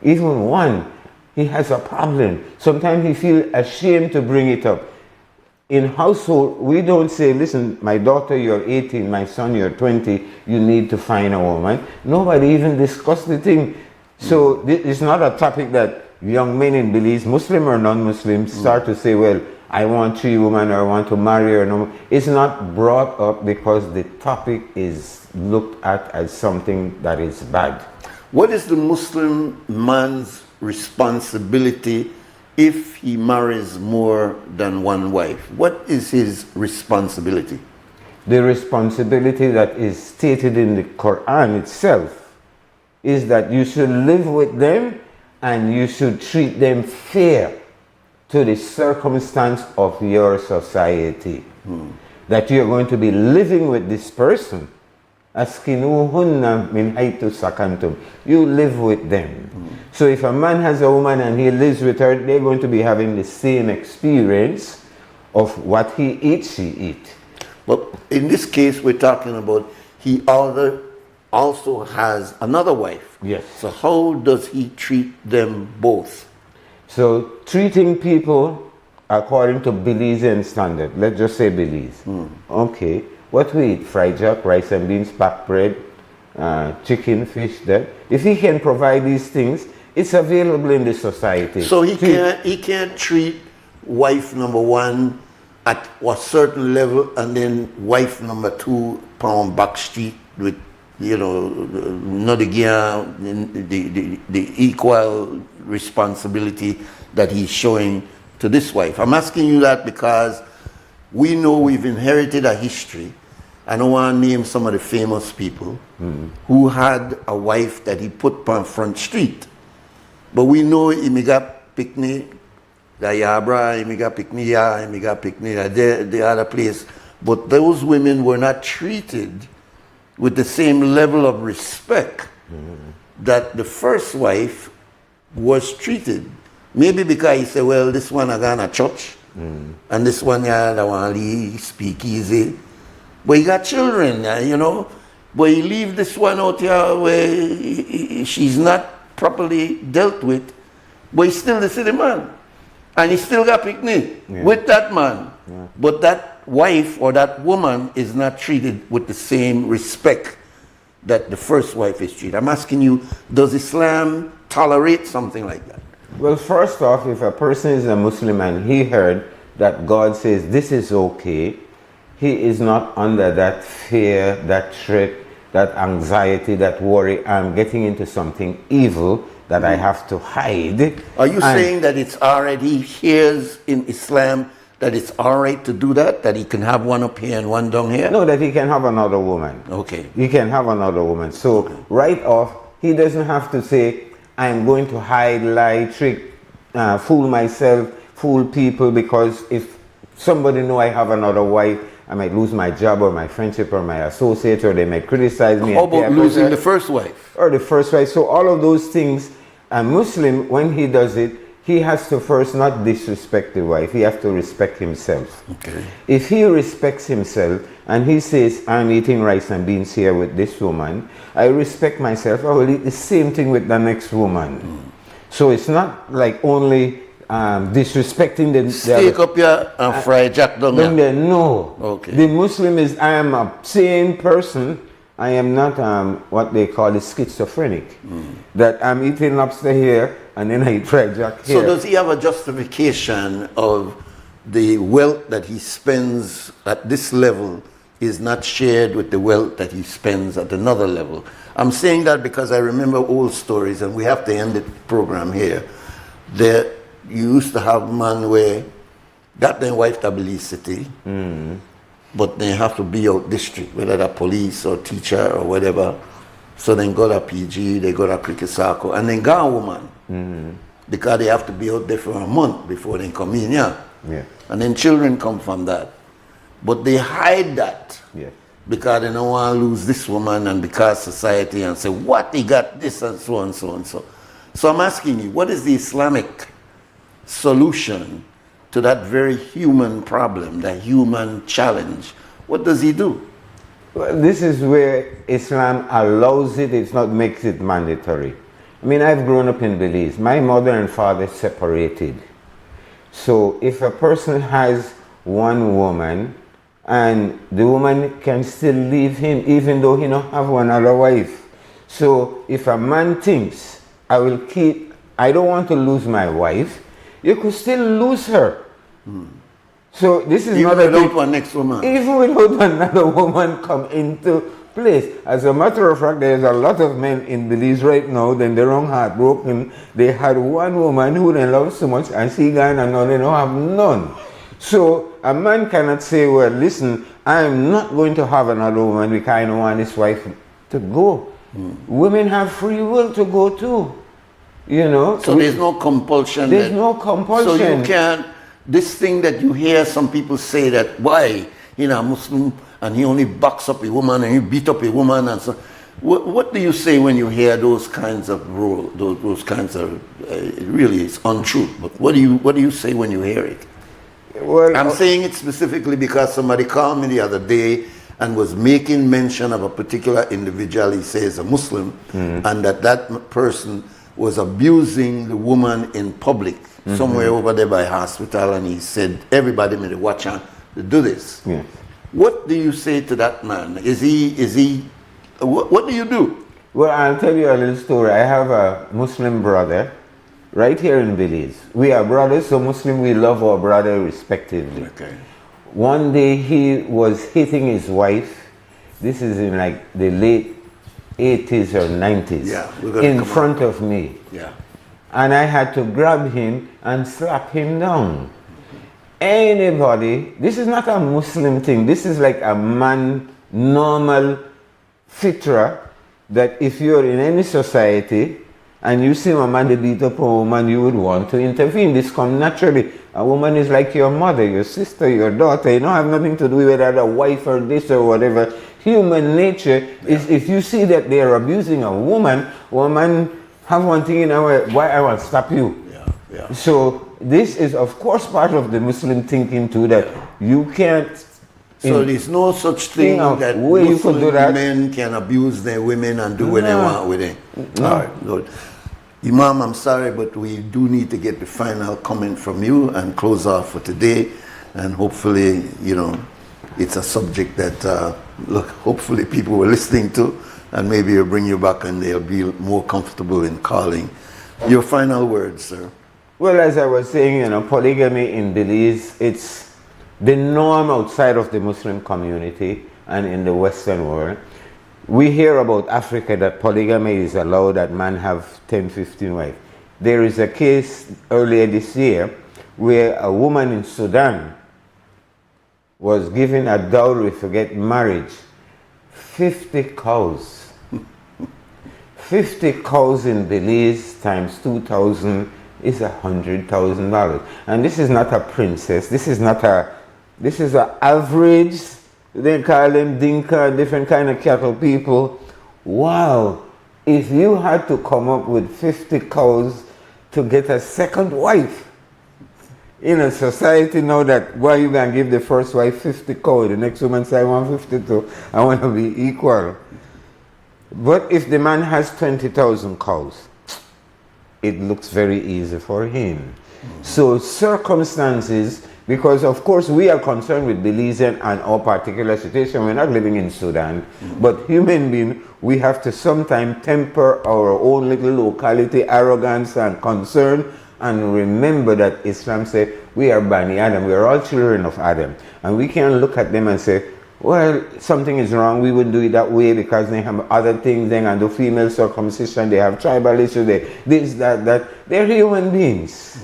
Even one, he has a problem. Sometimes he feels ashamed to bring it up. In household, we don't say, listen, my daughter, you're 18, my son, you're 20, you need to find a woman. Nobody even discussed the thing. So it's not a topic that young men in Belize, Muslim or non-Muslim, start to say, well, I want 3 women or I want to marry or no. It's not brought up because the topic is looked at as something that is bad. What is the Muslim man's responsibility if he marries more than one wife? What is his responsibility? The responsibility that is stated in the Quran itself is that you should live with them and you should treat them fair to the circumstance of your society. That you're going to be living with this person. Askinuhunna min haythu sakantum. You live with them. So if a man has a woman and he lives with her, they're going to be having the same experience of what he eats, she eats. But in this case, we're talking about he also has another wife. Yes. So how does he treat them both? So treating people according to Belizean standard, let's just say Belize. Okay, what we eat? Fried jack, rice and beans, packed bread, chicken, fish, that. If he can provide these things, it's available in the society. So he can't treat wife number 1 at a certain level and then wife number 2 pound back street with, you know, not again the equal responsibility that he's showing to this wife. I'm asking you that because we know we've inherited a history. I don't want to name some of the famous people who had a wife that he put on Front Street. But we know he got picnic, the Yabra, he got picnic, he got picnic, the other place. But those women were not treated with the same level of respect that the first wife was treated. Maybe because he said, well, this one I got a church, and this one I want to speak easy. But he got children, you know. But he leave this one out here where she's not properly dealt with, but he's still the city man. And he still got picnic with that man. But that wife or that woman is not treated with the same respect that the first wife is treated. I'm asking you, does Islam tolerate something like that? Well, first off, if a person is a Muslim and he heard that God says this is okay, he is not under that fear, that threat, that anxiety, that worry, I'm getting into something evil that I have to hide. Are you saying that it's already here in Islam that it's all right to do that? That he can have one up here and one down here? No, that he can have another woman. Okay. He can have another woman. So right off, he doesn't have to say, I'm going to hide, lie, trick, fool myself, fool people, because if somebody know I have another wife, I might lose my job or my friendship or my associate, or they might criticize me. How about losing the first wife? Or the first wife. So all of those things, a Muslim, when he does it, he has to first not disrespect the wife. He has to respect himself. Okay. If he respects himself and he says, I'm eating rice and beans here with this woman, I respect myself, I will eat the same thing with the next woman. So it's not like only disrespecting the steak up here and fried jack down there. No. Okay. The Muslim is, I am a sane person. I am not what they call a schizophrenic. That I'm eating lobster here and then I eat fried jack here. So does he have a justification of the wealth that he spends at this level is not shared with the wealth that he spends at another level. I'm saying that because I remember old stories, and we have to end the program here. There, you used to have man where got their wife to Belize City, but they have to be out district, whether they're police or teacher or whatever. So then go to PG, they go to Cricketsaco, and then got a woman. Because they have to be out there for a month before they come in, yeah. And then children come from that. But they hide that because they don't want to lose this woman, and because society, and say, what, he got this, and so and so and so. So I'm asking you, what is the Islamic solution to that very human problem, that human challenge? What does he do? Well, this is where Islam allows it, it's not makes it mandatory. I mean, I've grown up in Belize. My mother and father separated. So if a person has one woman, and the woman can still leave him even though he don't have one other wife. So if a man thinks, I don't want to lose my wife, you could still lose her. So this is even not without one next woman. Even without another woman come into place. As a matter of fact, there's a lot of men in Belize right now, then they're wrong heartbroken. They had one woman who they love so much, and she gone, and now they don't have none. So a man cannot say, well, listen, I'm not going to have another woman because I don't want this wife to go. Women have free will to go too. You know? So there's no compulsion. There's no compulsion. So you can't, this thing that you hear some people say that, why, you know, Muslim, and he only backs up a woman and he beat up a woman, and so. What do you say when you hear those kinds of rules, those kinds of, really it's untrue, but what do you say when you hear it? Well, I'm saying it specifically because somebody called me the other day and was making mention of a particular individual, he says a Muslim, and that person was abusing the woman in public, somewhere over there by hospital, and he said, everybody made a watch out to do this. What do you say to that man? What do you do? Well, I'll tell you a little story. I have a Muslim brother right here in Belize. We are brothers, so Muslim, we love our brother respectively. Okay. One day he was hitting his wife. This is in like the late 80s or 90s. In front of me. Yeah. And I had to grab him and slap him down. Anybody, this is not a Muslim thing. This is like a man, normal fitra, that if you're in any society, and you see a man that beat up a woman, you would want to intervene. This comes naturally. A woman is like your mother, your sister, your daughter. You don't have nothing to do with whether a wife or this or whatever. Human nature is, if you see that they are abusing a woman have one thing in our, why I want to stop you. So this is of course part of the Muslim thinking too, that you can't. So there's no such thing that Muslim men can abuse their women and do what they want with it. All right, good. Imam, I'm sorry, but we do need to get the final comment from you and close off for today. And hopefully, you know, it's a subject that, look, hopefully people were listening to, and maybe it'll bring you back and they'll be more comfortable in calling. Your final words, sir. Well, as I was saying, you know, polygamy in Belize, it's the norm outside of the Muslim community and in the Western world. We hear about Africa that polygamy is allowed, that man have 10, 15 wives. There is a case earlier this year where a woman in Sudan was given a dowry to get married. 50 cows. 50 cows in Belize times 2,000 is $100,000. And this is not a princess. This is an average. They call them Dinka, different kind of cattle people. Wow, if you had to come up with 50 cows to get a second wife, in a society now that, why you gonna give the first wife 50 cows, the next woman say I want 52, I want to be equal. But if the man has 20,000 cows, it looks very easy for him. So circumstances, because of course we are concerned with Belizean and our particular situation. We're not living in Sudan, but human being, we have to sometimes temper our own little locality arrogance and concern, and remember that Islam says we are Bani Adam, we are all children of Adam, and we can't look at them and say, well, something is wrong, we wouldn't do it that way because they have other things, they can do female circumcision, they have tribal issues, they, this, that. They're human beings.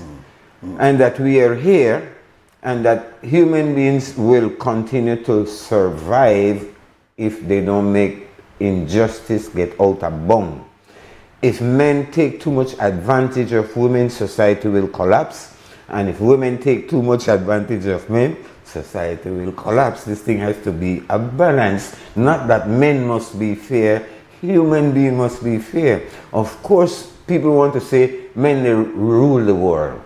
And that we are here, and that human beings will continue to survive if they don't make injustice get out of bound. If men take too much advantage of women, society will collapse. And if women take too much advantage of men, society will collapse. This thing has to be a balance. Not that men must be fair, human beings must be fair. Of course, people want to say men they rule the world.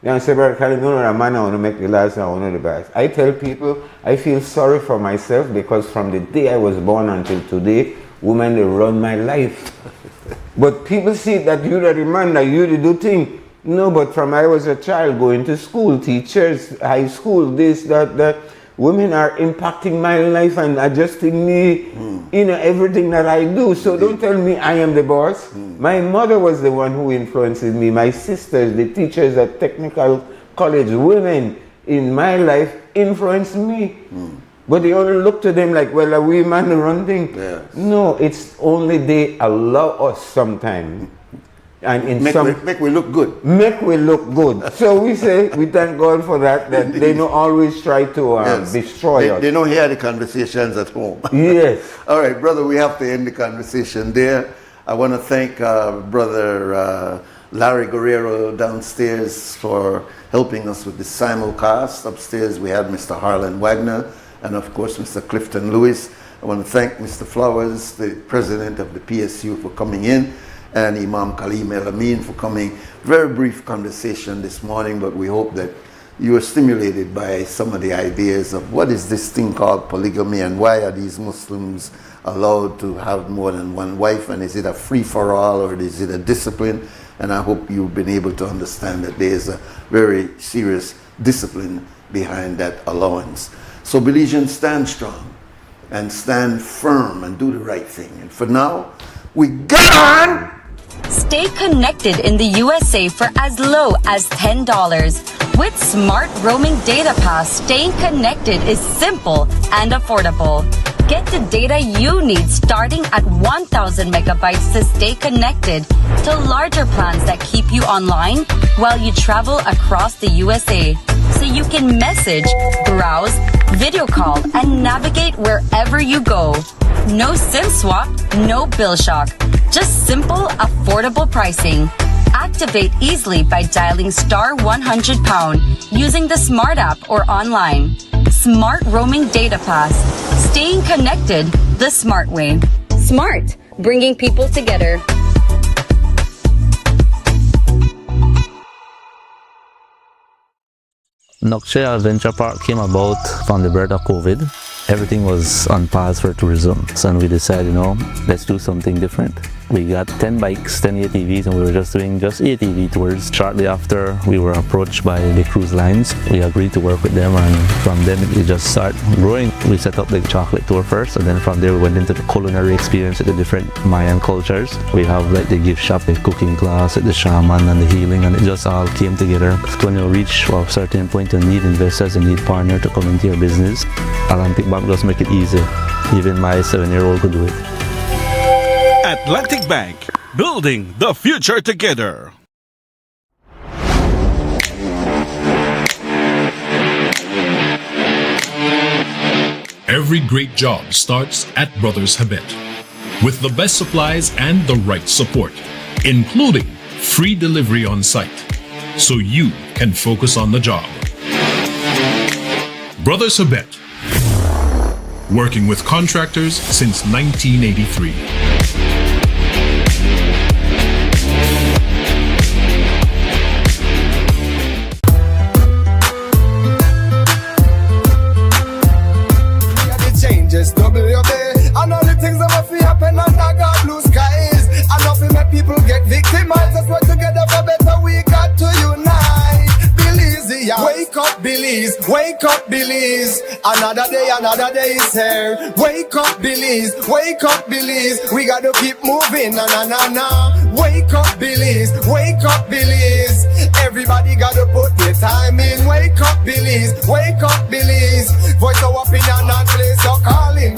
You know, say, brother, a man I want to make the last, I want to the best. I tell people, I feel sorry for myself because from the day I was born until today, women they run my life. But people see that you are the man, that you do thing. No, but from I was a child going to school, teachers, high school, this, that. Women are impacting my life and adjusting me, you know, everything that I do. So don't tell me I am the boss. My mother was the one who influences me. My sisters, the teachers at technical college, women in my life influenced me. But they only look to them like, well, are we man to run things? Yes. No, it's only they allow us sometimes. And in make we look good. Make we look good. So we say, we thank God for that, that they don't always try to destroy us. They don't hear the conversations at home. Yes. All right, brother, we have to end the conversation there. I want to thank Brother Larry Guerrero downstairs for helping us with the simulcast. Upstairs we had Mr. Harlan Wagner and of course Mr. Clifton Lewis. I want to thank Mr. Flowers, the president of the PSU, for coming in, and Imam Kaleem El Amin for coming. Very brief conversation this morning, but we hope that you are stimulated by some of the ideas of what is this thing called polygamy and why are these Muslims allowed to have more than one wife, and is it a free-for-all or is it a discipline? And I hope you've been able to understand that there is a very serious discipline behind that allowance. So Belizeans, stand strong and stand firm and do the right thing. And for now, we got on! Stay connected in the USA for as low as $10. With Smart Roaming Data Pass, staying connected is simple and affordable. Get the data you need starting at 1,000 megabytes to stay connected to larger plans that keep you online while you travel across the USA. So you can message, browse, video call, and navigate wherever you go. No SIM swap, no bill shock. Just simple, affordable pricing. Activate easily by dialing *100# using the Smart app or online. Smart Roaming Data Pass. Staying connected the smart way. Smart, bringing people together. Nokche Adventure Park came about from the birth of COVID. Everything was on pause for tourism. So we decided, let's do something different. We got 10 bikes, 10 ATVs, and we were just doing ATV tours. Shortly after, we were approached by the cruise lines. We agreed to work with them, and from them it just started growing. We set up the chocolate tour first, and then from there we went into the culinary experience with the different Mayan cultures. We have like the gift shop, the cooking class, the shaman, and the healing, and it just all came together. When you reach a certain point, you need investors, you need partners to come into your business. Atlantic Bank just make it easy. Even my 7-year-old could do it. Atlantic Bank, building the future together. Every great job starts at Brothers Habet. With the best supplies and the right support, including free delivery on site, so you can focus on the job. Brothers Habet, working with contractors since 1983. And all the things that must happen under God blue skies. And nothing make people get victimized. Let's work together for better. We got to unite. Belize, yeah. Wake up, Belize. Wake up, Belize. Another day is here. Wake up, Belize. Wake up, Belize. We got to keep moving. Na na na na. Wake up, Belize. Wake up, Belize. Everybody gotta put their time in. Wake up, Belize. Wake up, Belize. Voice our opinion and place your calling.